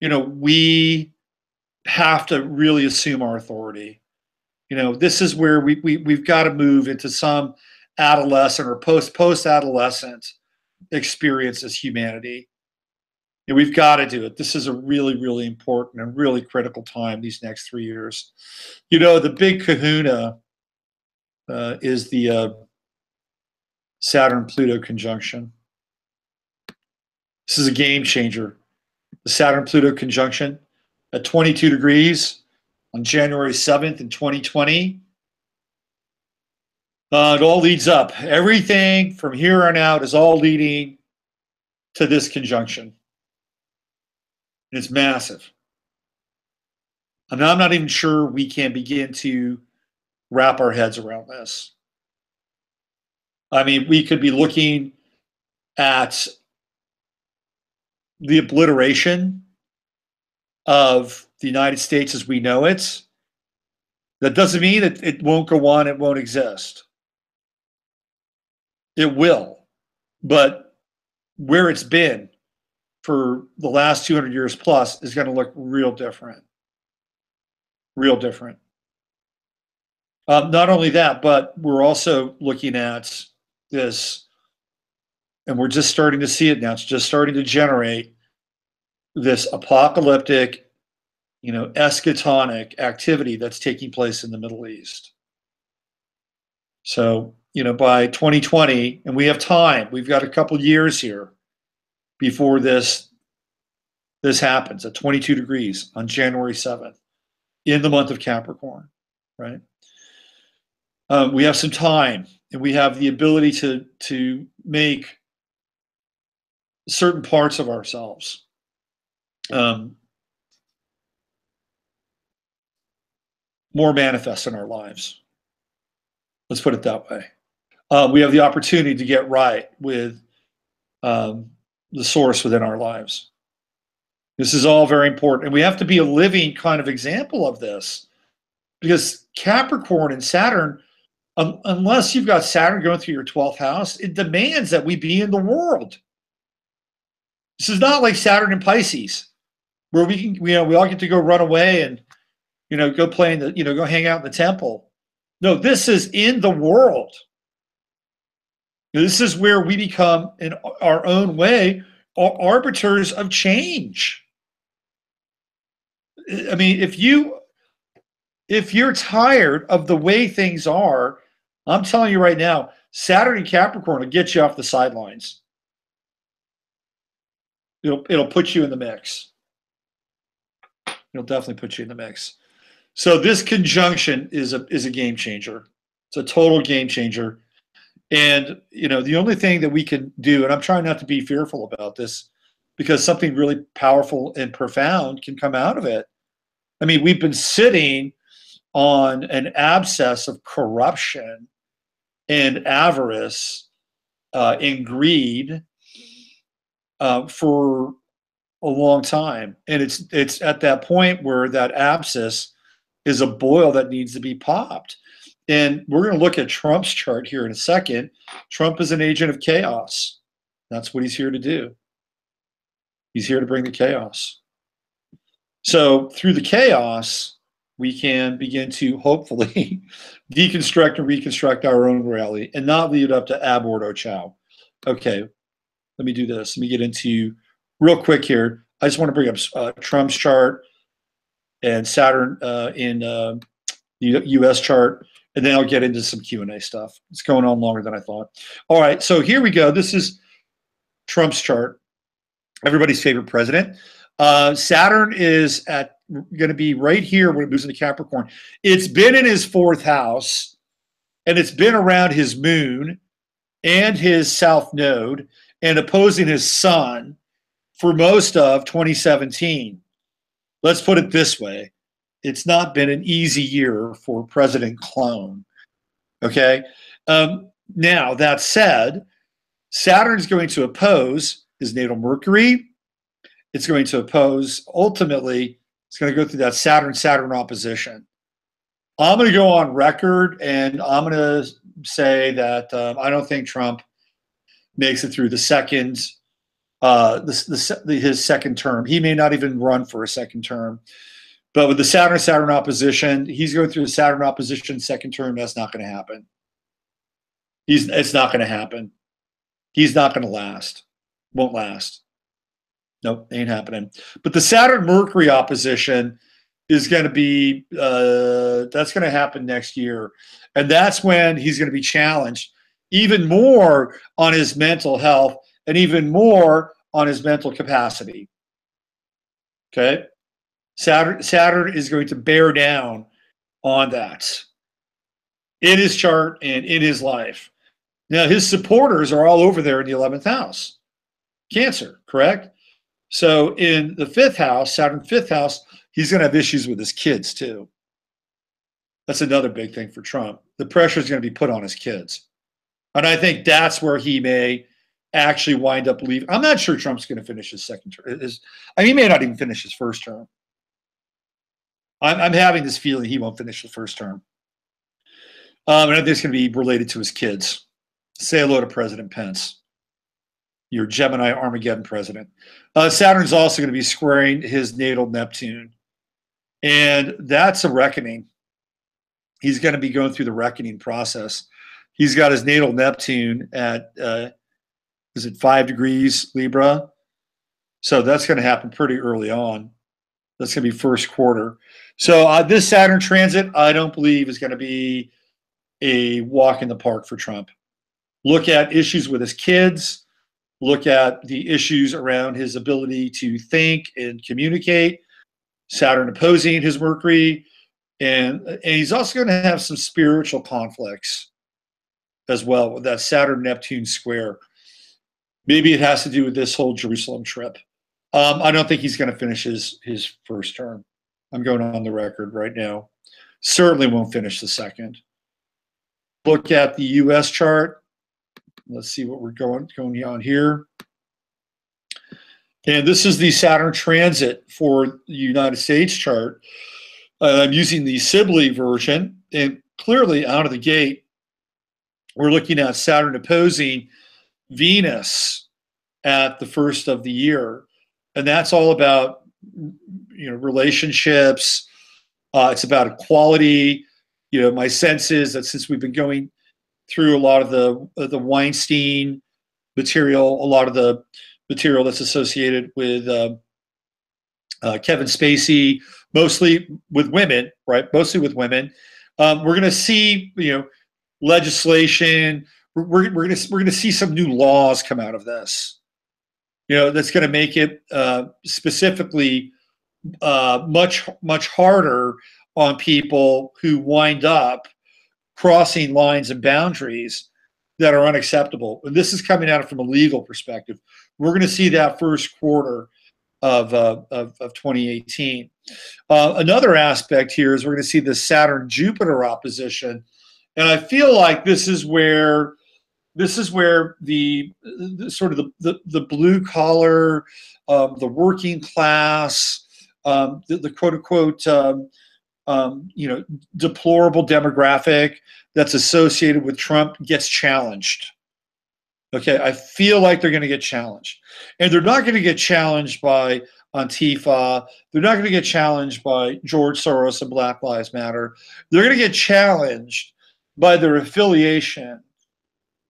we have to really assume our authority. This is where we've got to move into some adolescent or post-adolescent experience as humanity. And we've got to do it. This is a really, really important and really critical time, these next 3 years. The big kahuna is the Saturn-Pluto conjunction. This is a game changer. The Saturn-Pluto conjunction at 22 degrees on January 7th in 2020. It all leads up. Everything from here on out is all leading to this conjunction. It's massive. I'm not even sure we can begin to wrap our heads around this. I mean, we could be looking at the obliteration of the United States as we know it. That doesn't mean that it won't go on, it won't exist. It will. But where it's been for the last 200 years plus is going to look real different. Real different. Not only that, but we're also looking at this, and we're just starting to see it now. It's just starting to generate this apocalyptic, eschatonic activity that's taking place in the Middle East. So, by 2020, and we have time, we've got a couple years here before this happens at 22 degrees on January 7th in the month of Capricorn, right? We have some time, and we have the ability to make certain parts of ourselves more manifest in our lives. Let's put it that way. We have the opportunity to get right with the source within our lives. This is all very important. And we have to be a living kind of example of this, because Capricorn and Saturn, unless you've got Saturn going through your 12th house, it demands that we be in the world. This is not like Saturn and Pisces, where we all get to go run away and, go play in the, go hang out in the temple. No, this is in the world. This is where we become, in our own way, arbiters of change. I mean, if you're tired of the way things are, I'm telling you right now, Saturn and Capricorn will get you off the sidelines. it'll put you in the mix. It'll definitely put you in the mix. So this conjunction is a game changer. It's a total game changer. And the only thing that we can do, and I'm trying not to be fearful about this, because something really powerful and profound can come out of it. I mean, we've been sitting on an abscess of corruption and avarice and greed for a long time, and it's at that point where that abscess is a boil that needs to be popped. And we're going to look at Trump's chart here in a second. Trump is an agent of chaos. That's what he's here to do. He's here to bring the chaos. So through the chaos, we can begin to hopefully deconstruct and reconstruct our own reality and not leave it up to ab ordo chow. Okay, let me do this. Let me get into real quick here. I just want to bring up Trump's chart and Saturn in the U.S. chart, and then I'll get into some Q&A stuff. It's going on longer than I thought. All right, so here we go. This is Trump's chart, everybody's favorite president. Saturn is going to be right here when it moves into Capricorn. It's been in his 4th house, and it's been around his moon and his south node and opposing his sun for most of 2017. Let's put it this way. It's not been an easy year for President Clone. Okay? Now, that said, Saturn is going to oppose his natal Mercury. It's going to oppose, ultimately, it's going to go through that Saturn-Saturn opposition. I'm going to go on record, and I'm going to say that I don't think Trump makes it through the second, his second term. He may not even run for a second term. But with the Saturn-Saturn opposition, he's going through the Saturn opposition second term. That's not going to happen. It's not going to happen. He's not going to last. Won't last. Nope, ain't happening. But the Saturn-Mercury opposition is going to be, that's going to happen next year. And that's when he's going to be challenged even more on his mental health and even more on his mental capacity. Okay? Saturn is going to bear down on that in his chart and in his life. Now, his supporters are all over there in the 11th house. Cancer, correct? So in the 5th house, Saturn 5th house, he's going to have issues with his kids too. That's another big thing for Trump. The pressure is going to be put on his kids. And I think that's where he may actually wind up leaving. I'm not sure Trump's going to finish his second term. He may not even finish his first term. I'm having this feeling he won't finish the first term. And I think it's going to be related to his kids. Say hello to President Pence, your Gemini Armageddon president. Saturn's also going to be squaring his natal Neptune. And that's a reckoning. He's going to be going through the reckoning process. He's got his natal Neptune at, is it 5 degrees Libra? So that's going to happen pretty early on. That's going to be first quarter. So this Saturn transit, I don't believe is going to be a walk in the park for Trump. Look at issues with his kids. Look at the issues around his ability to think and communicate. Saturn opposing his Mercury. And he's also going to have some spiritual conflicts as well with that Saturn-Neptune square. Maybe it has to do with this whole Jerusalem trip. I don't think he's going to finish his first term. I'm going on the record right now. Certainly won't finish the second. Look at the U.S. chart. Let's see what we're going on here. And this is the Saturn transit for the United States chart. I'm using the Sibley version. And clearly out of the gate, we're looking at Saturn opposing Venus at the first of the year. And that's all about, relationships. It's about equality. My sense is that since we've been going through a lot of the Weinstein material, a lot of the material that's associated with Kevin Spacey, mostly with women, right? Mostly with women. We're going to see, legislation. We're going to see some new laws come out of this. that's going to make it specifically much harder on people who wind up crossing lines and boundaries that are unacceptable. And this is coming out from a legal perspective. We're going to see that first quarter of 2018. Another aspect here is we're going to see the Saturn-Jupiter opposition, and I feel like this is where the sort of the blue collar, the working class, the quote unquote deplorable demographic that's associated with Trump gets challenged. Okay, I feel like they're going to get challenged, and they're not going to get challenged by Antifa. They're not going to get challenged by George Soros and Black Lives Matter. They're going to get challenged by their affiliation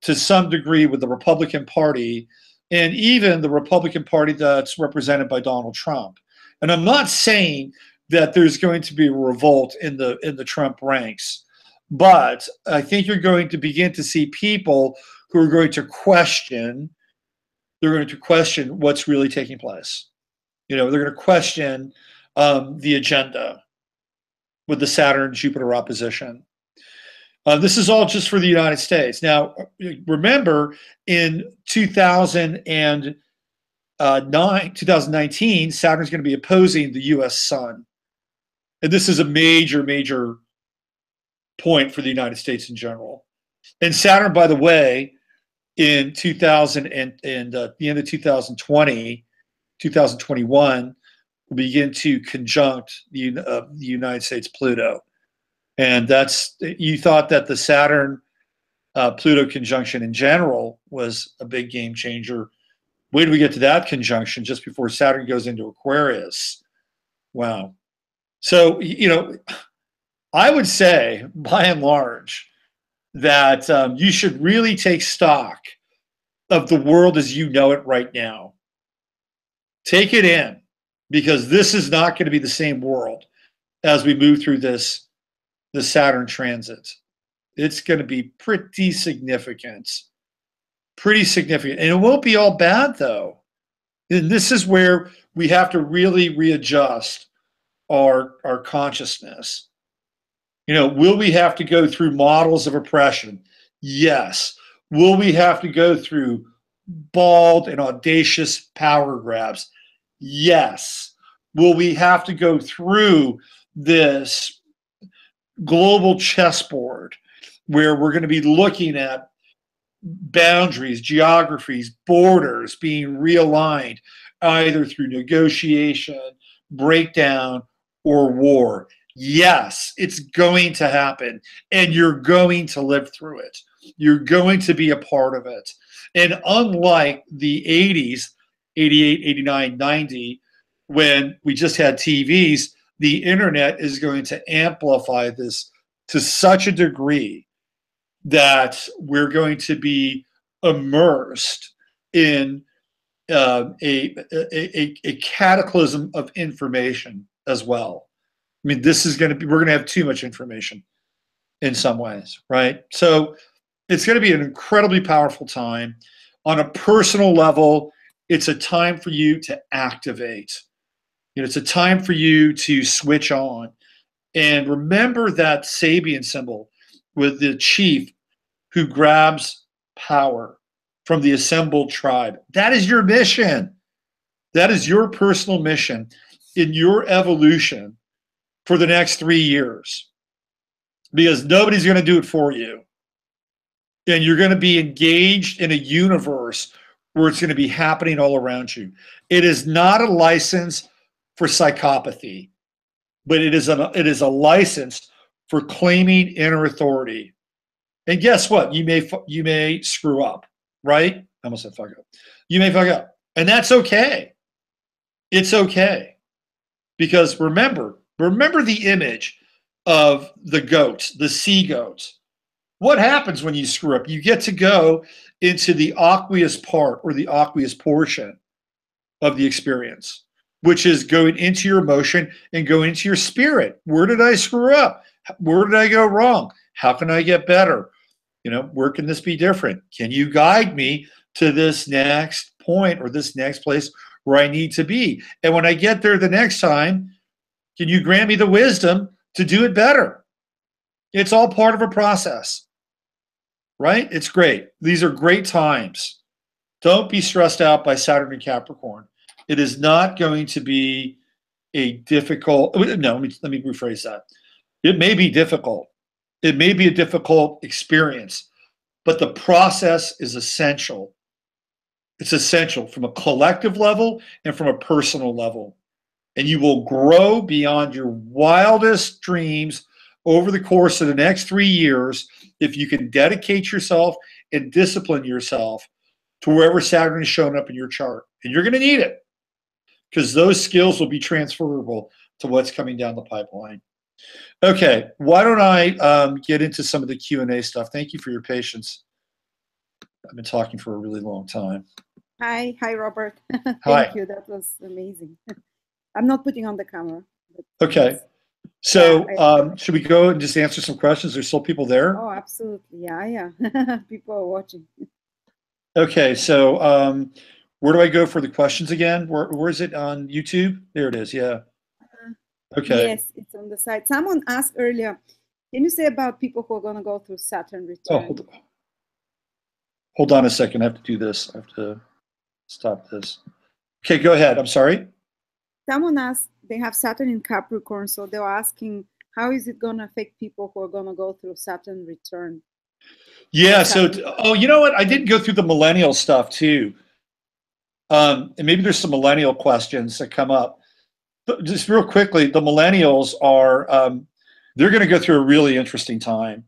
to some degree with the Republican Party, and even the Republican Party that's represented by Donald Trump. And I'm not saying that there's going to be a revolt in the Trump ranks, but I think you're going to begin to see people who are going to question. They're going to question what's really taking place. They're going to question the agenda with the Saturn-Jupiter opposition. This is all just for the United States. Now, remember, in 2019, Saturn's going to be opposing the U.S. sun. And this is a major, major point for the United States in general. And Saturn, by the way, in 2000 and the end of 2020, 2021, will begin to conjunct the United States Pluto. And you thought that the Saturn Pluto conjunction in general was a big game changer. Wait till we get to that conjunction just before Saturn goes into Aquarius. Wow. So, I would say, by and large, that you should really take stock of the world as you know it right now. Take it in, because this is not going to be the same world as we move through the Saturn transit. It's going to be pretty significant. Pretty significant. And it won't be all bad, though. And this is where we have to really readjust our consciousness. Will we have to go through models of oppression? Yes. Will we have to go through bold and audacious power grabs? Yes. Will we have to go through this global chessboard where we're going to be looking at boundaries, geographies, borders being realigned either through negotiation, breakdown, or war? Yes, it's going to happen, and you're going to live through it. You're going to be a part of it. And unlike the 80s, 88, 89, 90, when we just had TVs, the internet is going to amplify this to such a degree that we're going to be immersed in a cataclysm of information as well. I mean, we're going to have too much information in some ways, right? So it's going to be an incredibly powerful time. On a personal level, it's a time for you to activate. It's a time for you to switch on. And remember that Sabian symbol with the chief who grabs power from the assembled tribe. That is your mission. That is your personal mission in your evolution for the next 3 years, because nobody's going to do it for you. And you're going to be engaged in a universe where it's going to be happening all around you. It is not a license for psychopathy, but it is a license for claiming inner authority. And guess what? You may screw up, right? I almost said fuck up. You may fuck up, and that's okay. It's okay, because remember the image of the goat, the sea goat. What happens when you screw up? You get to go into the aqueous part, or the aqueous portion of the experience, which is going into your emotion and going into your spirit. Where did I screw up? Where did I go wrong? How can I get better? Where can this be different? Can you guide me to this next point or this next place where I need to be. And when I get there the next time, can you grant me the wisdom to do it better? It's all part of a process, right? It's great. These are great times. Don't be stressed out by Saturn and Capricorn. It is not going to be a difficult, no, let me rephrase that. It may be difficult. It may be a difficult experience, but the process is essential. It's essential from a collective level and from a personal level. And you will grow beyond your wildest dreams over the course of the next 3 years if you can dedicate yourself and discipline yourself to wherever Saturn is showing up in your chart. And you're going to need it because those skills will be transferable to what's coming down the pipeline. Okay, why don't I get into some of the Q&A stuff. Thank you for your patience. I've been talking for a really long time. Hi, Robert. Hi. Thank you. That was amazing. I'm not putting on the camera. Okay. So should we go and just answer some questions? There's still people there? Oh, absolutely. Yeah. People are watching. Okay. So where do I go for the questions again? Where is it on YouTube? There it is. Yeah. Okay. Yes, it's on the side. Someone asked earlier, can you say about people who are going to go through Saturn return? Oh, hold on a second. I have to do this. I have to stop this. Okay, go ahead. I'm sorry. Someone asked, they have Saturn in Capricorn, so they were asking, how is it going to affect people who are going to go through Saturn return? Yeah, so, you know what? I didn't go through the millennial stuff too. And maybe there's some millennial questions that come up. But just real quickly, the millennials are, they're going to go through a really interesting time.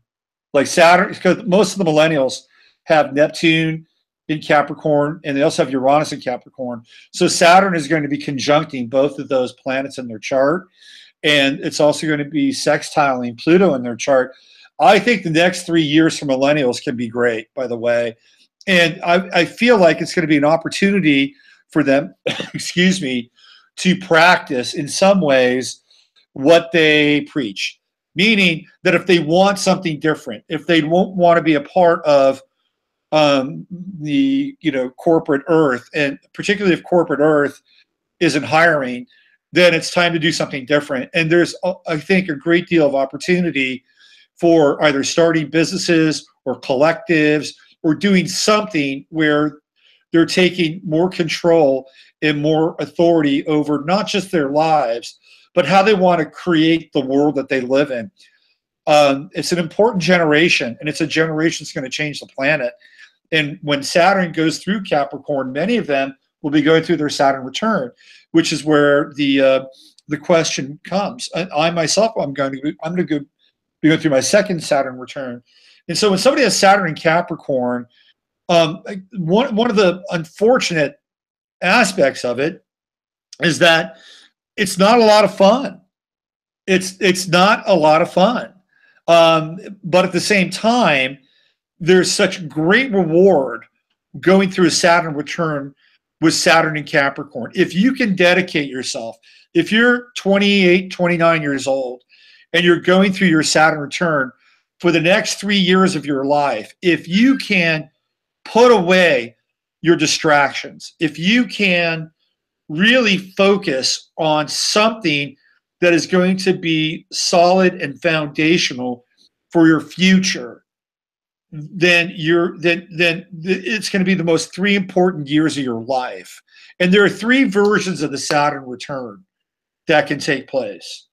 Like Saturn, because most of the millennials have Neptune in Capricorn, and they also have Uranus in Capricorn. So Saturn is going to be conjuncting both of those planets in their chart, and it's also going to be sextiling Pluto in their chart. I think the next 3 years for millennials can be great, by the way. And I feel like it's going to be an opportunity for them, excuse me, to practice in some ways what they preach. Meaning that if they want something different, if they won't want to be a part of the corporate earth, and particularly if corporate earth isn't hiring, then it's time to do something different. And there's, I think, a great deal of opportunity for either starting businesses or collectives or doing something where they're taking more control and more authority over not just their lives, but how they want to create the world that they live in. It's an important generation, and it's a generation that's going to change the planet. And when Saturn goes through Capricorn, many of them will be going through their Saturn return, which is where the question comes. I myself, I'm going to be going through my second Saturn return. And so when somebody has Saturn in Capricorn, one of the unfortunate aspects of it is that it's not a lot of fun. It's not a lot of fun. But at the same time, there's such great reward going through a Saturn return with Saturn in Capricorn. If you can dedicate yourself, if you're 28, 29 years old, and you're going through your Saturn return for the next 3 years of your life, if you can put away your distractions, if you can really focus on something that is going to be solid and foundational for your future, then it's going to be the most 3 important years of your life. And there are 3 versions of the Saturn return that can take place.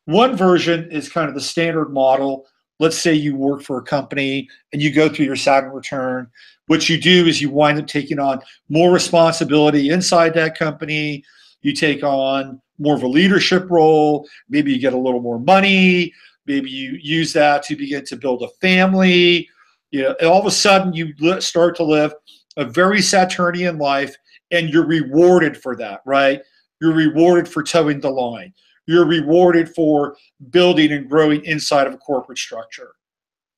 One version is kind of the standard model. Let's say you work for a company and you go through your Saturn return. What you do is you wind up taking on more responsibility inside that company. You take on more of a leadership role. Maybe you get a little more money. Maybe you use that to begin to build a family. And all of a sudden you start to live a very Saturnian life, and you're rewarded for that, right? You're rewarded for towing the line. You're rewarded for building and growing inside of a corporate structure.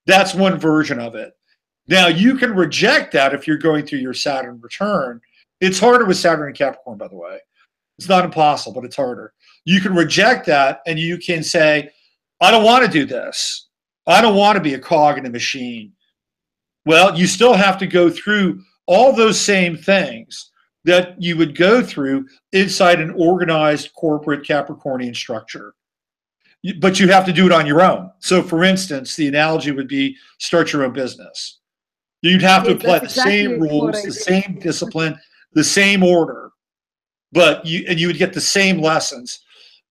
That's one version of it. Now, you can reject that if you're going through your Saturn return. It's harder with Saturn and Capricorn, by the way. It's not impossible, but it's harder. You can reject that, and you can say, I don't want to do this. I don't want to be a cog in a machine. Well, you still have to go through all those same things, that you would go through inside an organized corporate Capricornian structure. But you have to do it on your own. So for instance, the analogy would be start your own business. You'd have to apply the same rules, the same discipline, the same order, but you would get the same lessons.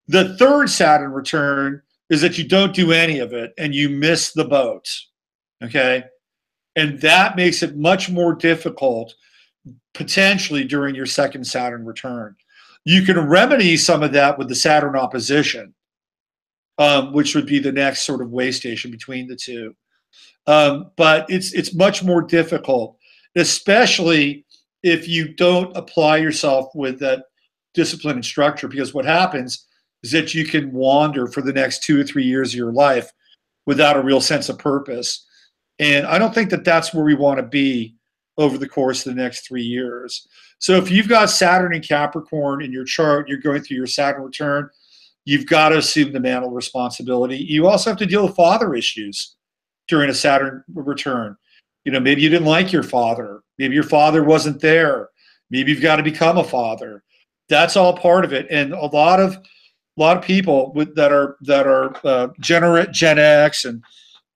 The third Saturn return is that you don't do any of it and you miss the boat. Okay. And that makes it much more difficult potentially during your second Saturn return. You can remedy some of that with the Saturn opposition, which would be the next sort of way station between the two. But it's much more difficult, especially if you don't apply yourself with that discipline and structure, because what happens is that you can wander for the next 2 or 3 years of your life without a real sense of purpose. And I don't think that that's where we want to be over the course of the next 3 years. So if you've got Saturn and Capricorn in your chart, you're going through your Saturn return, you've got to assume the mantle responsibility. You also have to deal with father issues during a Saturn return. You know, maybe you didn't like your father. Maybe your father wasn't there. Maybe you've got to become a father. That's all part of it. And a lot of people that are Gen X and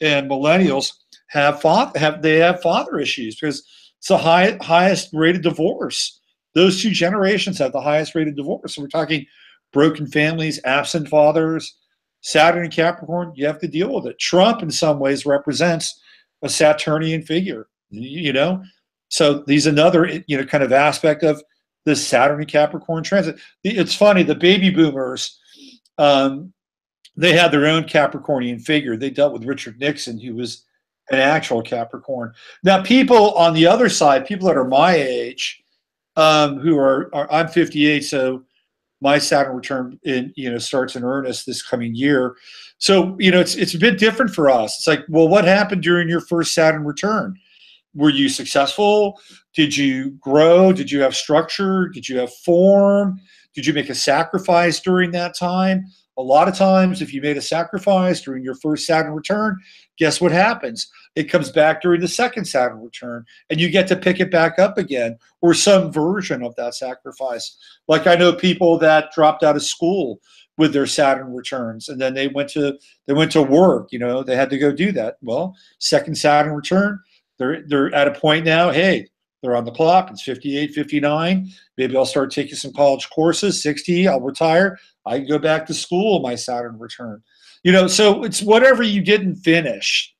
millennials have father issues because it's the highest rated divorce. Those two generations have the highest rated divorce. So we're talking broken families, absent fathers. Saturn and Capricorn, you have to deal with it. Trump, in some ways, represents a Saturnian figure, you know? So he's another, kind of aspect of this Saturn and Capricorn transit. It's funny, the baby boomers, they had their own Capricornian figure. They dealt with Richard Nixon, who was an actual Capricorn. Now, people on the other side, people that are my age, who are I'm 58, so my Saturn return starts in earnest this coming year. So, it's a bit different for us. It's like, well, what happened during your first Saturn return? Were you successful? Did you grow? Did you have structure? Did you have form? Did you make a sacrifice during that time? A lot of times, if you made a sacrifice during your first Saturn return, guess what happens? It comes back during the second Saturn return, and you get to pick it back up again, or some version of that sacrifice. Like I know people that dropped out of school with their Saturn returns, and then they went to work. They had to go do that. Well, second Saturn return, they're at a point now. Hey, they're on the clock. It's 58, 59. Maybe I'll start taking some college courses. 60, I'll retire. I can go back to school on my Saturn return. So it's whatever you didn't finish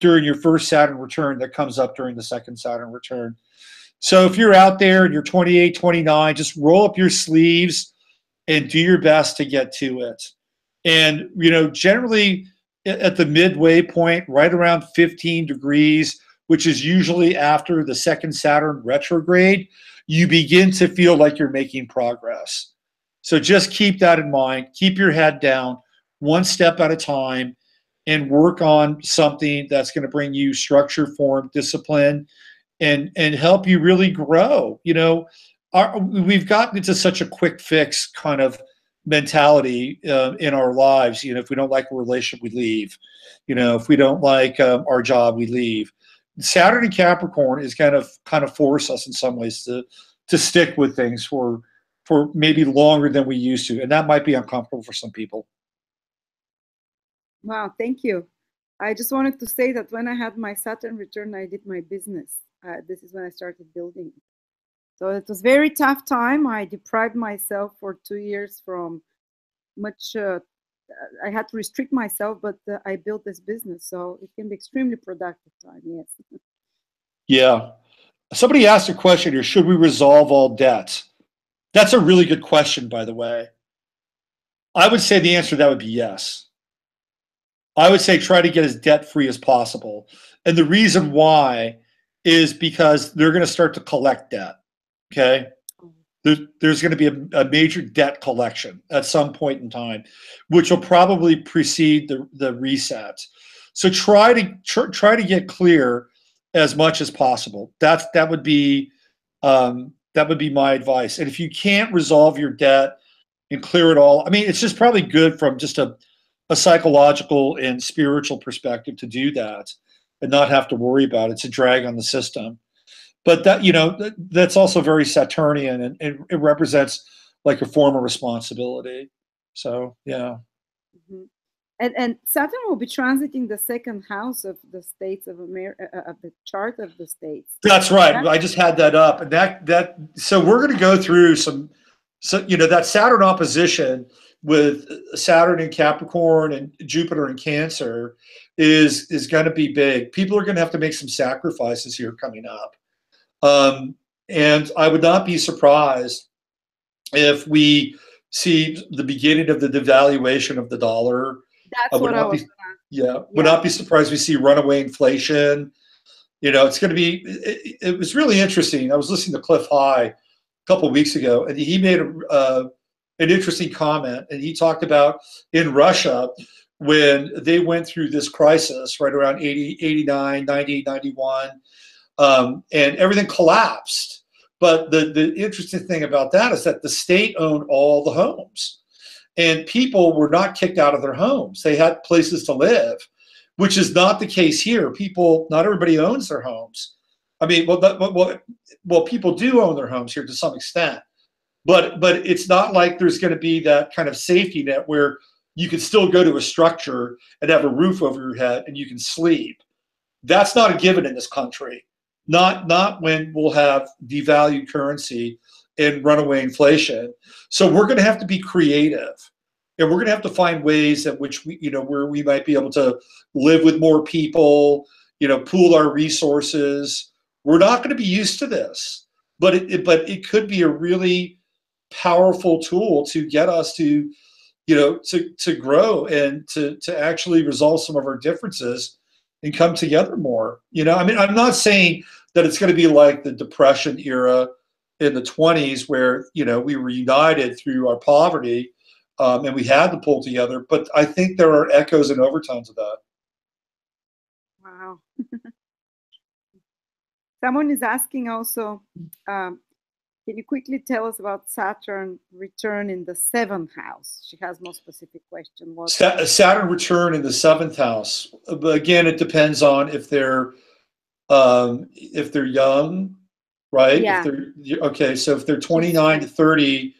during your first Saturn return that comes up during the second Saturn return. So if you're out there and you're 28, 29, just roll up your sleeves and do your best to get to it. And, generally at the midway point, right around 15 degrees, which is usually after the second Saturn retrograde, you begin to feel like you're making progress. So just keep that in mind. Keep your head down, one step at a time, and work on something that's going to bring you structure, form, discipline, and help you really grow. We've gotten into such a quick fix kind of mentality in our lives. If we don't like a relationship, we leave. If we don't like our job, we leave. Saturn and Capricorn is kind of force us in some ways to stick with things for maybe longer than we used to, and that might be uncomfortable for some people. Wow, thank you. I just wanted to say that when I had my Saturn return, I did my business. This is when I started building. So it was a very tough time. I deprived myself for 2 years from much. I had to restrict myself, but I built this business, so it can be extremely productive time. Yes. Yeah. Somebody asked a question here: should we resolve all debts? That's a really good question, by the way. I would say the answer to that would be yes. I would say try to get as debt-free as possible. And the reason why is because they're going to start to collect debt, okay? There's going to be a major debt collection at some point in time, which will probably precede the reset. So try to get clear as much as possible. That would be my advice. And if you can't resolve your debt and clear it all, I mean, it's just probably good from just a psychological and spiritual perspective to do that and not have to worry about it. It's a drag on the system. But that, you know, that's also very Saturnian, and it represents like a form of responsibility. So yeah. Mm-hmm. And Saturn will be transiting the second house of the states of America, of the chart of the states. That's right. I just had that up, and that so we're going to go through some, so you know, that Saturn opposition with Saturn in Capricorn and Jupiter in Cancer is going to be big. People are going to have to make some sacrifices here coming up, and I would not be surprised if we see the beginning of the devaluation of the dollar. That's what I was gonna. Yeah, would not be surprised we see runaway inflation. You know, it's going to be. It was really interesting. I was listening to Cliff High a couple of weeks ago, and he made an interesting comment. And he talked about in Russia when they went through this crisis right around 80, 89, 90, 91, and everything collapsed. But the interesting thing about that is that the state owned all the homes, and people were not kicked out of their homes. They had places to live, which is not the case here. People, not everybody owns their homes. I mean, well, people do own their homes here to some extent, but it's not like there's going to be that kind of safety net where you can still go to a structure and have a roof over your head and you can sleep. That's not a given in this country. Not when we'll have devalued currency and runaway inflation. So we're going to have to be creative, and we're going to have to find ways at which we, you know, where we might be able to live with more people, you know, pool our resources. We're not going to be used to this, but it could be a really powerful tool to get us to, you know, to grow and to actually resolve some of our differences and come together more. You know, I mean, I'm not saying that it's going to be like the Depression era in the 20s where, you know, we were united through our poverty, and we had to pull together. But I think there are echoes and overtones of that. Wow. Someone is asking also, can you quickly tell us about Saturn return in the 7th house? She has more specific question. Saturn return in the 7th house. But again, it depends on if they're young, right? Yeah. If they're okay, so if they're 29 to 30,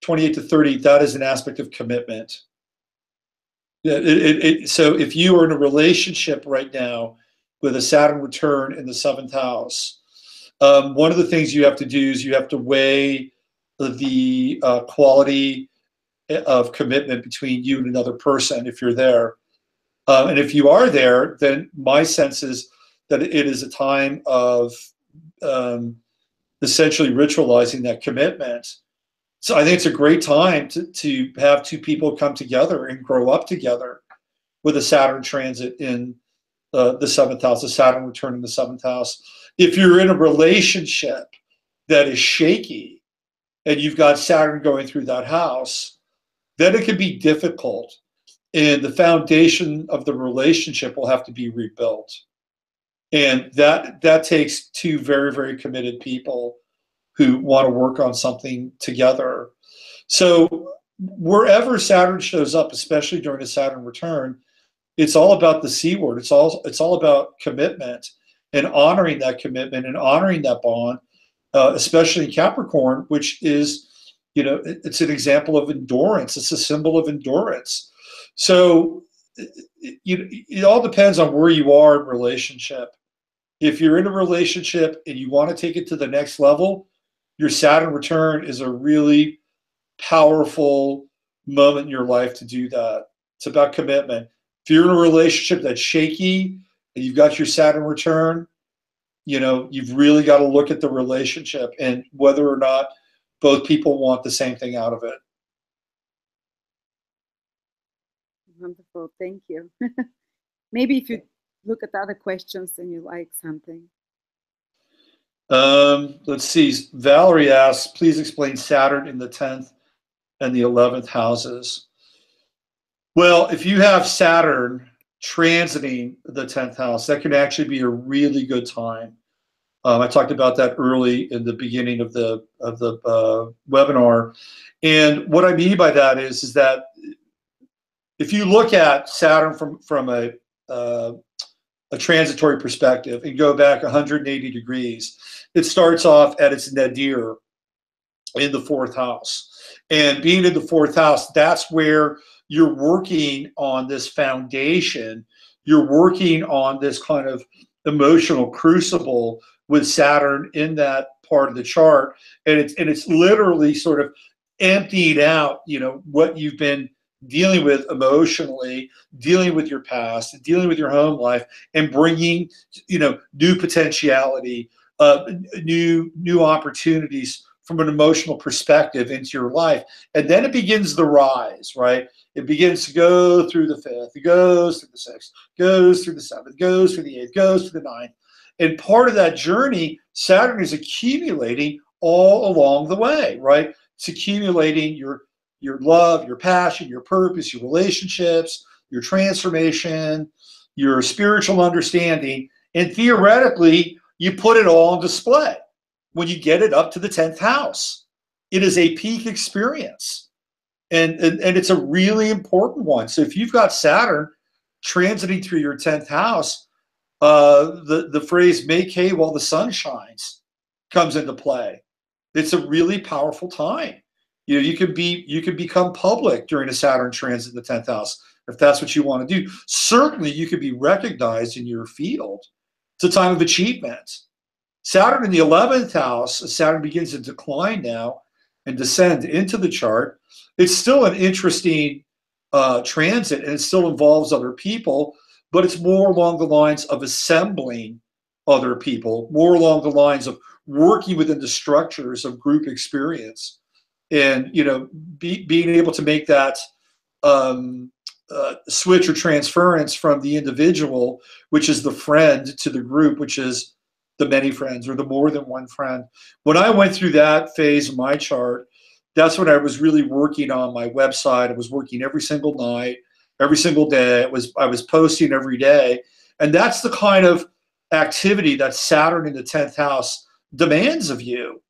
28 to 30, that is an aspect of commitment. Yeah, so if you are in a relationship right now with a Saturn return in the 7th house, one of the things you have to do is you have to weigh the quality of commitment between you and another person if you're there. And if you are there, then my sense is that it is a time of essentially ritualizing that commitment. So I think it's a great time to have two people come together and grow up together with a Saturn transit in the 7th house, a Saturn return in the 7th house. If you're in a relationship that is shaky and you've got Saturn going through that house, then it can be difficult. And the foundation of the relationship will have to be rebuilt. And that takes two very, very committed people who want to work on something together. So wherever Saturn shows up, especially during a Saturn return, it's all about the C word. It's all about commitment and honoring that commitment and honoring that bond, especially in Capricorn, which is, you know, it's an example of endurance. It's a symbol of endurance. So it all depends on where you are in relationship. If you're in a relationship and you want to take it to the next level, your Saturn return is a really powerful moment in your life to do that. It's about commitment. If you're in a relationship that's shaky and you've got your Saturn return, you know, you've really got to look at the relationship and whether or not both people want the same thing out of it. Wonderful, thank you. Maybe if you look at other questions and you like something. Let's see. Valerie asks, please explain Saturn in the 10th and the 11th houses. Well, if you have Saturn transiting the 10th house, that can actually be a really good time. I talked about that early in the beginning of the webinar. And what I mean by that is that if you look at Saturn from a transitory perspective and go back 180 degrees, it starts off at its nadir in the fourth house. And being in the fourth house, that's where you're working on this foundation. You're working on this kind of emotional crucible with Saturn in that part of the chart. And it's literally sort of emptied out, you know, what you've been dealing with emotionally, dealing with your past, dealing with your home life, and bringing, you know, new potentiality, new opportunities from an emotional perspective into your life. And then it begins the rise, right? It begins to go through the fifth, it goes through the sixth, goes through the seventh, goes through the eighth, goes through the ninth. And part of that journey, Saturn is accumulating all along the way, right? It's accumulating your love, your passion, your purpose, your relationships, your transformation, your spiritual understanding. And theoretically, you put it all on display when you get it up to the 10th house. It is a peak experience. And it's a really important one. So if you've got Saturn transiting through your 10th house, the phrase "make hay while the sun shines" comes into play. It's a really powerful time. You know, you can become public during a Saturn transit in the 10th house if that's what you want to do. Certainly, you could be recognized in your field. It's a time of achievement. Saturn in the 11th house, as Saturn begins to decline now and descend into the chart, it's still an interesting transit, and it still involves other people, but it's more along the lines of assembling other people, more along the lines of working within the structures of group experience, and, you know, being able to make that switch or transference from the individual, which is the friend, to the group, which is the many friends or the more than one friend. When I went through that phase of my chart, that's when I was really working on my website. I was working every single night, every single day. I was posting every day. And that's the kind of activity that Saturn in the 10th house demands of you.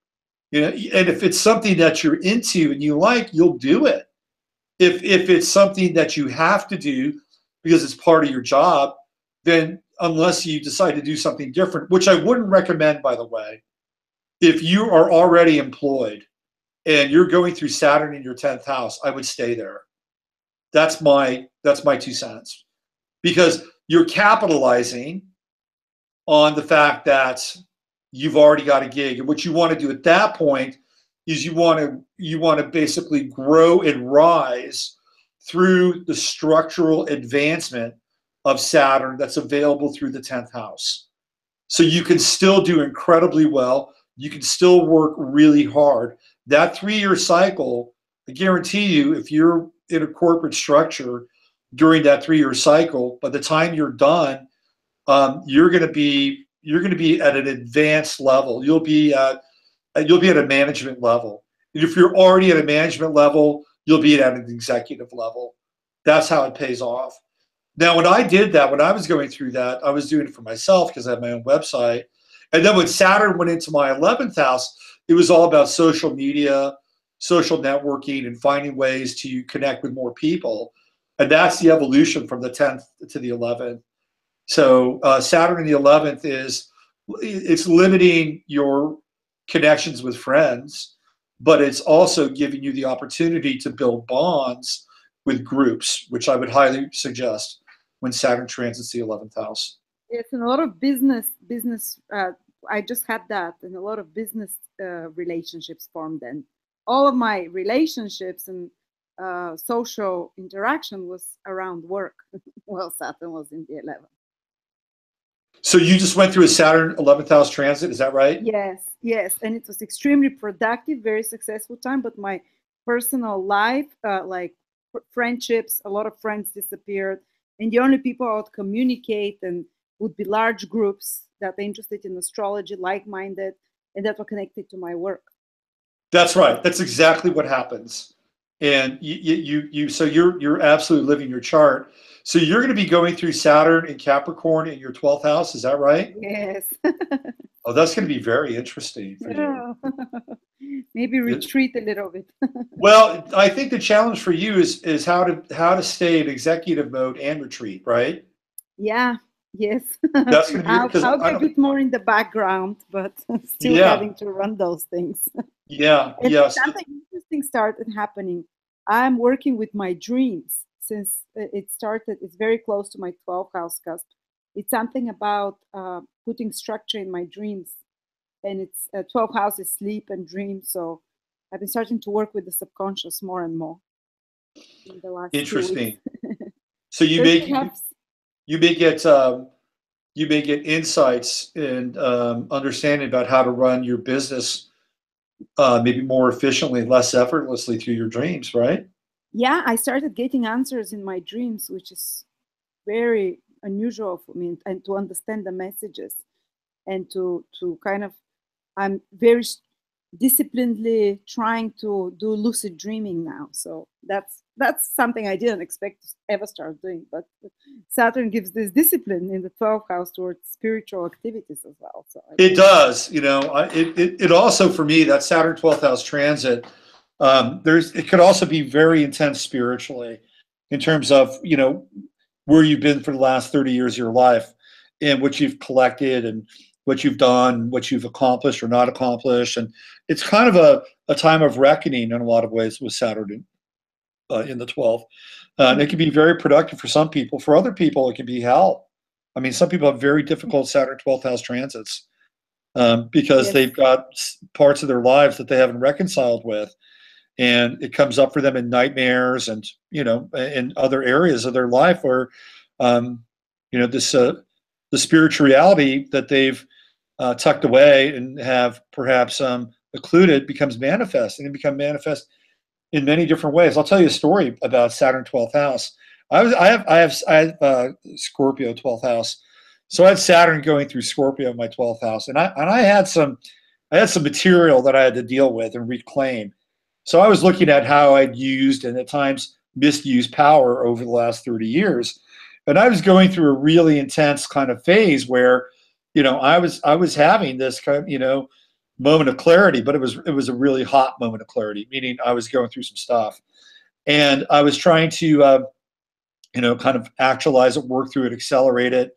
You know, and if it's something that you're into and you like, you'll do it. If it's something that you have to do because it's part of your job, then unless you decide to do something different, which I wouldn't recommend, by the way, if you are already employed and you're going through Saturn in your 10th house, I would stay there. That's my 2 cents, because you're capitalizing on the fact that you've already got a gig. And what you want to do at that point is you want to basically grow and rise through the structural advancement of Saturn that's available through the 10th house. So you can still do incredibly well. You can still work really hard. That 3-year cycle, I guarantee you, if you're in a corporate structure during that 3-year cycle, by the time you're done, you're going to be at an advanced level. You'll be at a management level. And if you're already at a management level, you'll be at an executive level. That's how it pays off. Now, when I did that, when I was going through that, I was doing it for myself because I had my own website. And then when Saturn went into my 11th house, it was all about social media, social networking, and finding ways to connect with more people. And that's the evolution from the 10th to the 11th. So Saturn in the 11th it's limiting your connections with friends, but it's also giving you the opportunity to build bonds with groups, which I would highly suggest when Saturn transits the 11th house. Yes, and a lot of business. I just had that, and a lot of business relationships formed. And all of my relationships and social interaction was around work. Well, Saturn was in the 11th. So you just went through a Saturn 11th house transit, is that right? Yes, and it was extremely productive, very successful time. But my personal life, like friendships, a lot of friends disappeared, and the only people I would communicate and would be large groups that are interested in astrology, like-minded, and that were connected to my work. That's right. That's exactly what happens. And so you're absolutely living your chart. So you're going to be going through Saturn and Capricorn in your 12th house. Is that right? Yes. Oh, that's going to be very interesting for you. Maybe retreat a little bit. Well, I think the challenge for you is how to stay in executive mode and retreat, right? Yeah, Yes. That's going to be because I'll be a bit more in the background, but still Yeah. having to run those things. Yeah, And yes. something interesting started happening. I'm working with my dreams since it started. It's very close to my 12th house cusp. It's something about putting structure in my dreams, and it's 12th house is sleep and dreams. So I've been starting to work with the subconscious more and more in the last 2 weeks. Interesting. So you So may it helps. you may get insights and understanding about how to run your business maybe more efficiently, less effortlessly through your dreams, right? Yeah, I started getting answers in my dreams, which is very unusual for me, and to understand the messages and to kind of, I'm very disciplinedly trying to do lucid dreaming now. So that's something I didn't expect to ever start doing. But Saturn gives this discipline in the 12th house towards spiritual activities as well. So It does, you know. It also, for me, that Saturn 12th house transit, it could also be very intense spiritually, in terms of, you know, where you've been for the last 30 years of your life, and what you've collected, and what you've done, what you've accomplished or not accomplished, and it's kind of a time of reckoning in a lot of ways with Saturn in the 12th. And it can be very productive for some people. For other people, it can be hell. I mean, some people have very difficult Saturn 12th house transits. Because Yes. they've got parts of their lives that they haven't reconciled with, and it comes up for them in nightmares, and, you know, in other areas of their life where, you know, this the spirituality that they've tucked away and have perhaps occluded becomes manifest, and it become manifest in many different ways. I'll tell you a story about Saturn 12th house. I have Scorpio 12th house. So I had Saturn going through Scorpio in my 12th house, and I had some material that I had to deal with and reclaim. So I was looking at how I'd used and at times misused power over the last 30 years. And I was going through a really intense kind of phase where, you know, I was having this kind of, you know, moment of clarity, but it was a really hot moment of clarity, meaning I was going through some stuff. And I was trying to you know, kind of actualize it, work through it, accelerate it.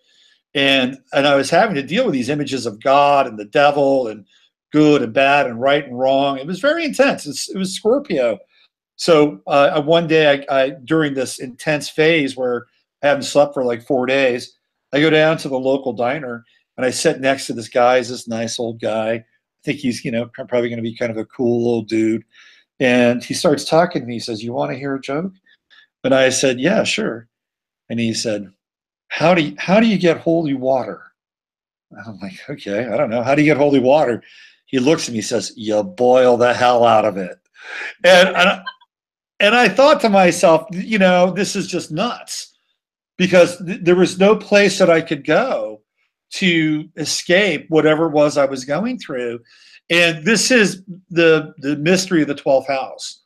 And I was having to deal with these images of God and the devil and good and bad and right and wrong. It was very intense. It was Scorpio. So one day, I during this intense phase where I hadn't slept for like 4 days, I go down to the local diner and I sit next to this guy. He's this nice old guy. I think he's, you know, probably going to be kind of a cool old dude. And he starts talking to me. He says, "You want to hear a joke?" And I said, "Yeah, sure." And he said, how do you get holy water?" I'm like, "Okay, I don't know. How do you get holy water?" He looks at me, says, "You boil the hell out of it." And I thought to myself, you know, this is just nuts, because there was no place that I could go to escape whatever it was I was going through. And this is the mystery of the 12th house.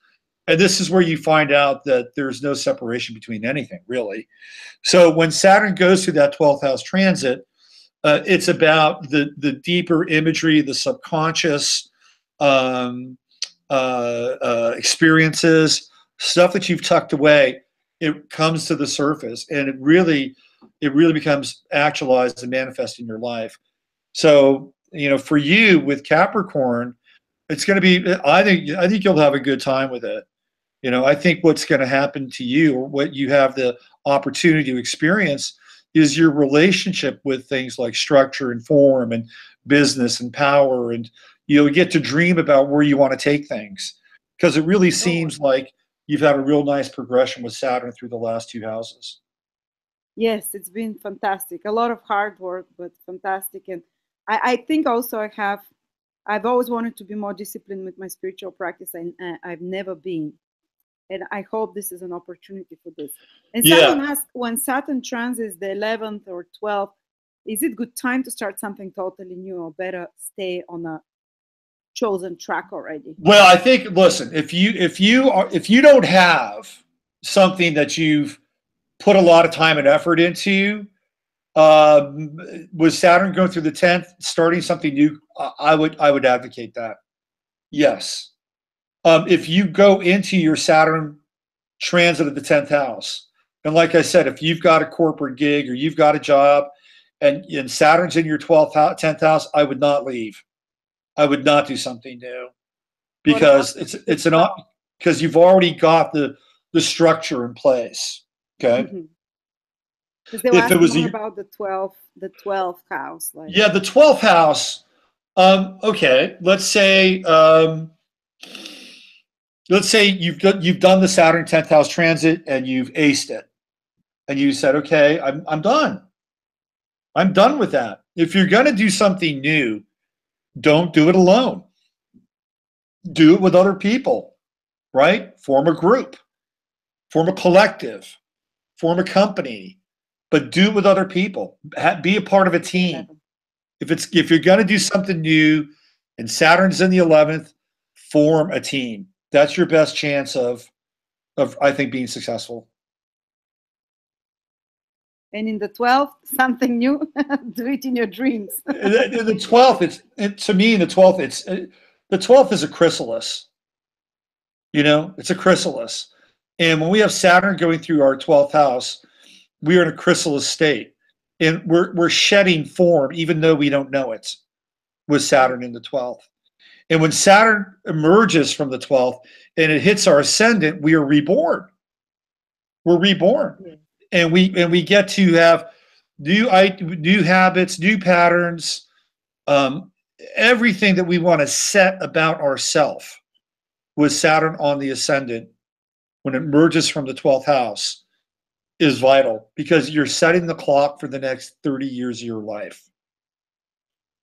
And this is where you find out that there's no separation between anything, really. So when Saturn goes through that 12th house transit, it's about the deeper imagery, the subconscious experiences, stuff that you've tucked away. It comes to the surface, and it really becomes actualized and manifest in your life. So, you know, for you with Capricorn, it's going to be. I think you'll have a good time with it. You know, I think what's going to happen to you, or what you have the opportunity to experience, is your relationship with things like structure and form and business and power. And you'll get to dream about where you want to take things, because it really seems like you've had a real nice progression with Saturn through the last 2 houses. Yes, it's been fantastic. A lot of hard work, but fantastic. And I think also I've always wanted to be more disciplined with my spiritual practice, and I've never been. And I hope this is an opportunity for this. And Saturn asks, when Saturn transits the 11th or 12th, is it good time to start something totally new, or better stay on a chosen track already? Well, I think, listen, if you don't have something that you've put a lot of time and effort into, with Saturn going through the 10th, starting something new, I would advocate that. Yes. If you go into your Saturn transit of the 10th house, and like I said, if you've got a corporate gig or you've got a job and Saturn's in your 12th house, 10th house, I would not leave. I would not do something new because because you've already got the structure in place. Okay. Because they were asking more about the 12th house. Like. Yeah, the 12th house. Okay, let's say you've done the Saturn 10th house transit and you've aced it, and you said, okay, I'm done. I'm done with that. If you're going to do something new, don't do it alone. Do it with other people, right? Form a group, form a collective, form a company, but do it with other people. Be a part of a team. If you're going to do something new and Saturn's in the 11th, form a team. That's your best chance of I think being successful. And in the 12th, something new, do it in your dreams. In the 12th, to me, in the 12th, the 12th is a chrysalis. You know, it's a chrysalis. And when we have Saturn going through our 12th house, we are in a chrysalis state. And we're shedding form, even though we don't know it, with Saturn in the 12th. And when Saturn emerges from the 12th and it hits our ascendant, we are reborn. We're reborn. Yeah. And we get to have new habits, new patterns, everything that we want to set about ourselves with Saturn on the ascendant when it merges from the 12th house is vital, because you're setting the clock for the next 30 years of your life.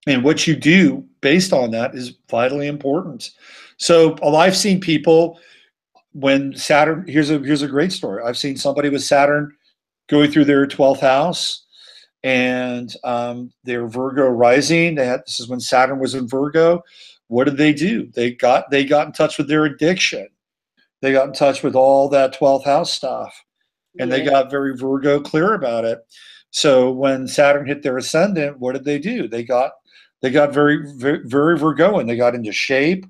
And what you do based on that is vitally important. So I've seen people when Saturn, here's a great story. I've seen somebody with Saturn going through their 12th house, and they're Virgo rising. This is when Saturn was in Virgo. What did they do? They got in touch with their addiction. They got in touch with all that 12th house stuff, and they got very Virgo clear about it. So when Saturn hit their ascendant, what did they do? They got very, very, very Virgoan. They got into shape.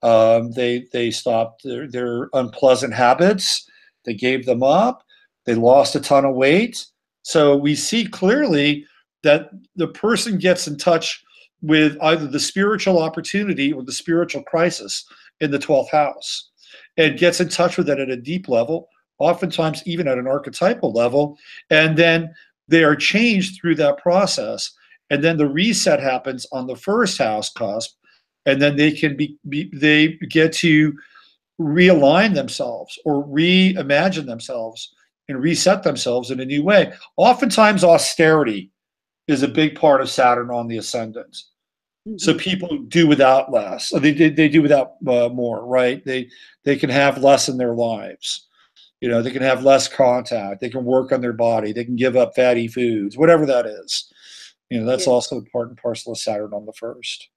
They stopped their unpleasant habits. They gave them up. They lost a ton of weight. So we see clearly that the person gets in touch with either the spiritual opportunity or the spiritual crisis in the 12th house, and gets in touch with it at a deep level, oftentimes even at an archetypal level, and then they are changed through that process. And then the reset happens on the first house cusp, and then they can they get to realign themselves or reimagine themselves and reset themselves in a new way. Oftentimes austerity is a big part of Saturn on the ascendant. Mm-hmm. So people do without less. They do without more, right? They can have less in their lives. You know, they can have less contact. They can work on their body. They can give up fatty foods, whatever that is. You know, that's also part and parcel of Saturn on the first.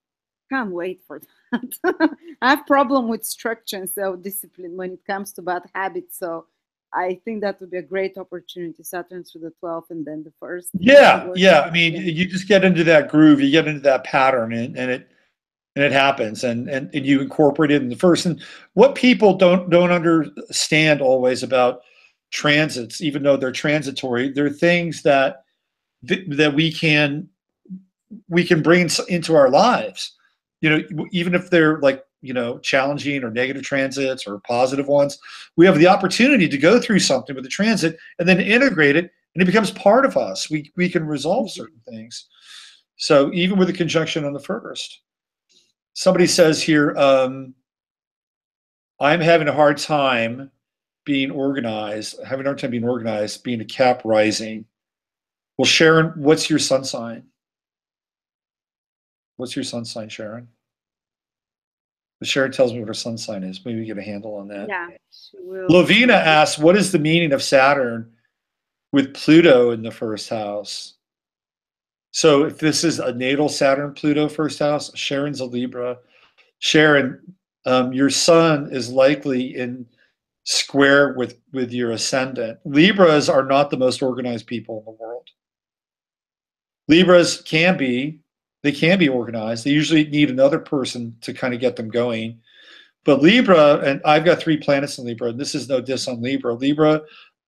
Can't wait for that. I have problem with structure and self-discipline when it comes to bad habits. So I think that would be a great opportunity. Saturn through the 12th and then the first. Yeah. I mean, you just get into that groove, you get into that pattern, and it happens, and you incorporate it in the first. And what people don't understand always about transits, even though they're transitory, they're things that we can bring into our lives. You know, even if they're like, you know, challenging or negative transits or positive ones, we have the opportunity to go through something with the transit and then integrate it, and it becomes part of us. We can resolve certain things. So even with the conjunction on the first, somebody says here, I'm having a hard time being organized, being a Cap rising. Well, Sharon, what's your sun sign? What's your sun sign, Sharon? But Sharon tells me what her sun sign is. Maybe we get a handle on that. Yeah, she will. Lovina asks, what is the meaning of Saturn with Pluto in the first house? So if this is a natal Saturn-Pluto first house, Sharon's a Libra. Sharon, your sun is likely in square with your ascendant. Libras are not the most organized people in the world. Libras can be organized. They usually need another person to kind of get them going. But Libra, and I've got 3 planets in Libra, and this is no diss on Libra. Libra,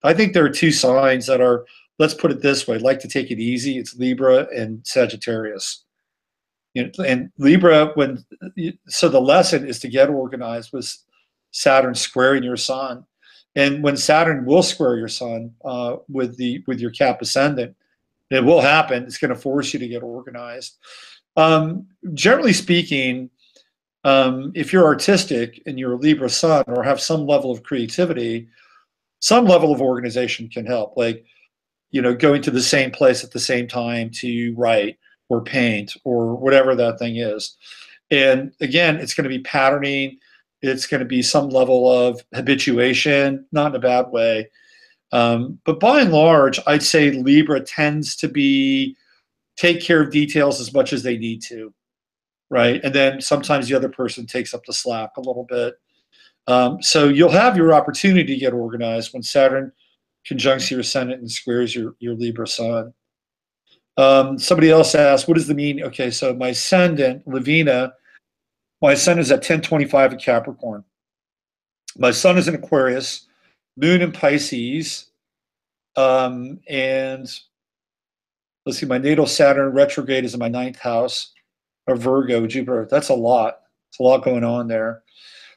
I think there are 2 signs that are let's put it this way, like to take it easy. It's Libra and Sagittarius. And Libra, so the lesson is to get organized with Saturn squaring your sun. And when Saturn will square your sun with your Cap ascendant, it will happen. It's going to force you to get organized. Generally speaking, if you're artistic and you're a Libra sun or have some level of creativity, some level of organization can help. Like, going to the same place at the same time to write or paint or whatever that thing is. And again, it's going to be patterning. It's going to be some level of habituation, not in a bad way. But by and large, I'd say Libra tends to take care of details as much as they need to, right? And then sometimes the other person takes up the slack a little bit. So you'll have your opportunity to get organized when Saturn conjuncts your ascendant and squares your Libra sun. Somebody else asked, what does the mean? Okay, so my ascendant, Lavina, my ascendant is at 1025 in Capricorn. My sun is in Aquarius, moon in Pisces, and let's see, my natal Saturn retrograde is in my 9th house of Virgo, Jupiter. That's a lot. It's a lot going on there.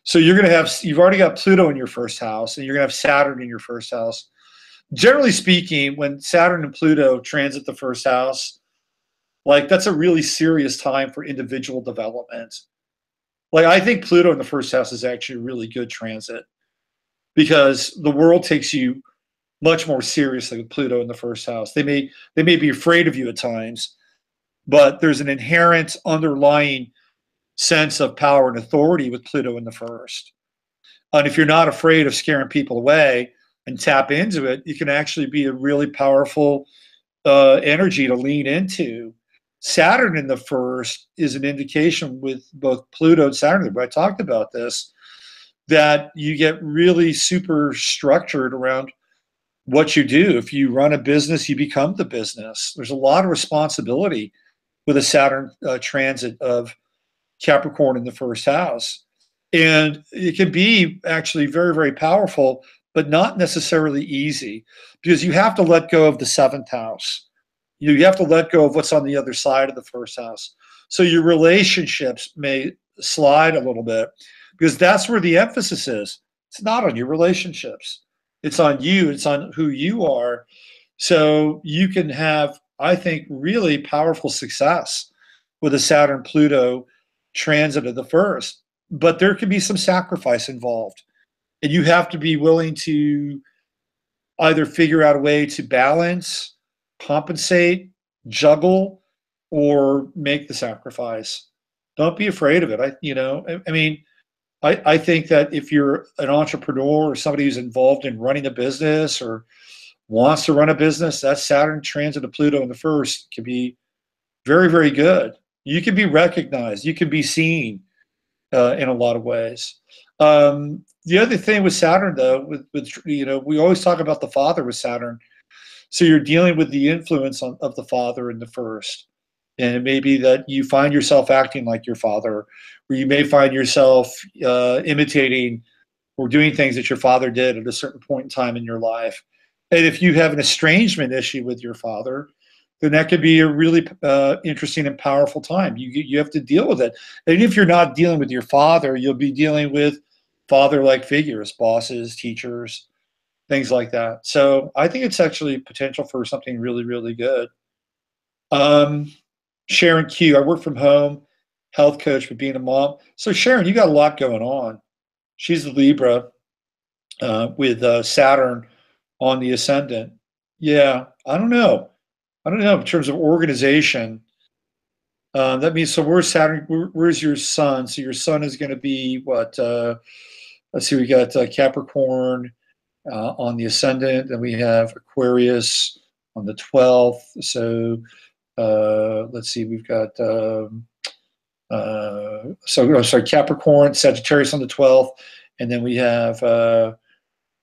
So you've already got Pluto in your 1st house, and you're going to have Saturn in your 1st house. Generally speaking, when Saturn and Pluto transit the 1st house, like that's a really serious time for individual development. Like I think Pluto in the 1st house is actually a really good transit because the world takes you much more seriously with Pluto in the 1st house. They may be afraid of you at times, but there's an inherent underlying sense of power and authority with Pluto in the 1st. And if you're not afraid of scaring people away and tap into it, you can actually be a really powerful energy to lean into. Saturn in the 1st is an indication with both Pluto and Saturn, but I talked about this, that you get really super structured around what you do. If you run a business, you become the business. There's a lot of responsibility with a Saturn transit of Capricorn in the 1st house. And it can be actually very, very powerful, but not necessarily easy because you have to let go of the 7th house. You have to let go of what's on the other side of the 1st house. So your relationships may slide a little bit because that's where the emphasis is. It's not on your relationships. It's on you. It's on who you are. So you can have, I think, really powerful success with a Saturn-Pluto transit of the 1st. But there can be some sacrifice involved. And you have to be willing to either figure out a way to balance, compensate, juggle, or make the sacrifice. Don't be afraid of it. I think that if you're an entrepreneur or somebody who's involved in running a business or wants to run a business, that Saturn transit of Pluto in the 1st can be very, very good. You can be recognized. You can be seen in a lot of ways. The other thing with Saturn, though, we always talk about the father with Saturn. So you're dealing with the influence of the father in the 1st. And it may be that you find yourself acting like your father, or you may find yourself imitating or doing things that your father did at a certain point in time in your life. And if you have an estrangement issue with your father, then that could be a really interesting and powerful time. You have to deal with it. And if you're not dealing with your father, you'll be dealing with father-like figures, bosses, teachers, things like that. So I think it's actually potential for something really, really good. Sharon Q, I work from home, health coach, but being a mom. So Sharon, you got a lot going on. She's a Libra with Saturn on the ascendant. Yeah, I don't know in terms of organization. That means, so where's Saturn? Where's your sun? So your sun is going to be what? Let's see, we got Capricorn on the ascendant, and we have Aquarius on the 12th. So let's see, we've got Capricorn, Sagittarius on the 12th, and then we have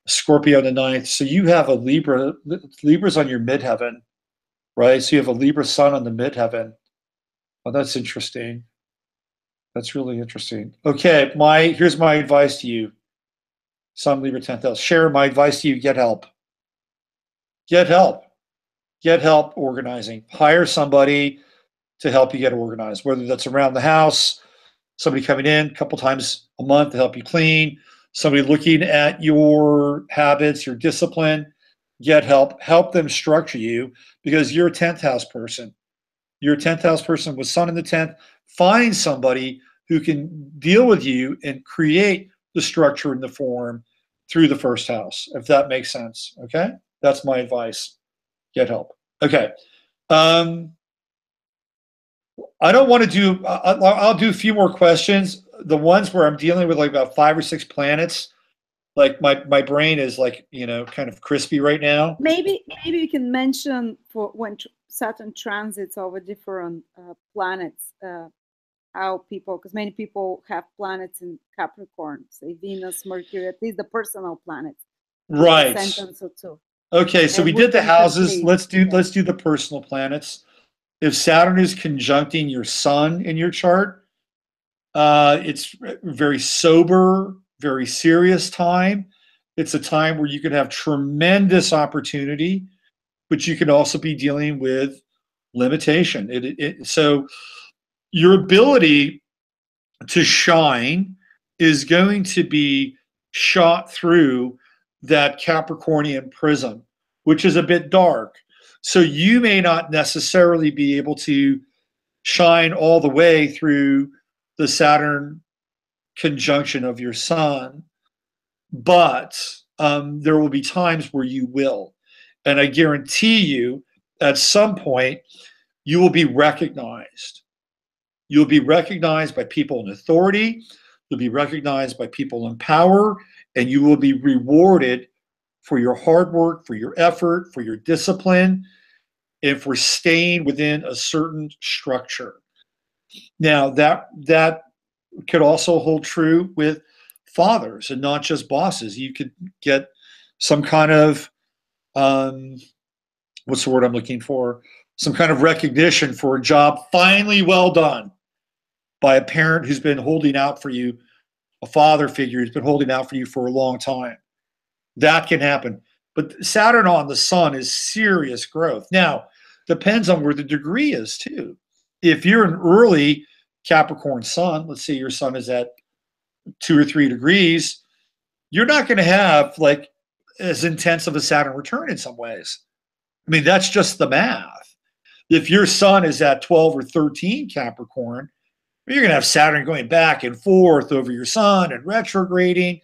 Scorpio on the 9th. So you have a Libra's on your midheaven, right? So you have a Libra sun on the midheaven. Oh, that's interesting. That's really interesting. Okay, here's my advice to you. Sun, Libra, 10th house. Sharon, my advice to you, get help. Get help. get help organizing. Hire somebody to help you get organized, whether that's around the house, somebody coming in a couple times a month to help you clean, somebody looking at your habits, your discipline. Get help. Help them structure you, because you're a 10th house person. You're a 10th house person with sun in the 10th. Find somebody who can deal with you and create the structure and the form through the first house, if that makes sense. Okay? That's my advice. Get help. Okay. I don't want to do, I'll do a few more questions. The ones where I'm dealing with like about 5 or 6 planets, like my brain is like, you know, kind of crispy right now. Maybe you can mention for when Saturn transits over different planets, how people, because many people have planets in Capricorn, say Venus, Mercury, at least the personal planets. Right. A sentence or two. Okay, so we did the houses. Let's do the personal planets. If Saturn is conjuncting your sun in your chart, it's very sober, very serious time. It's a time where you can have tremendous opportunity, but you can also be dealing with limitation. So your ability to shine is going to be shot through that Capricornian prism, which is a bit dark. So you may not necessarily be able to shine all the way through the Saturn conjunction of your sun, but there will be times where you will. And I guarantee you, at some point, you will be recognized. You'll be recognized by people in authority. You'll be recognized by people in power, and you will be rewarded for your hard work, for your effort, for your discipline, and for staying within a certain structure. Now, that could also hold true with fathers and not just bosses. You could get some kind of, what's the word I'm looking for? Some kind of recognition for a job finally well done by a parent who's been holding out for you, a father figure who's been holding out for you for a long time. That can happen. But Saturn on the sun is serious growth. Now, depends on where the degree is too. If you're an early Capricorn sun, let's say your sun is at 2 or 3 degrees, you're not going to have like as intense of a Saturn return in some ways. I mean, that's just the math. If your sun is at 12 or 13 Capricorn, you're going to have Saturn going back and forth over your sun and retrograding.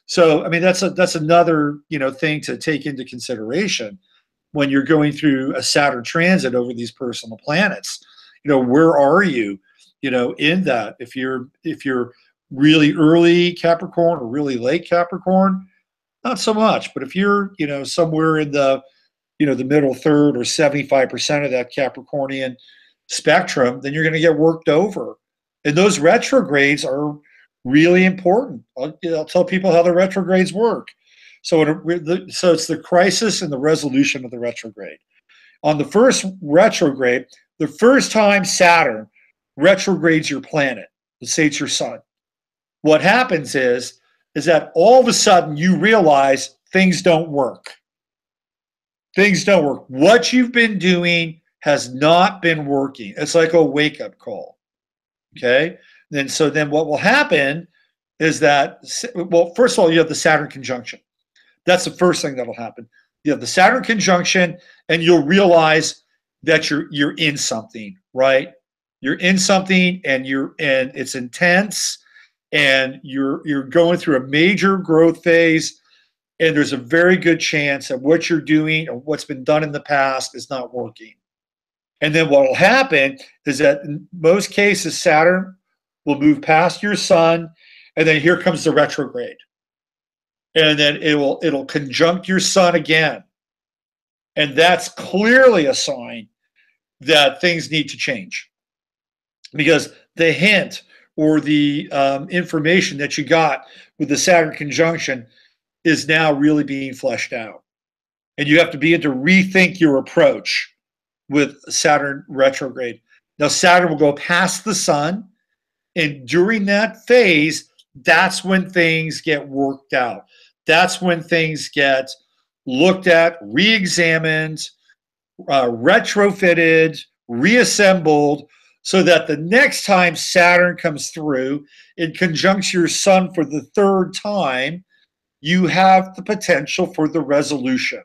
So, I mean, that's another, you know, thing to take into consideration when you're going through a Saturn transit over these personal planets. You know, where are you, you know, in that? If you're really early Capricorn or really late Capricorn, not so much. But if you're, you know, somewhere in the, you know, the middle third or 75% of that Capricornian spectrum, then you're going to get worked over. And those retrogrades are really important. I'll tell people how the retrogrades work. So it's the crisis and the resolution of the retrograde. On the first retrograde, the first time Saturn retrogrades your planet, let's say it's your sun, what happens is that all of a sudden you realize things don't work. Things don't work. What you've been doing has not been working. It's like a wake-up call. Okay? Then what will happen is that, well, first of all, you have the Saturn conjunction. That's the first thing that'll happen. You have the Saturn conjunction, and you'll realize that you're in something, right? You're in something, and it's intense, and you're going through a major growth phase, and there's a very good chance that what you're doing or what's been done in the past is not working. And then what will happen is that in most cases, Saturn will move past your sun, and then here comes the retrograde. And then it'll conjunct your sun again. And that's clearly a sign that things need to change. Because the hint or the information that you got with the Saturn conjunction is now really being fleshed out. And you have to begin to rethink your approach with Saturn retrograde. Now, Saturn will go past the sun, and during that phase, that's when things get worked out. That's when things get looked at, re-examined, retrofitted, reassembled, so that the next time Saturn comes through, it conjuncts your sun for the third time, you have the potential for the resolution.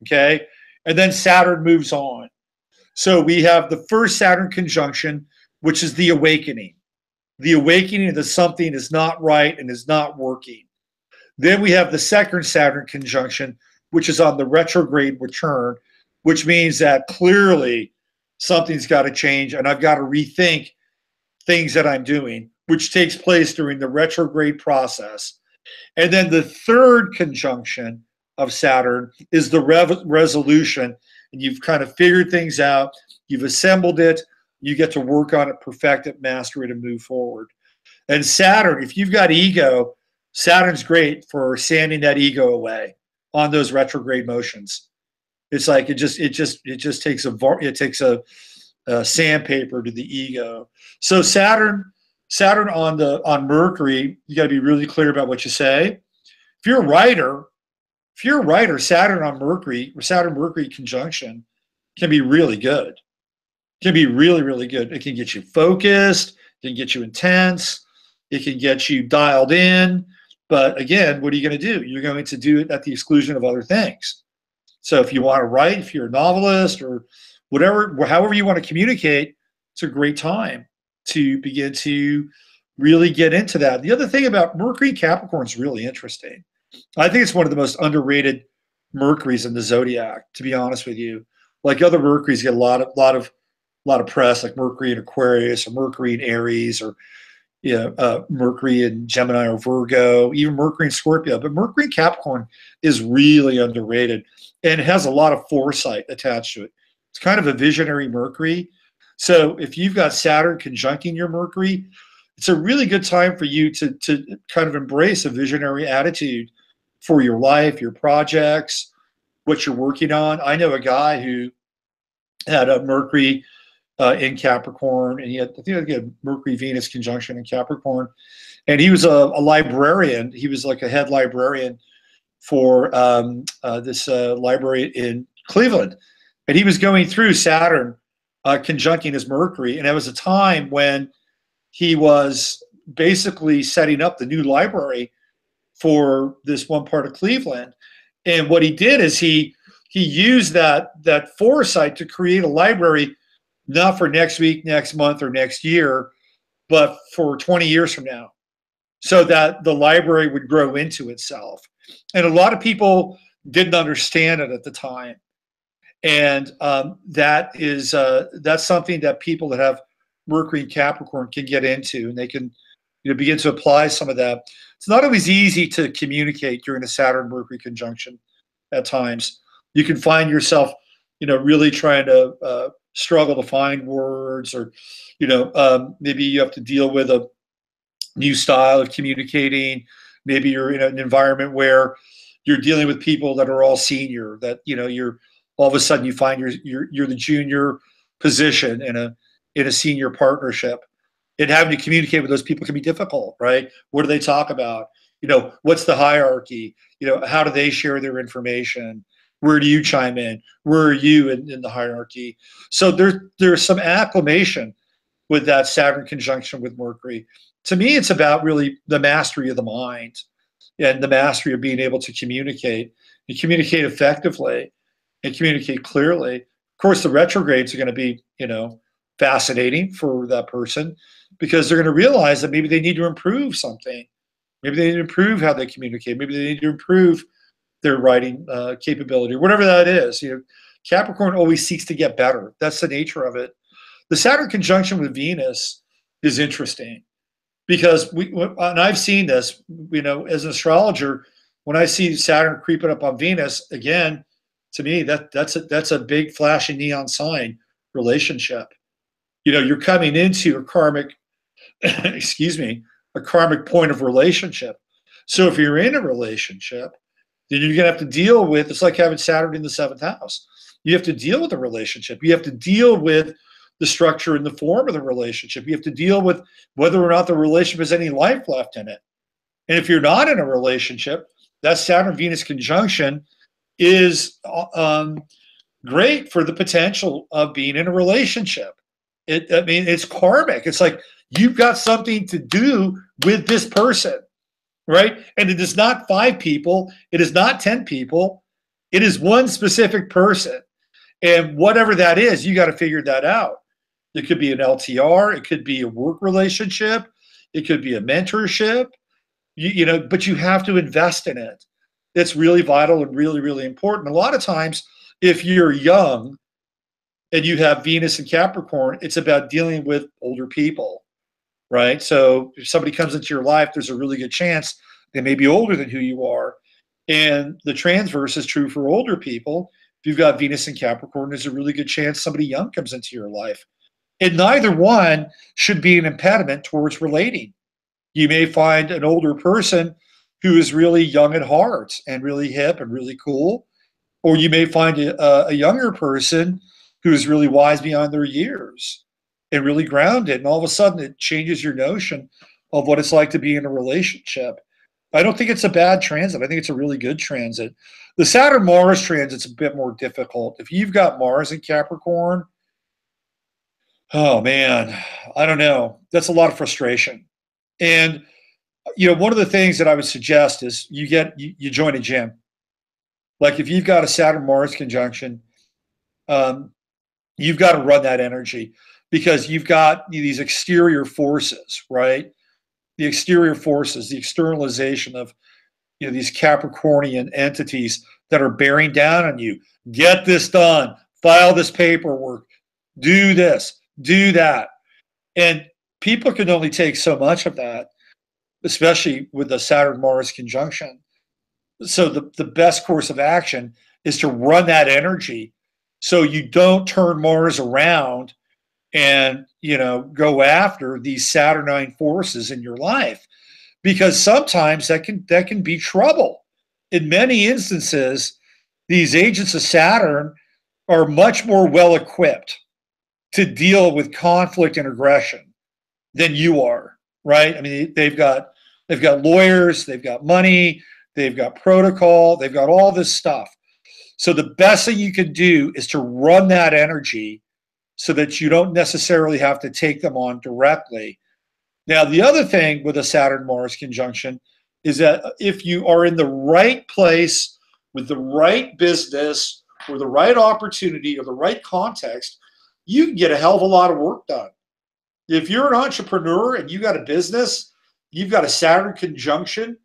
Okay? And then Saturn moves on. So we have the first Saturn conjunction, which is the awakening that something is not right and is not working. Then we have the second Saturn conjunction, which is on the retrograde return, which means that clearly something's got to change and I've got to rethink things that I'm doing, which takes place during the retrograde process. And then the third conjunction of Saturn is the resolution, and you've kind of figured things out, you've assembled it, you get to work on it, perfect it, master it, and move forward. And Saturn, if you've got ego, Saturn's great for sanding that ego away on those retrograde motions. It's like it just takes a sandpaper to the ego. So Saturn on Mercury, you got to be really clear about what you say. If you're a writer, Saturn on Mercury or Saturn Mercury conjunction can be really good. It can be really, really good. It can get you focused. It can get you intense. It can get you dialed in. But again, what are you going to do? You're going to do it at the exclusion of other things. So if you want to write, if you're a novelist or whatever, however you want to communicate, it's a great time to begin to really get into that. The other thing about Mercury Capricorn is really interesting. I think it's one of the most underrated Mercuries in the zodiac, to be honest with you. Like other Mercuries get a lot of press, like Mercury in Aquarius or Mercury in Aries or Mercury in Gemini or Virgo, even Mercury in Scorpio. But Mercury in Capricorn is really underrated and it has a lot of foresight attached to it. It's kind of a visionary Mercury. So if you've got Saturn conjuncting your Mercury, it's a really good time for you to kind of embrace a visionary attitude for your life, your projects, what you're working on. I know a guy who had a Mercury in Capricorn, and I think he had Mercury-Venus conjunction in Capricorn, and he was a librarian. He was like a head librarian for this library in Cleveland, and he was going through Saturn conjuncting his Mercury, and it was a time when he was basically setting up the new library for this one part of Cleveland. And what he did is he used that foresight to create a library, not for next week, next month, or next year, but for 20 years from now, so that the library would grow into itself. And a lot of people didn't understand it at the time. And that's something that people that have Mercury and Capricorn can get into, and they can begin to apply some of that. It's not always easy to communicate during a Saturn-Mercury conjunction at times. You can find yourself, really trying to struggle to find words, or, maybe you have to deal with a new style of communicating. Maybe you're in an environment where you're dealing with people that are all senior, that, you're all of a sudden you find you're the junior position in a senior partnership. And having to communicate with those people can be difficult, right? What do they talk about? What's the hierarchy? How do they share their information? Where do you chime in? Where are you in the hierarchy? So there's some acclimation with that Saturn conjunction with Mercury. To me, it's about really the mastery of the mind and the mastery of being able to communicate and communicate effectively and communicate clearly. Of course, the retrogrades are going to be, fascinating for that person, because they're going to realize that maybe they need to improve something. Maybe they need to improve how they communicate. Maybe they need to improve their writing capability, or whatever that is. Capricorn always seeks to get better. That's the nature of it. The Saturn conjunction with Venus is interesting, because and I've seen this, as an astrologer, when I see Saturn creeping up on Venus, again, to me, that's a big flashing neon sign relationship. You're coming into a karmic, a karmic point of relationship. So if you're in a relationship, then you're going to have to deal with, it's like having Saturn in the 7th house. You have to deal with the relationship. You have to deal with the structure and the form of the relationship. You have to deal with whether or not the relationship has any life left in it. And if you're not in a relationship, that Saturn-Venus conjunction is great for the potential of being in a relationship. I mean, it's karmic. It's like you've got something to do with this person, right? And it is not 5 people. It is not 10 people. It is one specific person. And whatever that is, you got to figure that out. It could be an LTR. It could be a work relationship. It could be a mentorship. You know, but you have to invest in it. It's really vital and really, really important. A lot of times, if you're young and you have Venus and Capricorn, it's about dealing with older people, right? So if somebody comes into your life, there's a really good chance they may be older than who you are. And the transverse is true for older people. If you've got Venus and Capricorn, there's a really good chance somebody young comes into your life. And neither one should be an impediment towards relating. You may find an older person who is really young at heart and really hip and really cool, or you may find a younger person who is really wise beyond their years and really grounded, and all of a sudden it changes your notion of what it's like to be in a relationship. I don't think it's a bad transit. I think it's a really good transit. The Saturn-Mars transit's a bit more difficult. If you've got Mars in Capricorn, oh man, I don't know. That's a lot of frustration. And you know, one of the things that I would suggest is you join a gym. Like if you've got a Saturn-Mars conjunction, you've got to run that energy because you've got these exterior forces, right? The exterior forces, the externalization of, you know, these Capricornian entities that are bearing down on you. Get this done. File this paperwork. Do this. Do that. And people can only take so much of that, especially with the Saturn-Mars conjunction. So the best course of action is to run that energy so you don't turn Mars around and, you know, go after these Saturnine forces in your life, because sometimes that can be trouble. In many instances, these agents of Saturn are much more well equipped to deal with conflict and aggression than you are, right? I mean, they've got lawyers, they've got money, they've got protocol, they've got all this stuff. So the best thing you can do is to run that energy so that you don't necessarily have to take them on directly. Now, the other thing with a Saturn-Mars conjunction is that if you are in the right place with the right business or the right opportunity or the right context, you can get a hell of a lot of work done. If you're an entrepreneur and you got a business, you've got a Saturn conjunction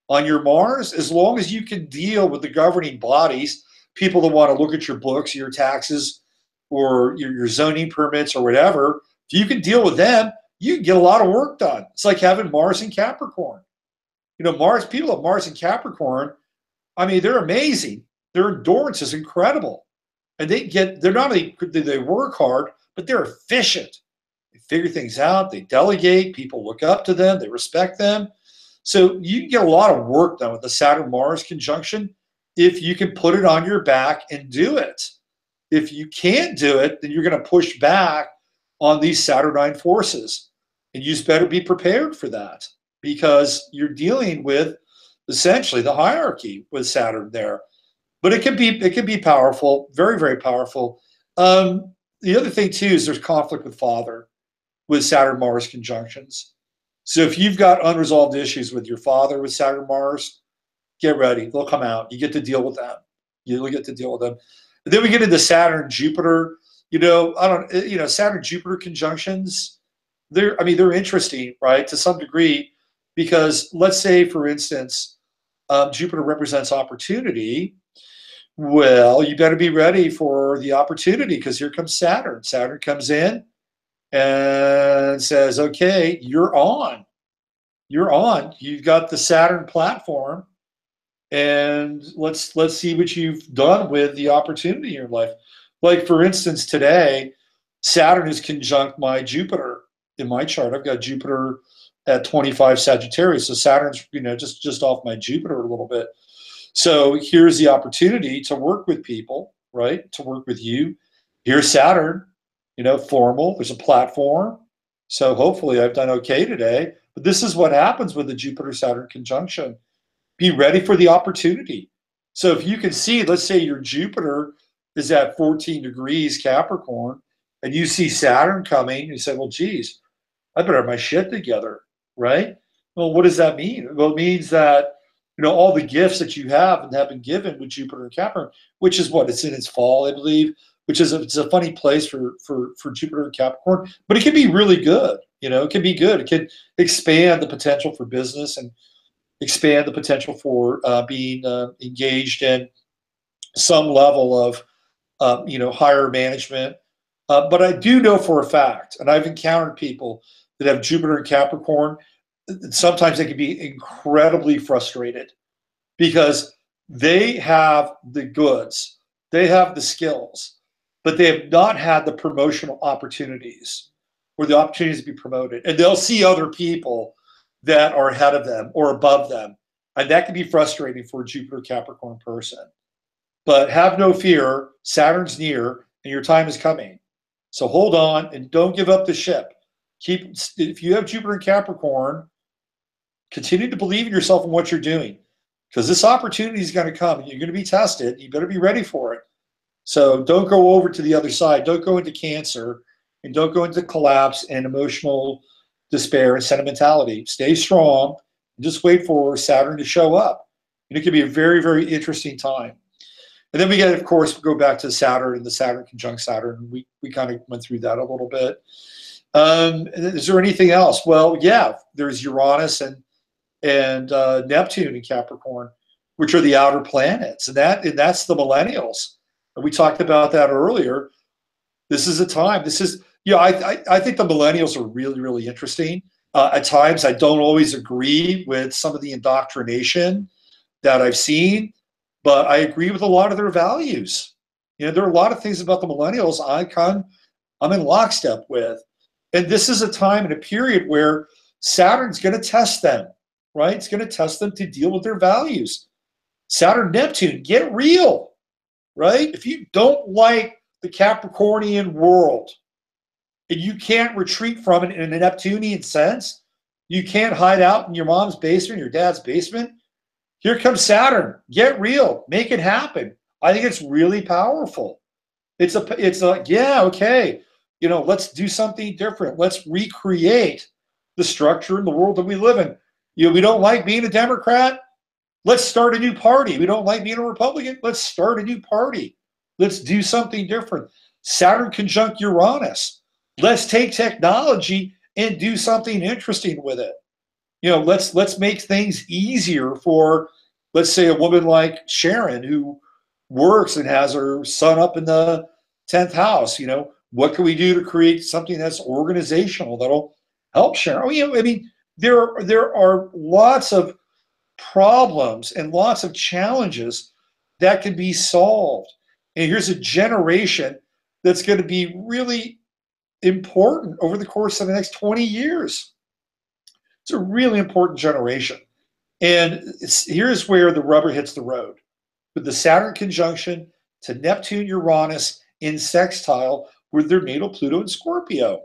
on your Mars, as long as you can deal with the governing bodies, people that want to look at your books, your taxes, or your zoning permits or whatever, if you can deal with them, you can get a lot of work done. It's like having Mars in Capricorn. You know, people of Mars in Capricorn, I mean, they're amazing. Their endurance is incredible. And they're not only, they work hard, but they're efficient. They figure things out, they delegate, people look up to them, they respect them. So you can get a lot of work done with the Saturn-Mars conjunction if you can put it on your back and do it. If you can't do it, then you're going to push back on these Saturnine forces. And you better be prepared for that, because you're dealing with essentially the hierarchy with Saturn there. But it can be powerful, very, very powerful. The other thing too is there's conflict with father with Saturn-Mars conjunctions. So if you've got unresolved issues with your father with Saturn-Mars, get ready. They'll come out. You get to deal with them. You'll get to deal with them. And then we get into Saturn-Jupiter. Saturn-Jupiter conjunctions, they're interesting, right, to some degree, because let's say, for instance, Jupiter represents opportunity. Well, you better be ready for the opportunity, because here comes Saturn. Saturn comes in and says, okay, you're on. You're on. You've got the Saturn platform, and let's see what you've done with the opportunity in your life. Like, for instance, today, Saturn is conjunct my Jupiter in my chart. I've got Jupiter at 25 Sagittarius. So Saturn's, just off my Jupiter a little bit. So here's the opportunity to work with people, right? To work with you. Here's Saturn, formal. There's a platform. So hopefully I've done okay today. But this is what happens with the Jupiter-Saturn conjunction. Be ready for the opportunity. So if you can see, let's say your Jupiter is at 14 degrees Capricorn, and you see Saturn coming, you say, well, geez, I better have my shit together, right? Well, what does that mean? Well, it means that, you know, all the gifts that you have and have been given with Jupiter and Capricorn, which is what, it's in its fall, I believe, which is it's a funny place for Jupiter and Capricorn, but it can be really good. You know, it can be good. It can expand the potential for business and expand the potential for being engaged in some level of, you know, higher management. But I do know for a fact, and I've encountered people that have Jupiter and Capricorn, sometimes they can be incredibly frustrated because they have the goods, they have the skills, but they have not had the promotional opportunities or the opportunities to be promoted. And they'll see other people that are ahead of them or above them. And that can be frustrating for a Jupiter Capricorn person. But have no fear, Saturn's near and your time is coming. So hold on and don't give up the ship. If you have Jupiter and Capricorn, continue to believe in yourself and what you're doing, because this opportunity is going to come. You're going to be tested. You better be ready for it. So don't go over to the other side. Don't go into Cancer, and don't go into collapse and emotional despair and sentimentality. Stay strong and just wait for Saturn to show up. And it could be a very, very interesting time. And then we get, of course, go back to Saturn and the Saturn conjunct Saturn. We kind of went through that a little bit. Is there anything else? Well, yeah, there's Uranus and Neptune in Capricorn, which are the outer planets, and that's the millennials. And we talked about that earlier. This is a time. This is, you know, I think the millennials are really, really interesting. At times, I don't always agree with some of the indoctrination that I've seen, but I agree with a lot of their values. You know, there are a lot of things about the millennials I'm in lockstep with. And this is a time and a period where Saturn's going to test them, right? It's going to test them to deal with their values. Saturn, Neptune, get real, right? If you don't like the Capricornian world and you can't retreat from it in a Neptunian sense, you can't hide out in your mom's basement, your dad's basement, here comes Saturn. Get real. Make it happen. I think it's really powerful. It's like, yeah, okay, you know, let's do something different. Let's recreate the structure in the world that we live in. You know, we don't like being a Democrat. Let's start a new party. We don't like being a Republican. Let's start a new party. Let's do something different. Saturn conjunct Uranus. Let's take technology and do something interesting with it. You know, let's make things easier for, let's say, a woman like Sharon who works and has her son up in the 10th house. You know, what can we do to create something that's organizational that'll help Sharon? Oh, you know, I mean, there are lots of problems and lots of challenges that can be solved. And here's a generation that's going to be really important over the course of the next 20 years. It's a really important generation. And here's where the rubber hits the road. With the Saturn conjunction to Neptune, Uranus in sextile with their natal Pluto and Scorpio.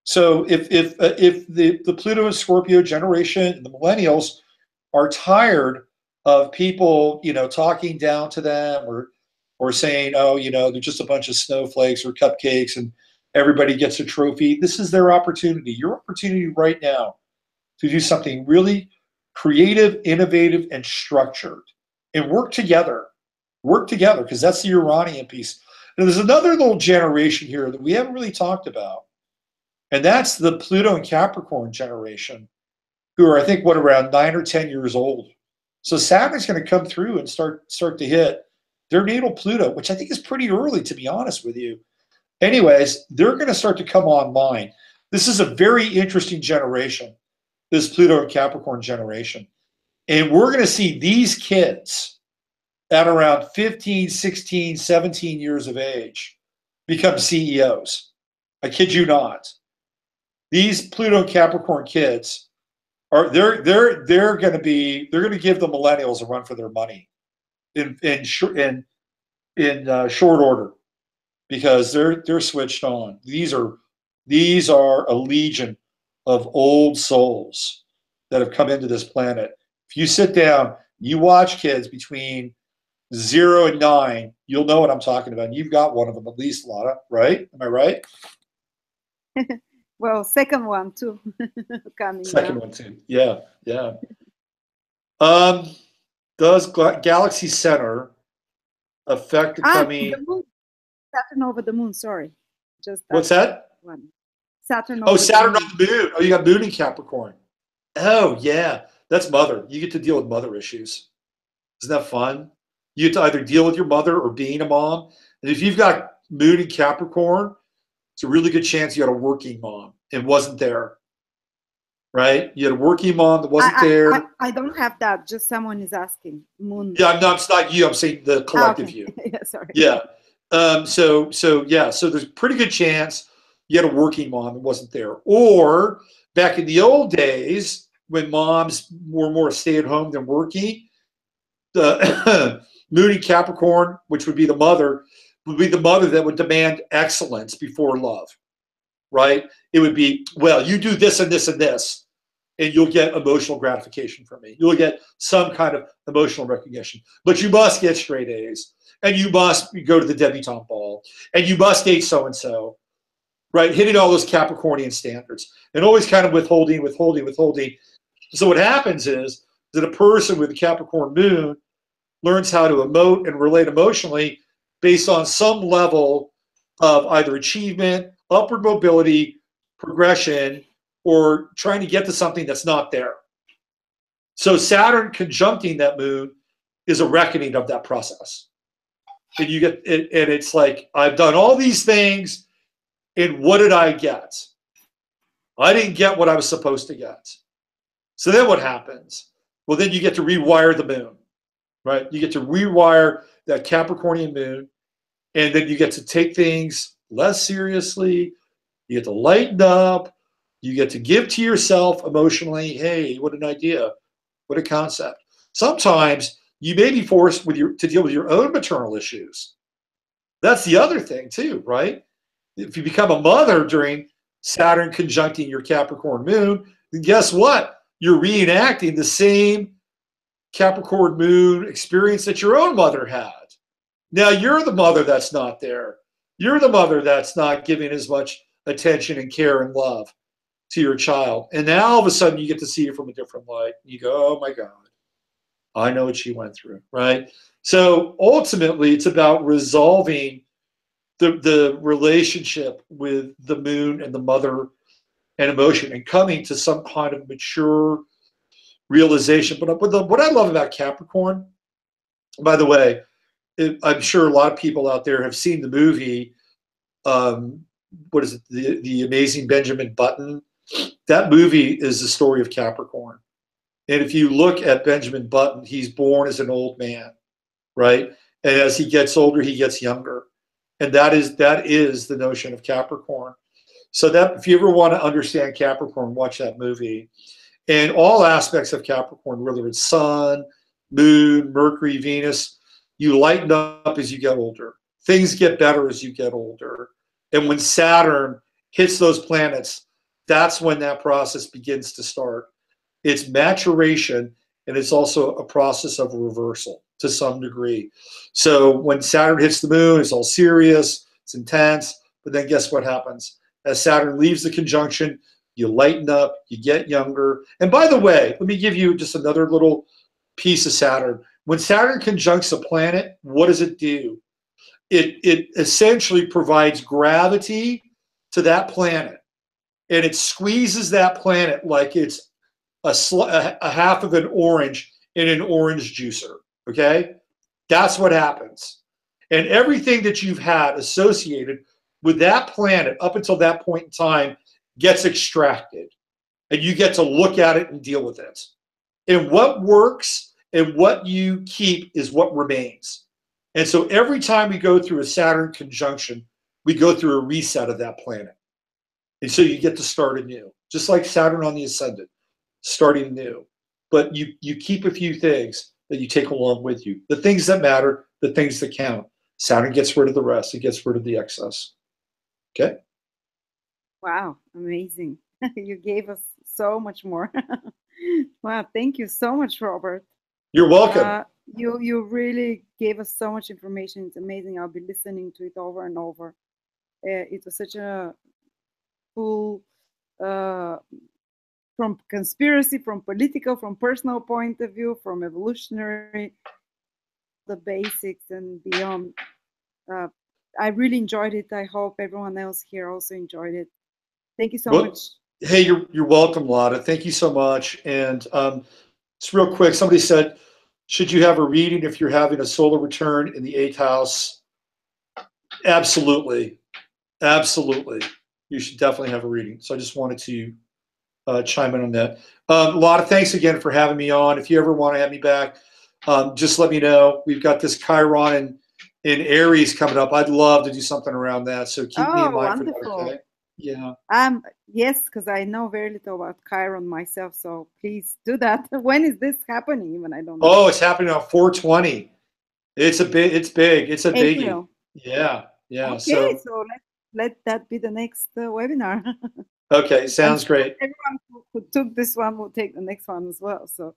So if the Pluto and Scorpio generation and the millennials are tired of people, you know, talking down to them or saying, oh, you know, they're just a bunch of snowflakes or cupcakes and everybody gets a trophy, this is their opportunity. Your opportunity right now to do something really creative, innovative, and structured, and work together. Work together, because that's the Uranian piece. And there's another little generation here that we haven't really talked about, and that's the Pluto and Capricorn generation, who are, I think, around 9 or 10 years old. So Saturn's going to come through and start to hit their natal Pluto, which I think is pretty early, to be honest with you. Anyways, they're going to start to come online. This is a very interesting generation, this Pluto and Capricorn generation. And we're going to see these kids at around 15, 16, 17 years of age become CEOs. I kid you not. These Pluto and Capricorn kids they're going to give the millennials a run for their money in short order, because they're switched on. These are a legion of old souls that have come into this planet. If you sit down, you watch kids between 0 and 9, you'll know what I'm talking about. You've got one of them at least, Lotta, right? Am I right? Well, second one too. Coming Second now. one too. Yeah, yeah. Does Galaxy Center affect the coming? The moon. Saturn over the moon. Sorry, just What's that? one. Saturn Oh, over Saturn the on the moon. Oh, you got moon in Capricorn. Oh, yeah. That's mother. You get to deal with mother issues. Isn't that fun? You get to either deal with your mother or being a mom. And if you've got moon in Capricorn, it's a really good chance you had a working mom and wasn't there. Right? You had a working mom that wasn't there. I don't have that. Just someone is asking. Moon. Yeah, no, it's not you. I'm saying the collective okay. you. Yeah, sorry. Yeah. So there's a pretty good chance you had a working mom that wasn't there. Or back in the old days when moms were more stay-at-home than working, the Moon Capricorn, which would be the mother, would be the mother that would demand excellence before love. Right? It would be, well, you do this and this and this, and you'll get emotional gratification from me. You'll get some kind of emotional recognition. But you must get straight A's. And you must go to the debutante ball. And you must date so-and-so. Right? Hitting all those Capricornian standards. And always kind of withholding. So what happens is that a person with a Capricorn moon learns how to emote and relate emotionally based on some level of either achievement, upward mobility, progression, or trying to get to something that's not there. So Saturn conjuncting that moon is a reckoning of that process. And you get it, and it's like, I've done all these things, and what did I get? I didn't get what I was supposed to get. So then what happens? Well, then you get to rewire the moon, right? You get to rewire that Capricornian moon, and then you get to take things less seriously. You get to lighten up. You get to give to yourself emotionally. Hey, what an idea. What a concept. Sometimes you may be forced to deal with your own maternal issues. That's the other thing too, right? If you become a mother during Saturn conjuncting your Capricorn moon, then guess what? You're reenacting the same Capricorn moon experience that your own mother had. Now you're the mother that's not there. You're the mother that's not giving as much attention and care and love to your child. And now all of a sudden you get to see it from a different light. You go, oh my God, I know what she went through, right? So ultimately it's about resolving the relationship with the moon and the mother and emotion and coming to some kind of mature realization. But what I love about Capricorn, by the way, I'm sure a lot of people out there have seen the movie, what is it, the Amazing Benjamin Button. That movie is the story of Capricorn. And if you look at Benjamin Button, he's born as an old man, right? And as he gets older, he gets younger. And that is the notion of Capricorn. So that if you ever want to understand Capricorn, watch that movie. And all aspects of Capricorn, whether it's Sun, Moon, Mercury, Venus, you lighten up as you get older. Things get better as you get older. And when Saturn hits those planets, that's when that process begins to start. It's maturation, and it's also a process of reversal to some degree. So when Saturn hits the moon, it's all serious, it's intense, but then guess what happens? As Saturn leaves the conjunction, you lighten up, you get younger. And by the way, let me give you just another little piece of Saturn. When Saturn conjuncts a planet, what does it do? It essentially provides gravity to that planet, and it squeezes that planet like it's a half of an orange in an orange juicer, okay? That's what happens. And everything that you've had associated with that planet up until that point in time gets extracted. And you get to look at it and deal with it. And what works and what you keep is what remains. And so every time we go through a Saturn conjunction, we go through a reset of that planet. And so you get to start anew, just like Saturn on the ascendant, starting anew. But you keep a few things that you take along with you. The things that matter, the things that count. Saturn gets rid of the rest. It gets rid of the excess. Okay? Wow, amazing. You gave us so much more. Wow, thank you so much, Robert. You're welcome. You really gave us so much information. It's amazing. I'll be listening to it over and over. It was such a cool, from conspiracy, from political, from personal point of view, from evolutionary, the basics and beyond. I really enjoyed it. I hope everyone else here also enjoyed it. Thank you so much. Hey, you're welcome, Lotta. Thank you so much. And just real quick, somebody said, should you have a reading if you're having a solar return in the 8th house? Absolutely. Absolutely. You should definitely have a reading. So I just wanted to chime in on that. Lotta, thanks again for having me on. If you ever want to have me back, just let me know. We've got this Chiron in Aries coming up. I'd love to do something around that. So keep me in mind for that, okay? Yeah. Yes, because I know very little about Chiron myself. So please do that. When is this happening? Even I don't know. Oh, it's happening on 4/20. It's big. It's a biggie. Yeah. Okay, so let that be the next webinar. Okay, sounds great. Everyone who took this one will take the next one as well. So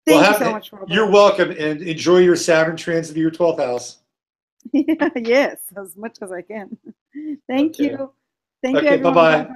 thank you so much, Robert. You're welcome, and enjoy your Saturn transit of your 12th house. Yes, as much as I can. Thank you. Thank you, Okay, everyone. bye-bye.